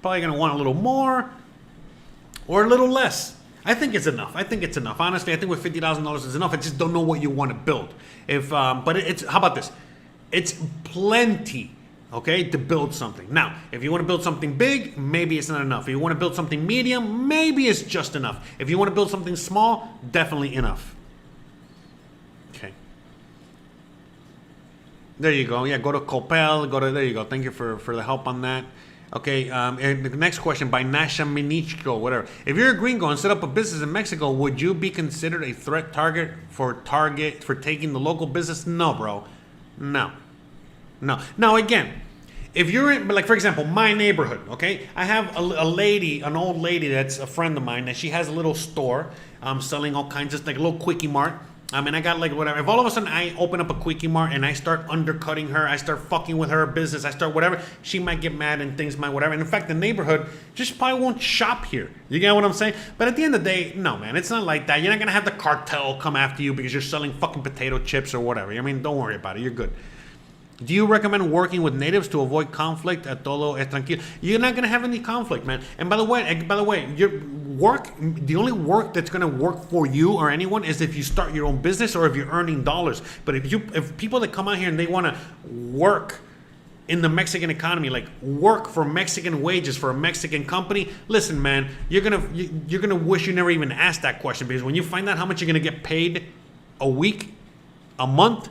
Probably gonna want a little more or a little less. I think it's enough. Honestly, I think with $50,000 is enough. I just don't know what you want to build. But it's how about this? It's plenty. Okay, to build something. Now, if you want to build something big, maybe it's not enough. If you want to build something medium, maybe it's just enough. If you want to build something small, definitely enough. Okay. There you go. Yeah, go to Copel. There you go. Thank you for the help on that. Okay, and the next question by Nasha Minichko, whatever. If you're a gringo and set up a business in Mexico, would you be considered a threat target for taking the local business? No, bro. No. Now again, if you're in, like for example, my neighborhood, okay, I have an old lady that's a friend of mine, and she has a little store, selling all kinds of like a little quickie mart. And I got like whatever. If all of a sudden I open up a quickie mart and I start undercutting her, I start fucking with her business, I start whatever, she might get mad and things might whatever. And in fact, the neighborhood just probably won't shop here. You get what I'm saying? But at the end of the day, no, man, it's not like that. You're not gonna have the cartel come after you because you're selling fucking potato chips or whatever. I mean, don't worry about it. You're good. Do you recommend working with natives to avoid conflict? A todo es tranquilo. You're not gonna have any conflict, man. And by the way, your work, the only work that's gonna work for you or anyone is if you start your own business or if you're earning dollars. But if people that come out here and they wanna work in the Mexican economy, like work for Mexican wages for a Mexican company, listen, man, you're gonna wish you never even asked that question, because when you find out how much you're gonna get paid a week, a month.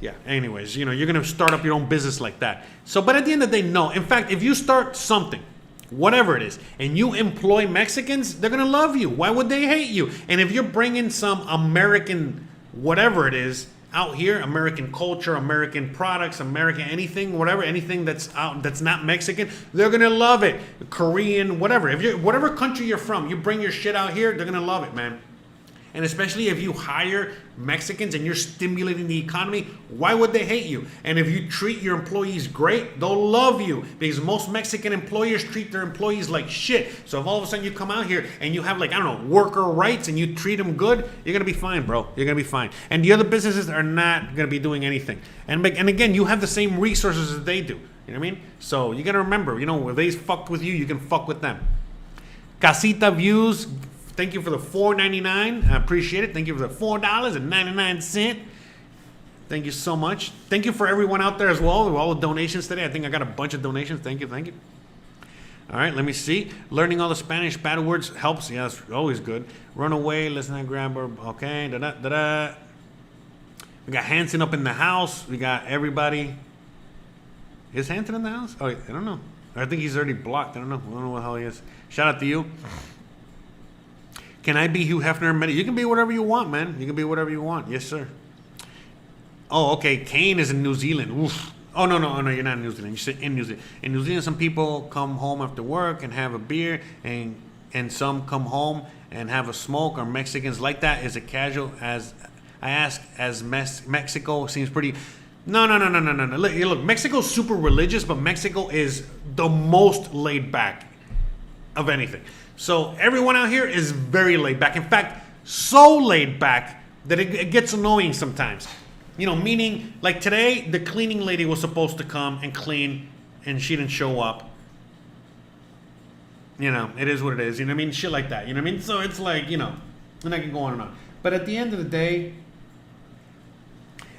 Yeah, anyways, you're going to start up your own business like that. So, but at the end of the day, no. In fact, if you start something, whatever it is, and you employ Mexicans, they're going to love you. Why would they hate you? And if you're bringing some American, whatever it is, out here, American culture, American products, American anything, whatever, anything that's out that's not Mexican, they're going to love it. Korean, whatever. Whatever country you're from, you bring your shit out here, they're going to love it, man. And especially if you hire Mexicans and you're stimulating the economy, why would they hate you? And if you treat your employees great, they'll love you, because most Mexican employers treat their employees like shit. So if all of a sudden you come out here and you have like, I don't know, worker rights and you treat them good, you're going to be fine, bro. You're going to be fine. And the other businesses are not going to be doing anything. And again, you have the same resources as they do. You know what I mean? So you got to remember, if they fucked with you can fuck with them. Casita Views, thank you for the $4.99. I appreciate it. Thank you for the $4.99. Thank you so much. Thank you for everyone out there as well. All the donations today. I think I got a bunch of donations. Thank you. All right, let me see. Learning all the Spanish bad words helps. Yeah, that's always good. Run away. Let's not grab her. Okay. Da-da. We got Hanson up in the house. We got everybody. Is Hanson in the house? Oh, I don't know. I think he's already blocked. I don't know what the hell he is. Shout out to you. Can I be Hugh Hefner? You can be whatever you want, man. You can be whatever you want. Yes, sir. Oh, okay. Kane is in New Zealand. Oof. Oh, no, you're not in New Zealand. You said in New Zealand. In New Zealand, some people come home after work and have a beer, and some come home and have a smoke. Are Mexicans like that? Is it casual? As I ask, as Mexico seems pretty... No. Look, Mexico's super religious, but Mexico is the most laid back of anything. So everyone out here is very laid back. In fact, so laid back that it gets annoying sometimes. Meaning like today, the cleaning lady was supposed to come and clean and she didn't show up. You know, it is what it is. You know what I mean? Shit like that. You know what I mean? So it's like, you know, and I can go on and on. But at the end of the day,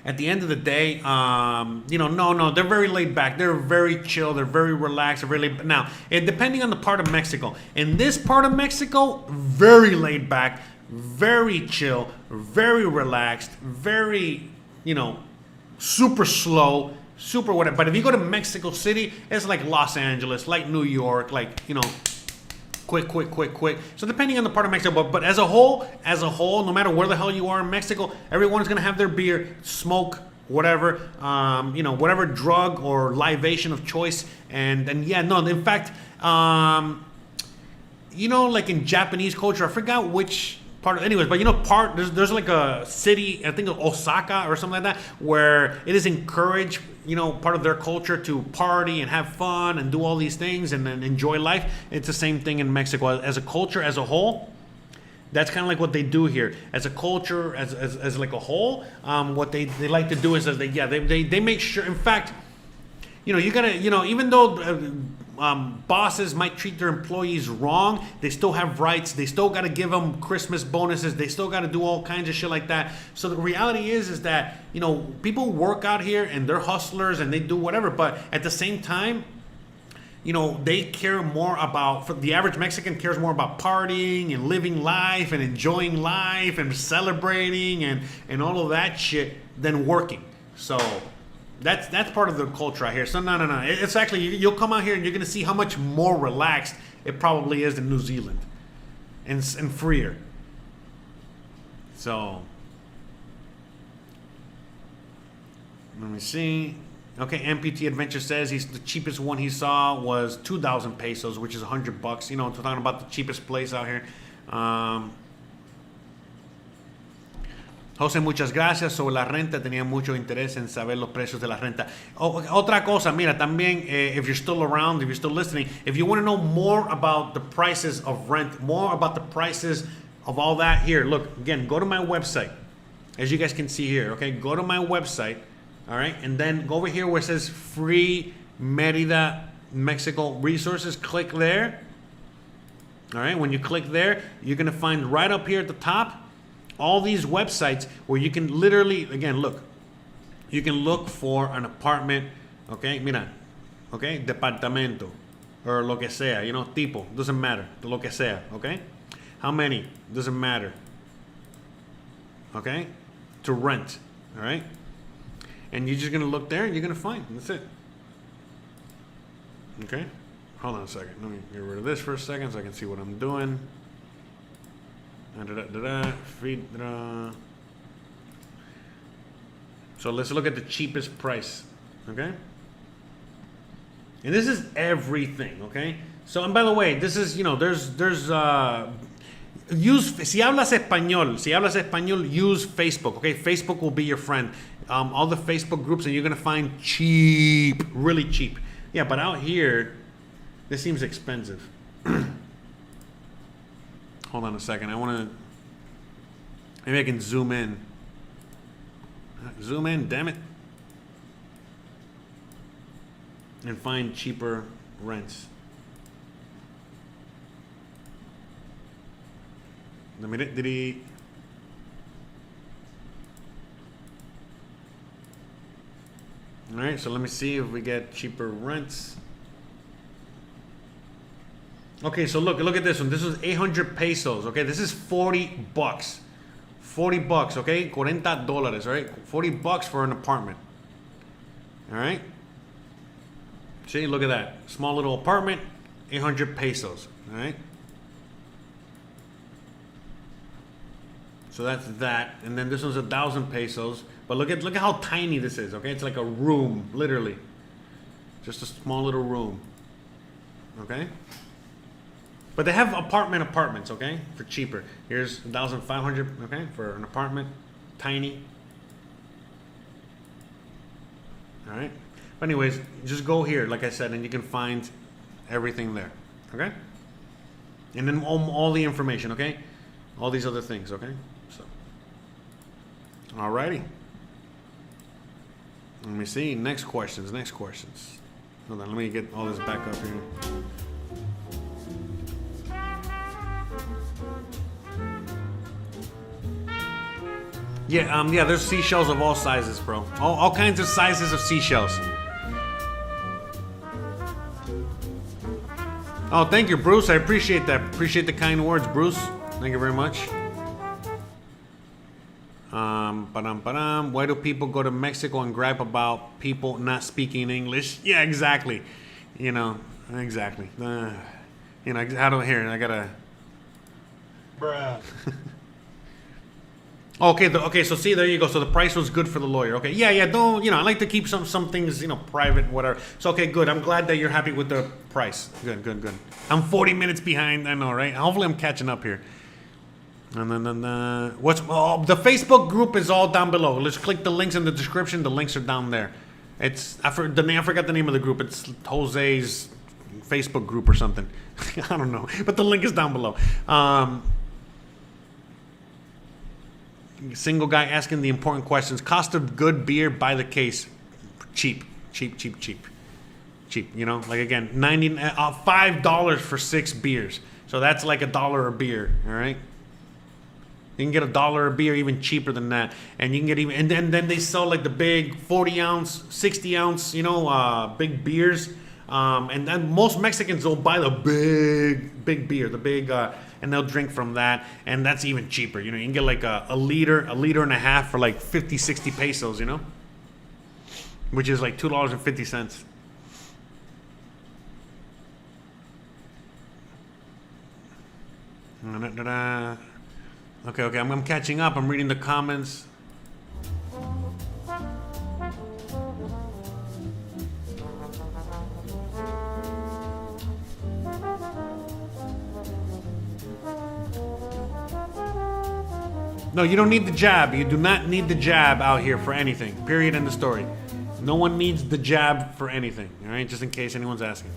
you know, no, they're very laid back. They're very chill. They're very relaxed. They're very laid. Now, depending on the part of Mexico, in this part of Mexico, very laid back, very chill, very relaxed, very, you know, super slow, super whatever. But if you go to Mexico City, it's like Los Angeles, like New York, like, you know, quick. So depending on the part of Mexico, but as a whole, no matter where the hell you are in Mexico, everyone's gonna have their beer, smoke, whatever, you know, whatever drug or libation of choice, and yeah, no, in fact, you know, like in Japanese culture, I forgot which part, anyways, but you know, there's like a city, I think Osaka or something like that, where it is encouraged, you know, part of their culture to party and have fun and do all these things and then enjoy life. It's the same thing in Mexico. As a culture, as a whole, that's kind of like what they do here. As a culture, as like a whole, what they like to do is they make sure, in fact, you know, you gotta, you know, even though bosses might treat their employees wrong, they still have rights. They still got to give them Christmas bonuses. They still got to do all kinds of shit like that. So the reality is that, you know, people work out here and they're hustlers and they do whatever. But at the same time, you know, they care more about, for the average Mexican cares more about partying and living life and enjoying life and celebrating and all of that shit than working. So that's part of the culture right here. So no. It's actually, you'll come out here and you're going to see how much more relaxed it probably is in New Zealand and freer. So let me see. Okay, MPT Adventure says the cheapest one he saw was 2,000 pesos, which is $100. You know, we're talking about the cheapest place out here. José, muchas gracias. Sobre la renta, tenía mucho interés en saber los precios de la renta. Otra cosa, mira, también, if you're still around, if you're still listening, if you want to know more about the prices of rent, more about the prices of all that, here, look, again, go to my website. As you guys can see here, okay? Go to my website, all right? And then go over here where it says Free Merida, Mexico Resources. Click there, all right? When you click there, you're going to find right up here at the top all these websites where you can literally, again, look, you can look for an apartment, okay, mira, okay, departamento, or lo que sea, you know, tipo, doesn't matter, lo que sea, okay, how many, doesn't matter, okay, to rent, all right, and you're just gonna look there and you're gonna find, that's it, okay, hold on a second, let me get rid of this for a second so I can see what I'm doing. So let's look at the cheapest price, okay? And this is everything, okay? So, and by the way, this is, you know, there's si hablas español, use Facebook, okay? Facebook will be your friend. All the Facebook groups, and you're gonna find cheap, really cheap. Yeah, but out here, this seems expensive. Hold on a second. I want to. Maybe I can zoom in. Zoom in, damn it. And find cheaper rents. Did he? All right, so let me see if we get cheaper rents. Okay, so look at this one. This is 800 pesos. Okay, this is $40. $40. Okay, $40, right? $40 for an apartment. All right. See, look at that. Small little apartment, 800 pesos. All right. So that's that, and then this one's 1,000 pesos. But look at how tiny this is. Okay, it's like a room, literally, just a small little room. Okay. But they have apartments, okay, for cheaper. Here's 1,500, okay, for an apartment, tiny. All right. But anyways, just go here, like I said, and you can find everything there, okay? And then all the information, okay? All these other things, okay? So, alrighty. Let me see. Next questions. Hold on, let me get all this back up here. Yeah, there's seashells of all sizes, bro. All kinds of sizes of seashells. Oh, thank you, Bruce. I appreciate that. Appreciate the kind words, Bruce. Thank you very much. Why do people go to Mexico and gripe about people not speaking English? Yeah, exactly. You know, exactly. You know, how do I hear? I gotta. Bruh. Okay, so see, there you go. So the price was good for the lawyer. Okay, yeah, don't, you know, I like to keep some things, you know, private, whatever. So, okay, good. I'm glad that you're happy with the price. Good. I'm 40 minutes behind, I know, right? Hopefully I'm catching up here. And then, the Facebook group is all down below. Let's click the links in the description. The links are down there. I forgot the name of the group. It's Jose's Facebook group or something. I don't know. But the link is down below. Single guy asking the important questions. Cost of good beer by the case. Cheap. You know, like again, $5 for 6 beers. So that's like $1 a beer. All right. You can get $1 a beer even cheaper than that, and you can get even. And then they sell like the big 40 ounce, 60 ounce, you know, big beers. And then most Mexicans will buy the big beer, the big. And they'll drink from that, and that's even cheaper. You know, you can get like a liter and a half for like 50, 60 pesos, you know, which is like $2.50. Okay, I'm catching up. I'm reading the comments. No, you don't need the jab. You do not need the jab out here for anything. Period. End of story. No one needs the jab for anything. All right, just in case anyone's asking.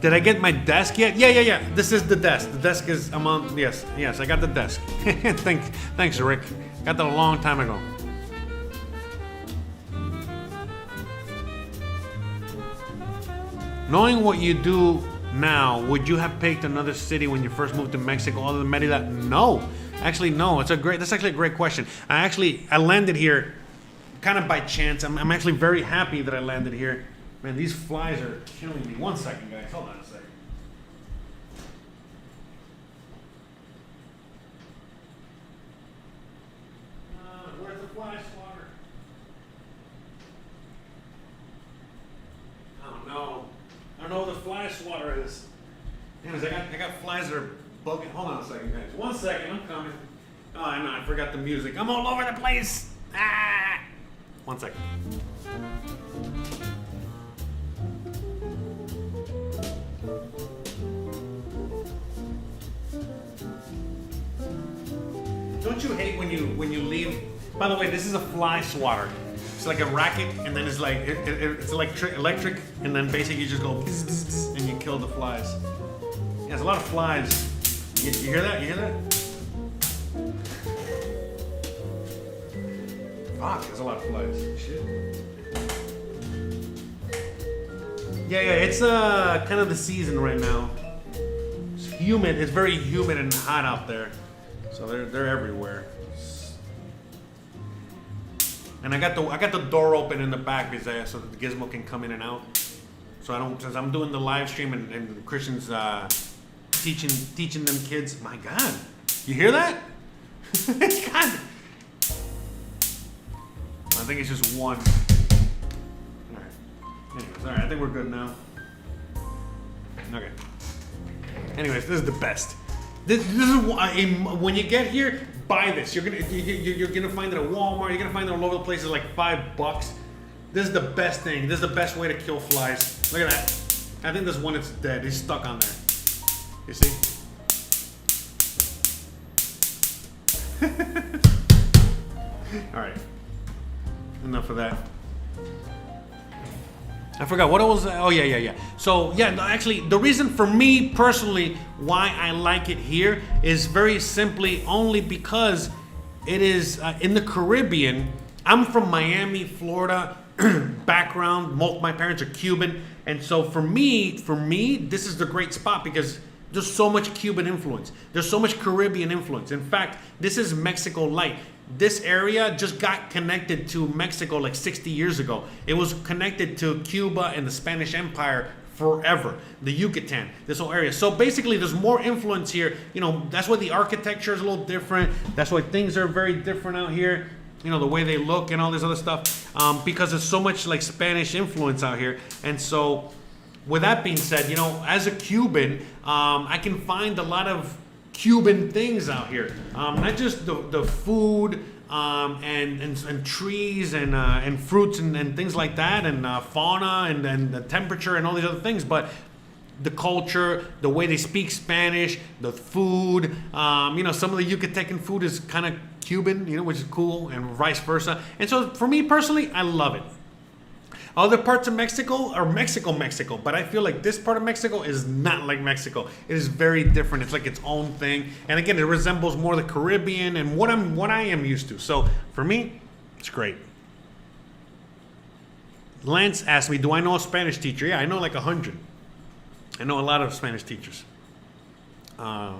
Did I get my desk yet? Yeah. This is the desk. The desk is among. Yes. I got the desk. Thanks, Rick. Got that a long time ago. Knowing what you do now, would you have picked another city when you first moved to Mexico other than Merida? No. Actually, no. That's actually a great question. I landed here kind of by chance. I'm actually very happy that I landed here. Man, these flies are killing me. 1 second, guys. Hold on a second. Where's the fly swatter? Oh no. I don't know where the fly swatter is. Anyways, I got flies that are bugging. Hold on a second, guys. 1 second, I'm coming. Oh, I know, I forgot the music. I'm all over the place. 1 second. Don't you hate when you leave? By the way, this is a fly swatter. It's like a racket, and then it's like it's electric, and then basically you just go bzz, bzz, bzz, and you kill the flies. Yeah, there's a lot of flies. You hear that? You hear that? Fuck, there's a lot of flies. Shit. Yeah, it's kind of the season right now. It's humid. It's very humid and hot out there, so they're everywhere. And I got the door open in the back because so the gizmo can come in and out. So since I'm doing the live stream and Christian's teaching them kids. My God, you hear that? God. I think it's just one. All right. Anyways, all right. I think we're good now. Okay. Anyways, this is the best. This is when you get here. Buy this. You're gonna find it at Walmart. You're gonna find it all over the place. It's like $5. This is the best thing. This is the best way to kill flies. Look at that. I think this one is dead. He's stuck on there. You see? All right. Enough of that. I forgot what it was. Oh yeah. So yeah, actually, the reason for me personally why I like it here is very simply only because it is in the Caribbean. I'm from Miami, Florida background. My parents are Cuban, and so for me, this is the great spot because There's so much Cuban influence. There's so much Caribbean influence. In fact, this is Mexico light. This area just got connected to Mexico like 60 years ago. It was connected to Cuba and the Spanish Empire forever. The Yucatan, this whole area. So basically there's more influence here. You know, that's why the architecture is a little different. That's why things are very different out here. You know, the way they look and all this other stuff. Because there's so much like Spanish influence out here. And so with that being said, you know, as a Cuban, I can find a lot of Cuban things out here. Not just the food and trees and fruits and things like that, and fauna and the temperature and all these other things, but the culture, the way they speak Spanish, the food. You know, some of the Yucatecan food is kind of Cuban, you know, which is cool, and vice versa. And so for me personally, I love it. Other parts of Mexico are Mexico, but I feel like this part of Mexico is not like Mexico. It is very different. It's like its own thing. And again, it resembles more the Caribbean and what I am used to. So for me, it's great. Lance asked me, do I know a Spanish teacher? Yeah, I know like 100. I know a lot of Spanish teachers. A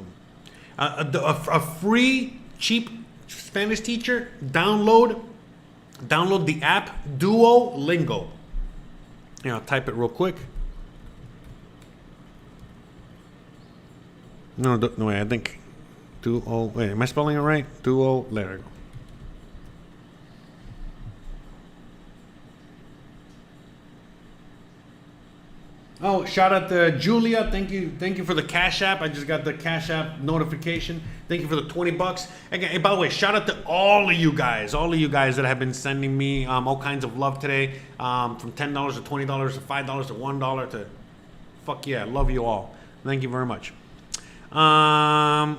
free, cheap Spanish teacher, download the app Duolingo. You know, type it real quick. No, wait, I think wait, am I spelling it right? There we go. Oh, shout out to Julia. Thank you for the Cash App. I just got the Cash App notification. Thank you for the $20. Again, hey, by the way, shout out to all of you guys that have been sending me all kinds of love today, from $10 to $20 to $5 to $1 to fuck yeah, love you all. Thank you very much. Duolingo.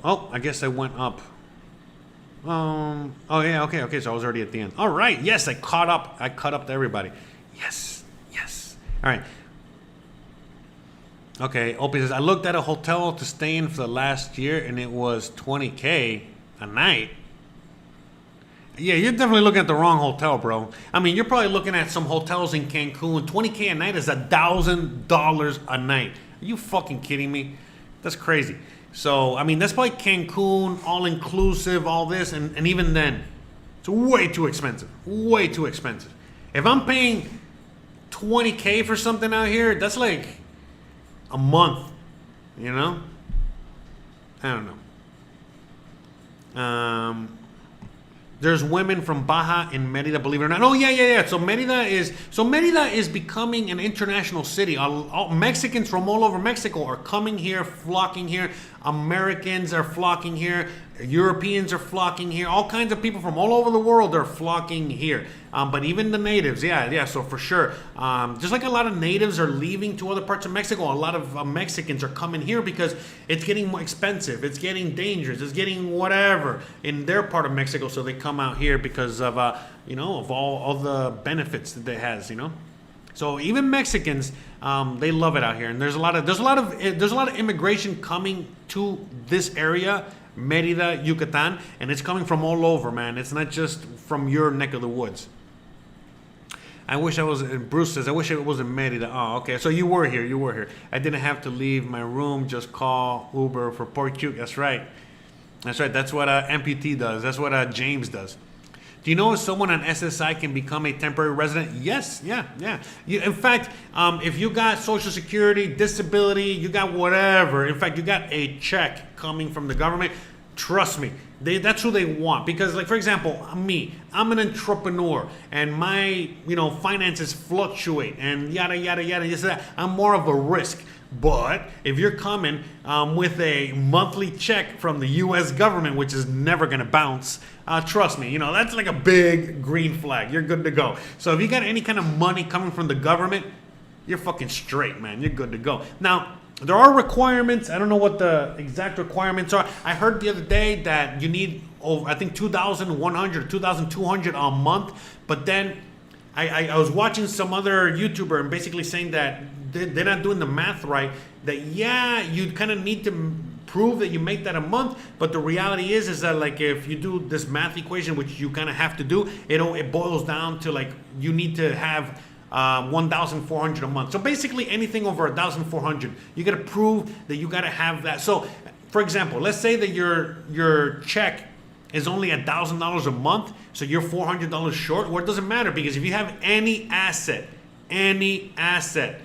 Oh, I guess I went up. Oh yeah, okay. So I was already at the end. All right, yes, I caught up to everybody. Yes. All right. Okay, Opie says, I looked at a hotel to stay in for the last year and it was $20K a night. Yeah, you're definitely looking at the wrong hotel, bro. I mean, you're probably looking at some hotels in Cancun. $20K a night is $1,000 a night. Are you fucking kidding me? That's crazy. So, I mean, that's probably Cancun, all-inclusive, all this, and even then, it's way too expensive. Way too expensive. If I'm paying $20K for something out here, that's like a month, you know? I don't know. There's women from Baja in Merida, believe it or not. Oh, yeah. So Merida is becoming an international city. All Mexicans from all over Mexico are coming here, flocking here. Americans are flocking here. Europeans are flocking here. All kinds of people from all over the world are flocking here. But even the natives, yeah. So for sure, just like a lot of natives are leaving to other parts of Mexico, a lot of Mexicans are coming here because it's getting more expensive. It's getting dangerous. It's getting whatever in their part of Mexico. So they come out here because of of all the benefits that it has. So even Mexicans, they love it out here, and there's a lot of immigration coming to this area, Merida, Yucatan, and it's coming from all over, man. It's not just from your neck of the woods. Bruce says, I wish it was in Merida. Oh, okay. So you were here. I didn't have to leave my room, just call Uber for Port Cute. That's right. That's what amputee does. That's what James does. Do you know if someone on SSI can become a temporary resident? Yes, yeah. In fact, if you got Social Security, disability, you got whatever, in fact, you got a check coming from the government, trust me, that's who they want. Because, like, for example, I'm an entrepreneur, and my, finances fluctuate, and yada, yada, yada, this, that. I'm more of a risk. But if you're coming with a monthly check from the U.S. government, which is never going to bounce, trust me, that's like a big green flag. You're good to go. So if you got any kind of money coming from the government, you're fucking straight, man. You're good to go. Now, there are requirements. I don't know what the exact requirements are. I heard the other day that you need, I think, 2,100, 2,200 a month. But then I was watching some other YouTuber and basically saying that they're not doing the math right, that you kind of need to prove that you make that a month, but the reality is that, like, if you do this math equation, which you kind of have to do, it boils down to, like, you need to have 1,400 a month. So basically anything over 1,400, you got to prove that you got to have that. So for example, let's say that your check is only $1,000 a month, so you're $400 short. Well, it doesn't matter, because if you have any asset, that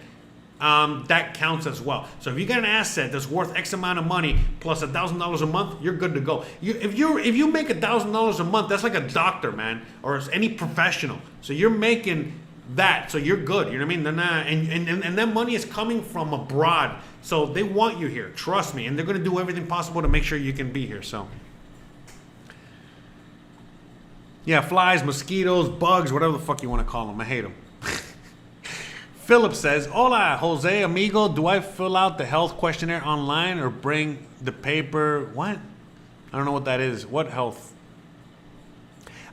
counts as well. So if you got an asset that's worth X amount of money plus $1,000 a month, you're good to go. If you make $1,000 a month, that's like a doctor, man, or any professional. So you're making that, so you're good. You know what I mean? They're not, and that money is coming from abroad, so they want you here. Trust me, and they're gonna do everything possible to make sure you can be here. So. Yeah, flies, mosquitoes, bugs, whatever the fuck you want to call them. I hate them. Philip says, hola, Jose, amigo. Do I fill out the health questionnaire online or bring the paper? What? I don't know what that is. What health?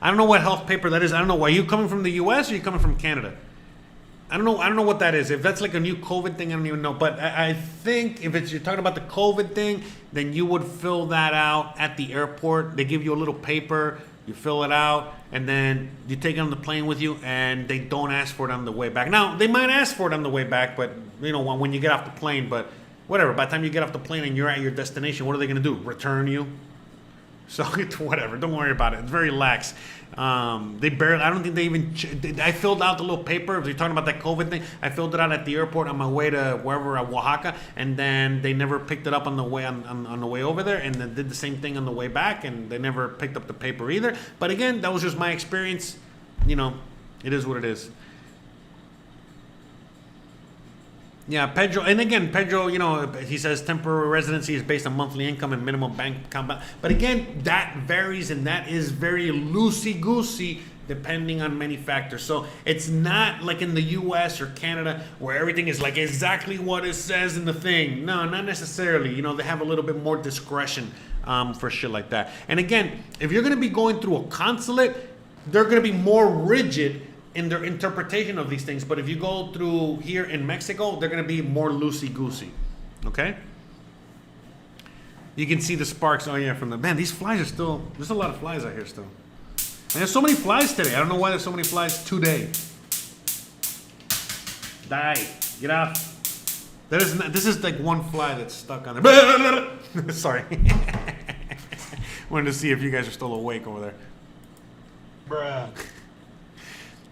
I don't know what health paper that is. I don't know. Are you coming from the U.S. or are you coming from Canada? I don't know what that is. If that's like a new COVID thing, I don't even know. But I think if you're talking about the COVID thing, then you would fill that out at the airport. They give you a little paper. You fill it out, and then you take it on the plane with you, and they don't ask for it on the way back. Now, they might ask for it on the way back, but you know, when you get off the plane, but whatever. By the time you get off the plane and you're at your destination, what are they going to do? Return you? So whatever. Don't worry about it. It's very lax. They barely. I don't think they even. I filled out the little paper. If you're talking about that COVID thing, I filled it out at the airport on my way to wherever at Oaxaca, and then they never picked it up on the way on the way over there, and then did the same thing on the way back, and they never picked up the paper either. But again, that was just my experience. You know, it is what it is. Yeah, Pedro, and again, Pedro, you know, he says temporary residency is based on monthly income and minimum bank account. But again, that varies, and that is very loosey-goosey depending on many factors. So it's not like in the US or Canada where everything is like exactly what it says in the thing. No, not necessarily. You know, they have a little bit more discretion for shit like that. And again, if you're going to be going through a consulate, they're going to be more rigid in their interpretation of these things. But if you go through here in Mexico, they're going to be more loosey-goosey. Okay? You can see the sparks. Oh, yeah, from the... Man, these flies are still... There's a lot of flies out here still. And there's so many flies today. I don't know why there's so many flies today. Die. Get off. This is like one fly that's stuck on there. Sorry. Wanted to see if you guys are still awake over there. Bruh.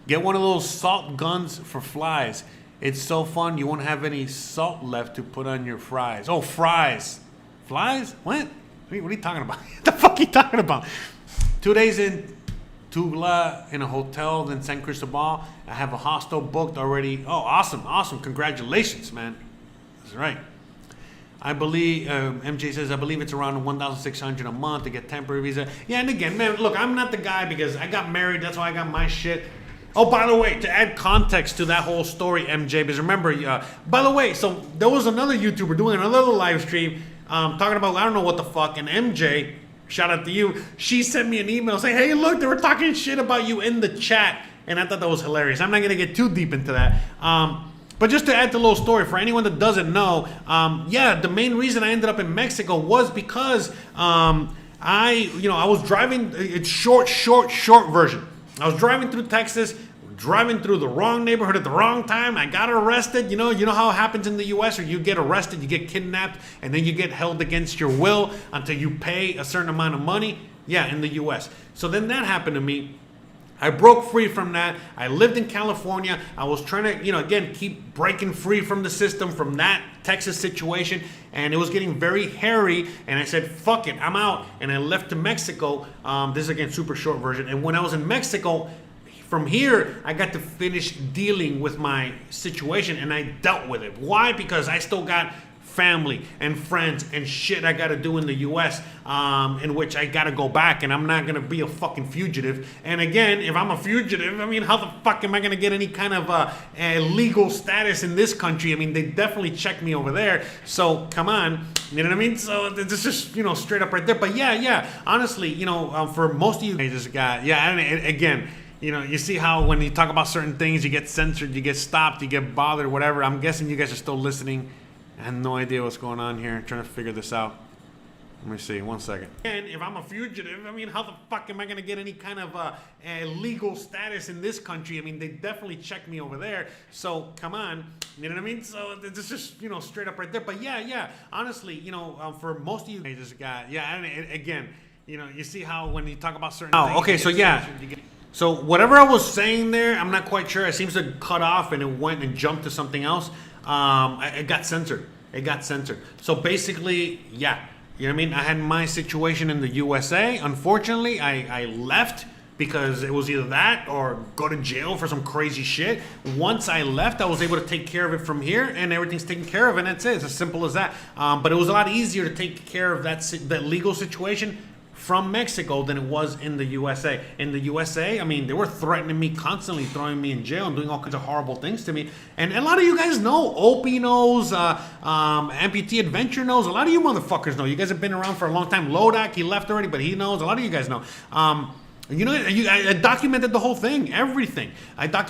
Get one of those salt guns for flies. It's so fun, you won't have any salt left to put on your fries. Oh, fries. Flies? What? What are you talking about? What the fuck are you talking about? 2 days in Tugla in a hotel, then San Cristobal. I have a hostel booked already. Oh, awesome, awesome. Congratulations, man. That's right. I believe, MJ says, I believe it's around 1,600 a month to get temporary visa. Yeah, and again, man, look, I'm not the guy because I got married. That's why I got my shit. Oh, by the way, to add context to that whole story, MJ, because remember, by the way, so there was another YouTuber doing another live stream talking about, I don't know what the fuck, and MJ, shout out to you, she sent me an email saying, hey, look, they were talking shit about you in the chat, and I thought that was hilarious. I'm not going to get too deep into that. But just to add to the little story, for anyone that doesn't know, yeah, the main reason I ended up in Mexico was because I was driving, it's short version. I was driving through Texas, driving through the wrong neighborhood at the wrong time. I got arrested. You know how it happens in the U.S. or you get arrested, you get kidnapped, and then you get held against your will until you pay a certain amount of money. Yeah, in the U.S. So then that happened to me. I broke free from that. I lived in California. I was trying to, again, keep breaking free from the system, from that Texas situation. And it was getting very hairy. And I said, fuck it, I'm out. And I left to Mexico. This is, again, super short version. And when I was in Mexico, from here, I got to finish dealing with my situation. And I dealt with it. Why? Because I still got family and friends and shit I gotta do in the US, in which I gotta go back, and I'm not gonna be a fucking fugitive. And again, if I'm a fugitive, I mean, how the fuck am I gonna get any kind of a legal status in this country? I mean, they definitely check me over there, so come on, you know what I mean? So it's just, straight up right there. But yeah, honestly, for most of you guys, this guy, again, you see how when you talk about certain things, you get censored, you get stopped, you get bothered, whatever. I'm guessing you guys are still listening. I have no idea what's going on here. I'm trying to figure this out. Let me see, 1 second. And if I'm a fugitive, I mean, how the fuck am I gonna get any kind of legal status in this country? I mean, they definitely checked me over there. So come on, you know what I mean? So it's just, you know, straight up right there. But yeah, honestly, you know, for most of you, I just got, and again, you know, you see how when you talk about certain things. Okay, so yeah. So whatever I was saying there, I'm not quite sure. It seems to cut off and it went and jumped to something else. It got censored. So basically, yeah. You know what I mean? I had my situation in the USA. Unfortunately, I left because it was either that or go to jail for some crazy shit. Once I left, I was able to take care of it from here, and everything's taken care of, and that's it. It's as simple as that. But it was a lot easier to take care of that legal situation from Mexico than it was in the USA. In the USA, I mean, they were threatening me constantly, throwing me in jail and doing all kinds of horrible things to me. And a lot of you guys know, Opie knows, Amputee Adventure knows, a lot of you motherfuckers know. You guys have been around for a long time. Lodak, he left already, but he knows. A lot of you guys know. You know, I documented the whole thing, everything.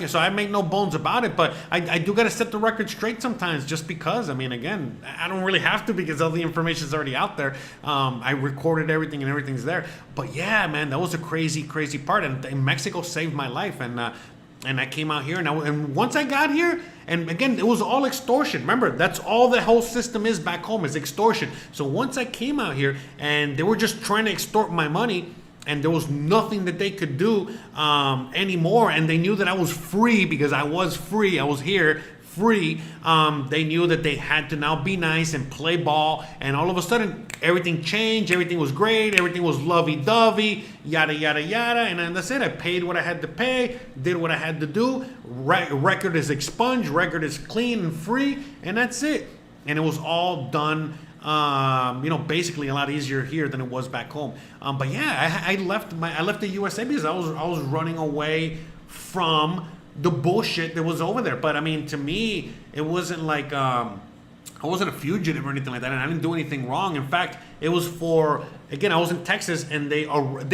So I make no bones about it, but I do got to set the record straight sometimes just because. I mean, again, I don't really have to because all the information is already out there. I recorded everything and everything's there. But yeah, man, that was a crazy part. And Mexico saved my life. And I came out here, and once I got here, and again, it was all extortion. Remember, that's all the whole system is back home, is extortion. So once I came out here, and they were just trying to extort my money, and there was nothing that they could do anymore. And they knew that I was free because I was free. I was here free. They knew that they had to now be nice and play ball. And all of a sudden, everything changed. Everything was great. Everything was lovey-dovey, yada, yada, yada. And then that's it. I paid what I had to pay, did what I had to do. Record is expunged. Record is clean and free. And that's it. And it was all done you know, basically a lot easier here than it was back home. But yeah, I left the USA because I was running away from the bullshit that was over there. But I mean, to me, it wasn't like I wasn't a fugitive or anything like that, and I didn't do anything wrong. In fact, it was for, again, I was in Texas, and they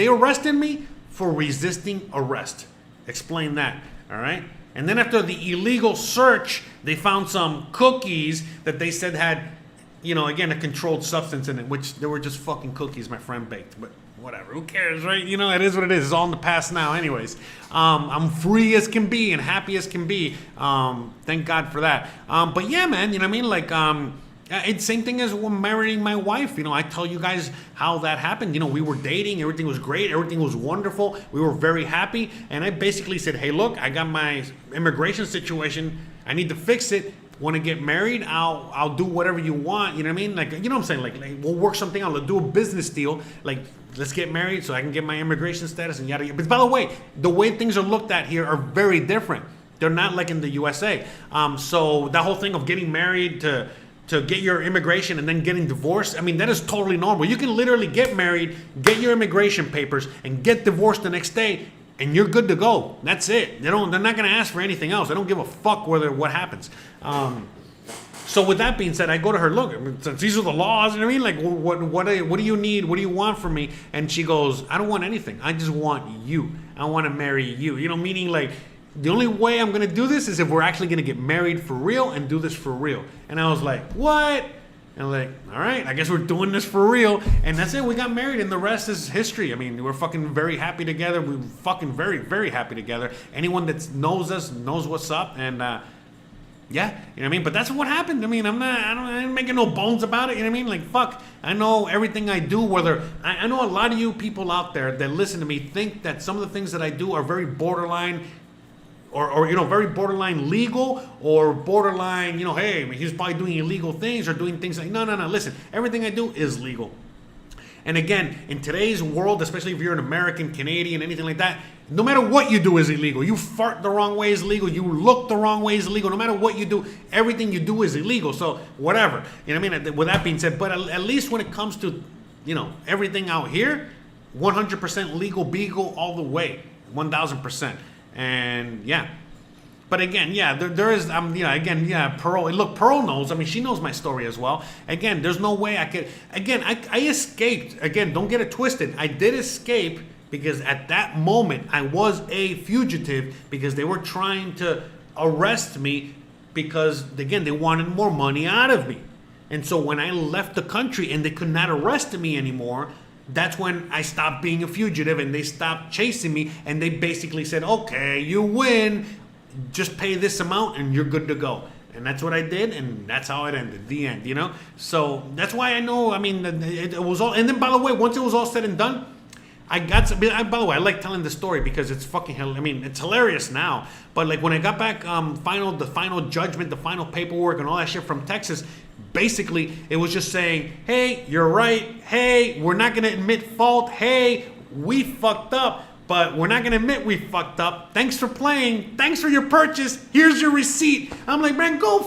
arrested me for resisting arrest. Explain that, all right? And then after the illegal search, they found some cookies that they said had, you know, again, a controlled substance in it, which they were just fucking cookies my friend baked. But whatever, who cares, right? You know, it is what it is. It's all in the past now anyways. I'm free as can be and happy as can be. Thank God for that. But yeah, man, you know what I mean? Like, it's same thing as when marrying my wife. You know, I tell you guys how that happened. You know, we were dating. Everything was great. Everything was wonderful. We were very happy. And I basically said, hey, look, I got my immigration situation. I need to fix it. Want to get married? I'll do whatever you want. You know what I mean? Like, you know what I'm saying? Like we'll work something out. Let's do a business deal. Like, let's get married so I can get my immigration status and yada yada. But by the way things are looked at here are very different. They're not like in the USA. So that whole thing of getting married to get your immigration and then getting divorced, I mean, that is totally normal. You can literally get married, get your immigration papers, and get divorced the next day, and you're good to go. That's it. They're not going to ask for anything else. They don't give a fuck what happens. So with that being said, I go to her, look, since these are the laws, you know what I mean? Like, what do you need? What do you want from me? And she goes, I don't want anything. I just want you. I want to marry you. You know, meaning like, the only way I'm going to do this is if we're actually going to get married for real and do this for real. And I was like, what? And I'm like, all right, I guess we're doing this for real. And that's it. We got married, and the rest is history. I mean, we're fucking very happy together. We're fucking very, very happy together. Anyone that knows us knows what's up. And yeah, you know what I mean? But that's what happened. I mean, I ain't making no bones about it. You know what I mean? Like, fuck, I know everything I do, whether, I know a lot of you people out there that listen to me think that some of the things that I do are very borderline or you know, very borderline legal or borderline, you know, hey, he's probably doing illegal things or doing things like, no, listen, everything I do is legal. And again, in today's world, especially if you're an American, Canadian, anything like that, no matter what you do is illegal. You fart the wrong way is illegal. You look the wrong way is illegal. No matter what you do, everything you do is illegal. So whatever, you know what I mean? With that being said, but at least when it comes to, you know, everything out here, 100% legal beagle all the way, 1,000%. And yeah, but again, yeah, there is, yeah, again, yeah, Pearl, look, Pearl knows, I mean, she knows my story as well. Again, there's no way I could, again, I escaped, again, don't get it twisted. I did escape because at that moment I was a fugitive because they were trying to arrest me because, again, they wanted more money out of me. And so when I left the country and they could not arrest me anymore, that's when I stopped being a fugitive and they stopped chasing me, and they basically said, okay, you win, just pay this amount and you're good to go. And that's what I did, and that's how it ended, the end, you know? So that's why I know, I mean, it was all, and then by the way, once it was all said and done, by the way, I like telling the story because it's fucking, I mean, it's hilarious now. But like when I got back, the final judgment, the final paperwork and all that shit from Texas, basically it was just saying, hey, you're right. Hey, we're not going to admit fault. Hey, we fucked up, but we're not going to admit we fucked up. Thanks for playing. Thanks for your purchase. Here's your receipt. I'm like, man, go.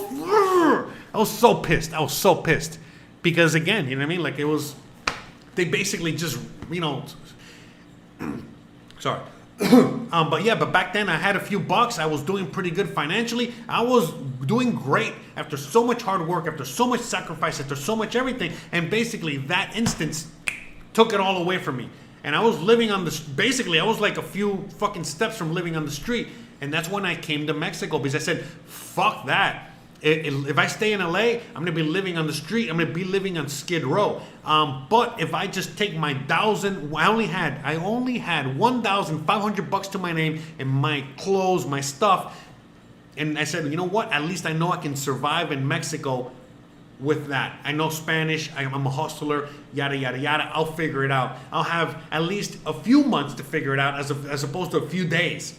I was so pissed. Because again, you know what I mean? Like it was, they basically just, you know, sorry. But back then I had a few bucks. I was doing pretty good financially. I was doing great after so much hard work, after so much sacrifice, after so much everything. And basically that instance took it all away from me. And I was living on basically I was like a few fucking steps from living on the street. And that's when I came to Mexico because I said, fuck that. If I stay in LA, I'm going to be living on the street. I'm going to be living on Skid Row. But if I just take my I only had 1,500 bucks to my name and my clothes, my stuff. And I said, you know what? At least I know I can survive in Mexico with that. I know Spanish. I'm a hustler, yada, yada, yada. I'll figure it out. I'll have at least a few months to figure it out as opposed to a few days.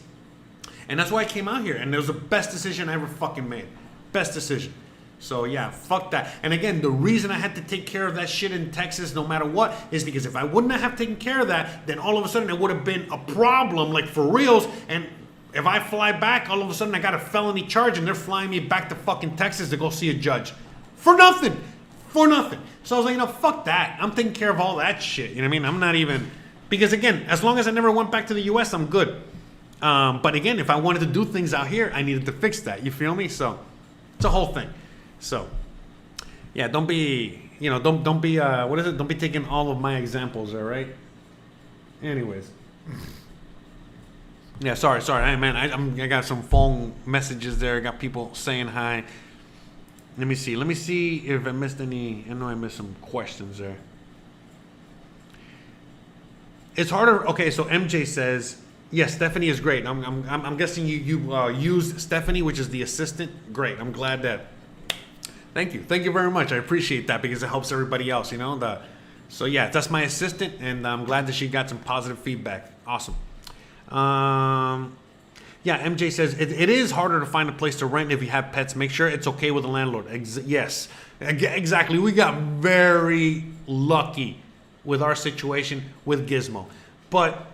And that's why I came out here. And it was the best decision I ever fucking made. Best decision. So yeah, fuck that. And again, the reason I had to take care of that shit in Texas no matter what is because if I wouldn't have taken care of that, then all of a sudden it would have been a problem, like for reals. And if I fly back, all of a sudden I got a felony charge and they're flying me back to fucking Texas to go see a judge. For nothing. So I was like, you know, fuck that. I'm taking care of all that shit. You know what I mean? I'm not even, because again, as long as I never went back to the US, I'm good. But again, if I wanted to do things out here, I needed to fix that. You feel me? So it's a whole thing. So, yeah, don't be what is it? Don't be taking all of my examples, all right? Anyways. Yeah, sorry. Hey, man, I got some phone messages there. I got people saying hi. Let me see if I missed any. I know I missed some questions there. It's harder. Okay, so MJ says, yes, Stephanie is great. I'm guessing you used Stephanie, which is the assistant. Great. I'm glad that. Thank you very much. I appreciate that because it helps everybody else. You know So yeah, that's my assistant, and I'm glad that she got some positive feedback. Awesome. Yeah, MJ says it is harder to find a place to rent if you have pets. Make sure it's okay with the landlord. Yes, exactly. We got very lucky with our situation with Gizmo, but.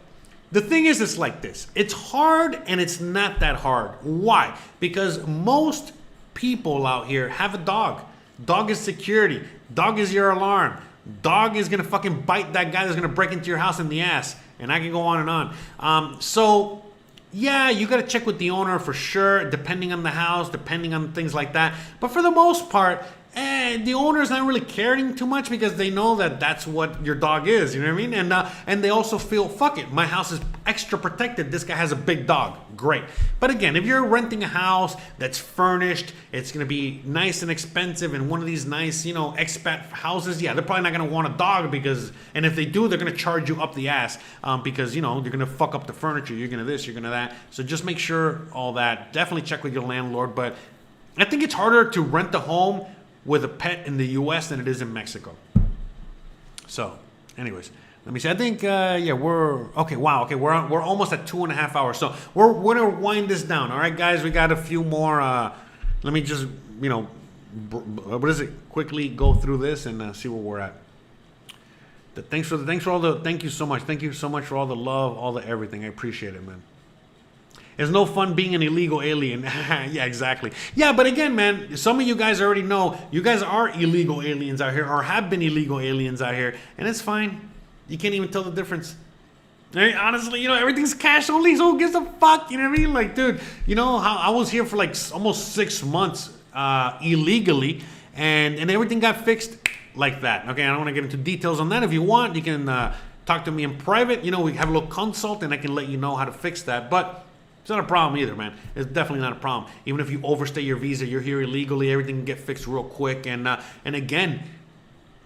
The thing is, it's like this. It's hard and it's not that hard. Why? Because most people out here have a dog. Dog is security. Dog is your alarm. Dog is going to fucking bite that guy that's going to break into your house in the ass. And I can go on and on. So, yeah, you got to check with the owner for sure, depending on the house, depending on things like that. But for the most part, the owner's not really caring too much because they know that that's what your dog is, you know what I mean? And they also feel, fuck it, my house is extra protected. This guy has a big dog. Great. But again, if you're renting a house that's furnished, it's going to be nice and expensive and one of these nice, you know, expat houses, yeah, they're probably not going to want a dog because, and if they do, they're going to charge you up the ass because, you know, you're going to fuck up the furniture. You're going to this, you're going to that. So just make sure all that. Definitely check with your landlord. But I think it's harder to rent a home with a pet in the U.S. than it is in Mexico. So, anyways, let me see. I think, we're okay. Wow, okay, we're almost at 2.5 hours. So we're gonna wind this down. All right, guys, we got a few more. Let me just, quickly go through this and see where we're at. Thank you so much. Thank you so much for all the love, all the everything. I appreciate it, man. It's no fun being an illegal alien. Yeah, exactly. Yeah, but again, man, some of you guys already know you guys are illegal aliens out here or have been illegal aliens out here, and it's fine. You can't even tell the difference. Honestly, everything's cash only, so who gives a fuck? You know what I mean? Like, dude, how I was here for like almost 6 months illegally, and everything got fixed like that. Okay, I don't want to get into details on that. If you want, you can talk to me in private. We have a little consult, and I can let you know how to fix that. But It's not a problem either, man. It's definitely not a problem. Even if you overstay your visa, you're here illegally, everything can get fixed real quick. And again,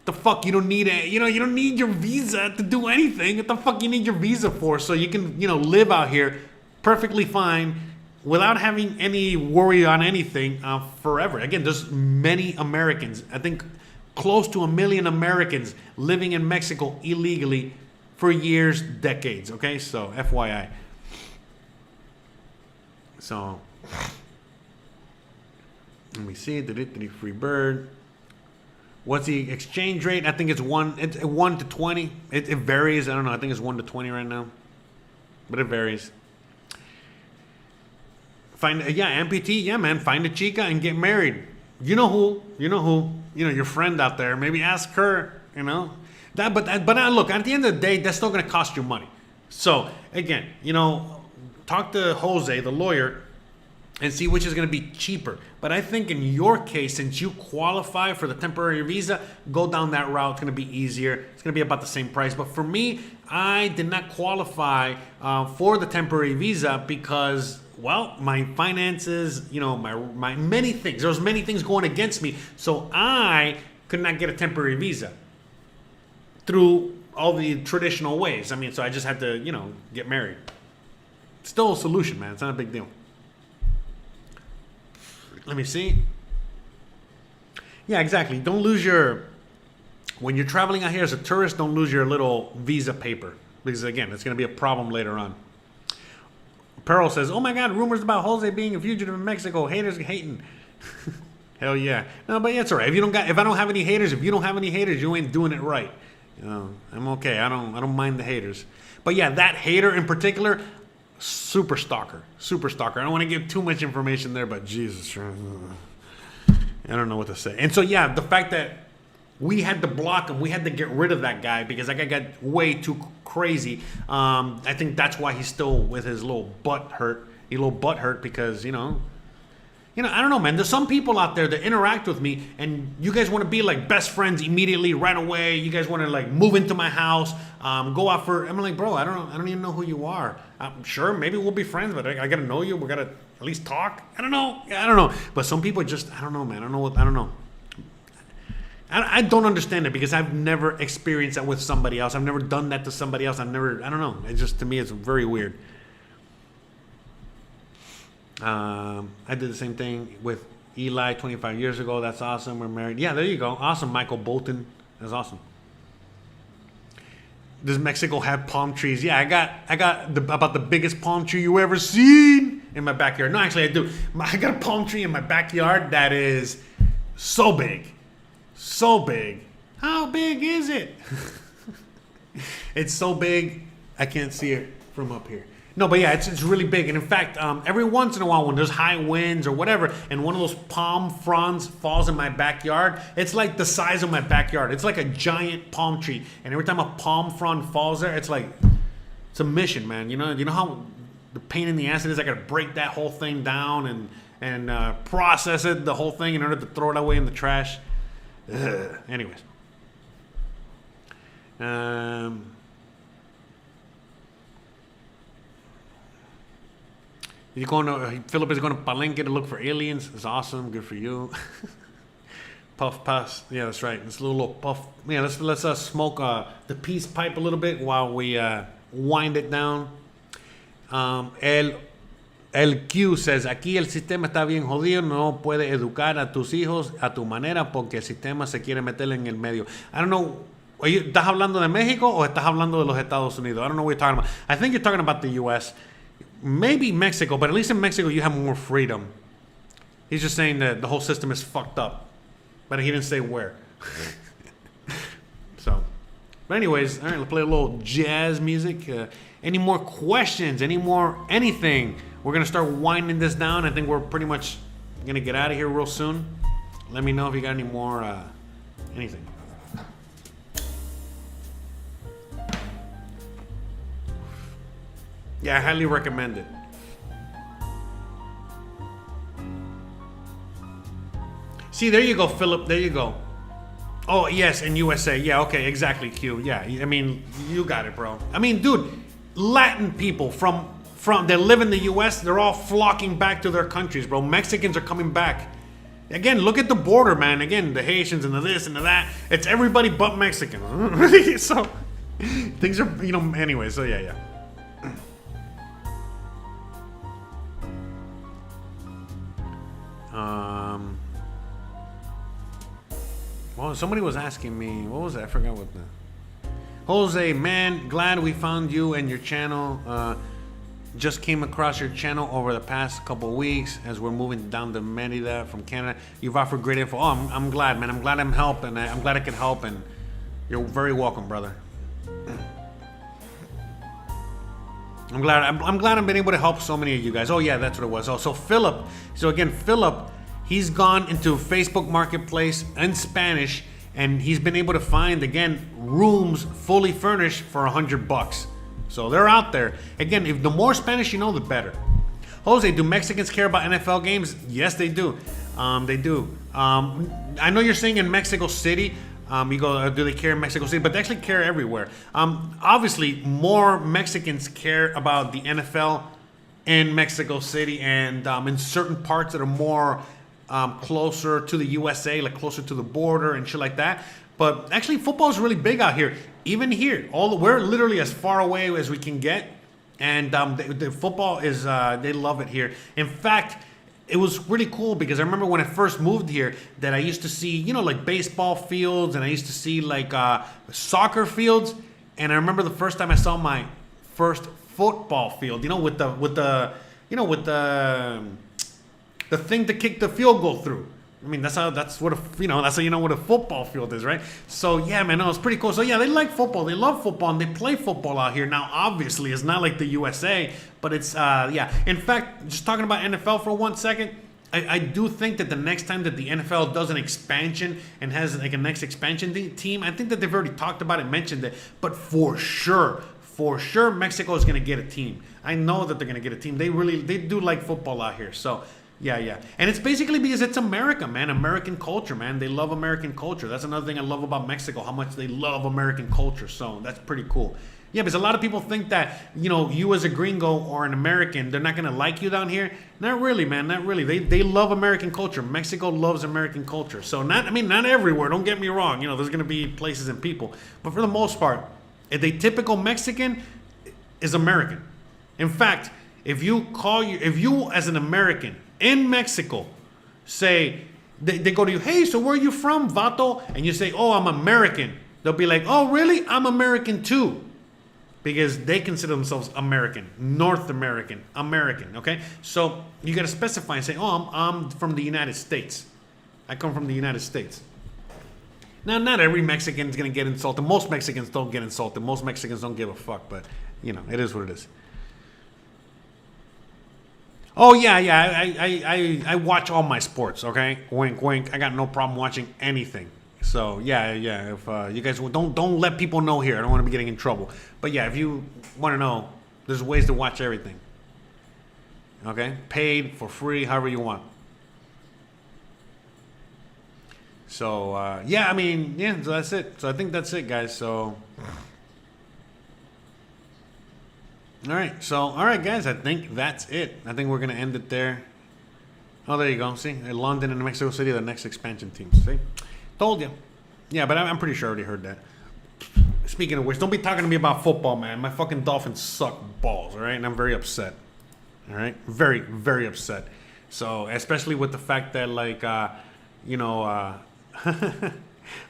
the fuck, you don't need you don't need your visa to do anything. What the fuck you need your visa for? So you can, live out here perfectly fine without having any worry on anything forever. Again, there's many Americans. I think close to 1 million Americans living in Mexico illegally for years, decades. Okay, so FYI. So let me see. Free bird. What's the exchange rate? I think it's 1 to 20. It varies. I don't know. I think it's 1 to 20 right now, but it varies. Amputee. Yeah, man. Find a chica and get married. You know who? Your friend out there. Maybe ask her. But look. At the end of the day, that's still going to cost you money. So again, talk to Jose, the lawyer, and see which is going to be cheaper. But I think in your case, since you qualify for the temporary visa, go down that route. It's going to be easier. It's going to be about the same price. But for me, I did not qualify for the temporary visa because, well, my finances, my many things. There was many things going against me. So I could not get a temporary visa through all the traditional ways. So I just had to, get married. Still a solution, man. It's not a big deal. Let me see. Yeah, exactly. Don't lose when you're traveling out here as a tourist, don't lose your little visa paper. Because again, it's going to be a problem later on. Pearl says, oh my God, rumors about Jose being a fugitive in Mexico. Haters hating. Hell yeah. No, but yeah, it's all right. If I don't have any haters, you ain't doing it right. I'm okay. I don't mind the haters. But yeah, that hater in particular, super stalker. I don't want to give too much information there, but Jesus, I don't know what to say. And so yeah, the fact that we had to block him, we had to get rid of that guy because that guy got way too crazy. I think that's why he's still with his little butt hurt. Because I don't know, man. There's some people out there that interact with me, and you guys want to be like best friends immediately, right away. You guys want to like move into my house, go out for. I'm like, bro, I don't even know who you are. I'm sure maybe we'll be friends, but I gotta know you. We gotta at least talk. I don't know. But some people just, I don't know, man. I don't know. I don't understand it because I've never experienced that with somebody else. I've never done that to somebody else. I don't know. It just, to me, it's very weird. I did the same thing with Eli 25 years ago. That's awesome. We're married. Yeah, there you go. Awesome, Michael Bolton. That's awesome. Does Mexico have palm trees? Yeah, I got about the biggest palm tree you ever seen in my backyard. No, actually, I do. I got a palm tree in my backyard that is so big. So big. How big is it? It's so big, I can't see it from up here. No, but yeah, it's really big. And in fact, every once in a while when there's high winds or whatever, and one of those palm fronds falls in my backyard, it's like the size of my backyard. It's like a giant palm tree. And every time a palm frond falls there, it's like, it's a mission, man. You know how the pain in the ass it is? I got to break that whole thing down and process it, the whole thing, in order to throw it away in the trash. Ugh. Anyways. Philip is going to Palenque to look for aliens. It's awesome. Good for you. Puff pass. Yeah, that's right. This little puff. Yeah, let's smoke the peace pipe a little bit while we wind it down. El Q says, aquí el sistema está bien jodido, no puede educar a tus hijos a tu manera porque el sistema se quiere meter en el medio. I don't know, ¿estás hablando de México o estás hablando de los Estados Unidos? I don't know what you're talking about. I think you're talking about the U.S., maybe Mexico, but at least in Mexico you have more freedom. He's just saying that the whole system is fucked up, but he didn't say where. So, but anyways, all right, let's play a little jazz music. Any more questions? Anything? We're gonna start winding this down. I think we're pretty much gonna get out of here real soon. Let me know if you got any more anything. Yeah, I highly recommend it. See, there you go, Philip. There you go. Oh, yes, in USA. Yeah, okay, exactly, Q. Yeah, I mean, you got it, bro. I mean, dude, Latin people from that live in the U.S., they're all flocking back to their countries, bro. Mexicans are coming back. Again, look at the border, man. Again, the Haitians and the this and the that. It's everybody but Mexicans. So things are, anyway. So yeah. Well, somebody was asking me, what was that? I forgot what the. Jose, man, glad we found you and your channel. Just came across your channel over the past couple of weeks as we're moving down to Merida from Canada. You've offered great info. Oh, I'm glad, man. I'm glad I'm helping. I'm glad I can help, and you're very welcome, brother. I'm glad I've been able to help so many of you guys. Oh yeah, that's what it was. Oh, so Philip. So again, Philip, he's gone into Facebook Marketplace in Spanish, and he's been able to find, again, rooms fully furnished for $100. So they're out there. Again, if the more Spanish you know, the better. Jose, do Mexicans care about NFL games? Yes, they do. They do. I know you're saying in Mexico City. You go, do they care in Mexico City? But they actually care everywhere. Obviously, more Mexicans care about the NFL in Mexico City and in certain parts that are more closer to the USA, like closer to the border and shit like that. But actually, football is really big out here. Even here, we're literally as far away as we can get, and the football is they love it here. In fact, it was really cool because I remember when I first moved here that I used to see, like baseball fields, and I used to see like soccer fields, and I remember the first time I saw my first football field, with the thing to kick the field goal through. I mean, that's how you know what a football field is, right? So yeah, man, no, it's pretty cool. So yeah, they like football, they love football, and they play football out here. Now, obviously, it's not like the USA, but it's yeah. In fact, just talking about NFL for 1 second, I do think that the next time that the NFL does an expansion and has like a next expansion team, I think that they've already talked about it, mentioned it, but for sure, Mexico is going to get a team. I know that they're going to get a team. They do like football out here, so. Yeah. And it's basically because it's America, man. American culture, man. They love American culture. That's another thing I love about Mexico, how much they love American culture. So that's pretty cool. Yeah, because a lot of people think that, you as a gringo or an American, they're not going to like you down here. Not really, man. Not really. They love American culture. Mexico loves American culture. So not everywhere. Don't get me wrong. There's going to be places and people. But for the most part, the typical Mexican is American. In fact, if you as an American in Mexico say, they go to you, hey, so where are you from, vato? And you say, oh, I'm American. They'll be like, oh, really? I'm American too. Because they consider themselves American, North American, okay? So you got to specify and say, oh, I'm from the United States. I come from the United States. Now, not every Mexican is going to get insulted. Most Mexicans don't get insulted. Most Mexicans don't give a fuck, but, it is what it is. Oh, yeah, I watch all my sports, okay? Wink, wink. I got no problem watching anything. So, yeah, if you guys don't let people know here. I don't want to be getting in trouble. But, yeah, if you want to know, there's ways to watch everything. Okay? Paid, for free, however you want. So, yeah, so that's it. So, I think that's it, guys. So... All right, guys, I think that's it. I think we're going to end it there. Oh, there you go. See, London and Mexico City are the next expansion teams. See? Told you. Yeah, but I'm pretty sure I already heard that. Speaking of which, don't be talking to me about football, man. My fucking Dolphins suck balls, all right? And I'm very upset. All right? Very, very upset. So, especially with the fact that, like, oh,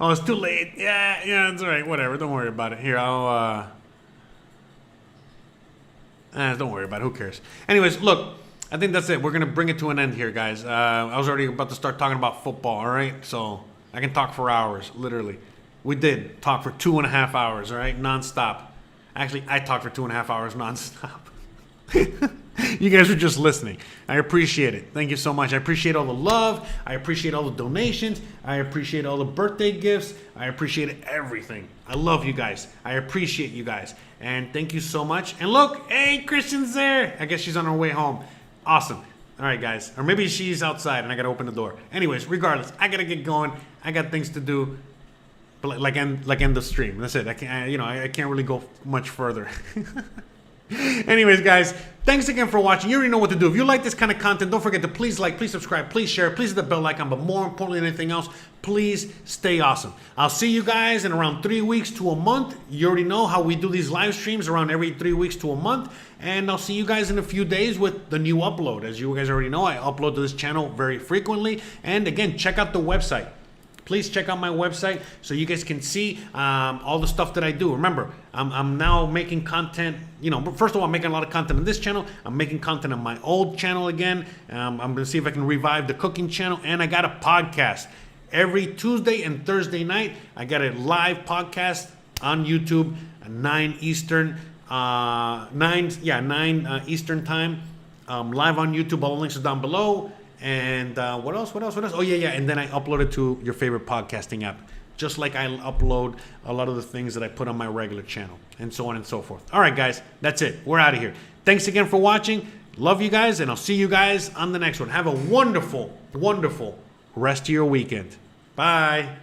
it's too late. Yeah, it's all right. Whatever. Don't worry about it. Here, don't worry about it. Who cares? Anyways, look, I think that's it. We're going to bring it to an end here, guys. I was already about to start talking about football, all right? So I can talk for hours, literally. We did talk for 2.5 hours, all right? Nonstop. Actually, I talked for 2.5 hours nonstop. You guys are just listening. I appreciate it. Thank you so much. I appreciate all the love. I appreciate all the donations. I appreciate all the birthday gifts. I appreciate everything. I love you guys. I appreciate you guys. And thank you so much. And look, hey, Christian's there. I guess she's on her way home. Awesome. All right, guys. Or maybe she's outside and I got to open the door. Anyways, regardless, I got to get going. I got things to do. But like end the stream. That's it. I can't really go much further. Anyways, guys, thanks again for watching. You already know what to do. If you like this kind of content, don't forget to please like, please subscribe, please share, please hit the bell icon, but more importantly than anything else, please stay awesome. I'll see you guys in around 3 weeks to a month. You already know how we do these live streams around every 3 weeks to a month. And I'll see you guys in a few days with the new upload. As you guys already know, I upload to this channel very frequently. And again, check out the website. Please check out my website so you guys can see all the stuff that I do. Remember, I'm now making content. You know, first of all, I'm making a lot of content on this channel. I'm making content on my old channel again. I'm going to see if I can revive the cooking channel. And I got a podcast. Every Tuesday and Thursday night, I got a live podcast on YouTube at 9 Eastern. 9 Eastern time. Live on YouTube. All the links are down below. And what else? Oh, yeah. And then I upload it to your favorite podcasting app, just like I upload a lot of the things that I put on my regular channel, and so on and so forth. All right, guys, that's it. We're out of here. Thanks again for watching. Love you guys, and I'll see you guys on the next one. Have a wonderful, wonderful rest of your weekend. Bye.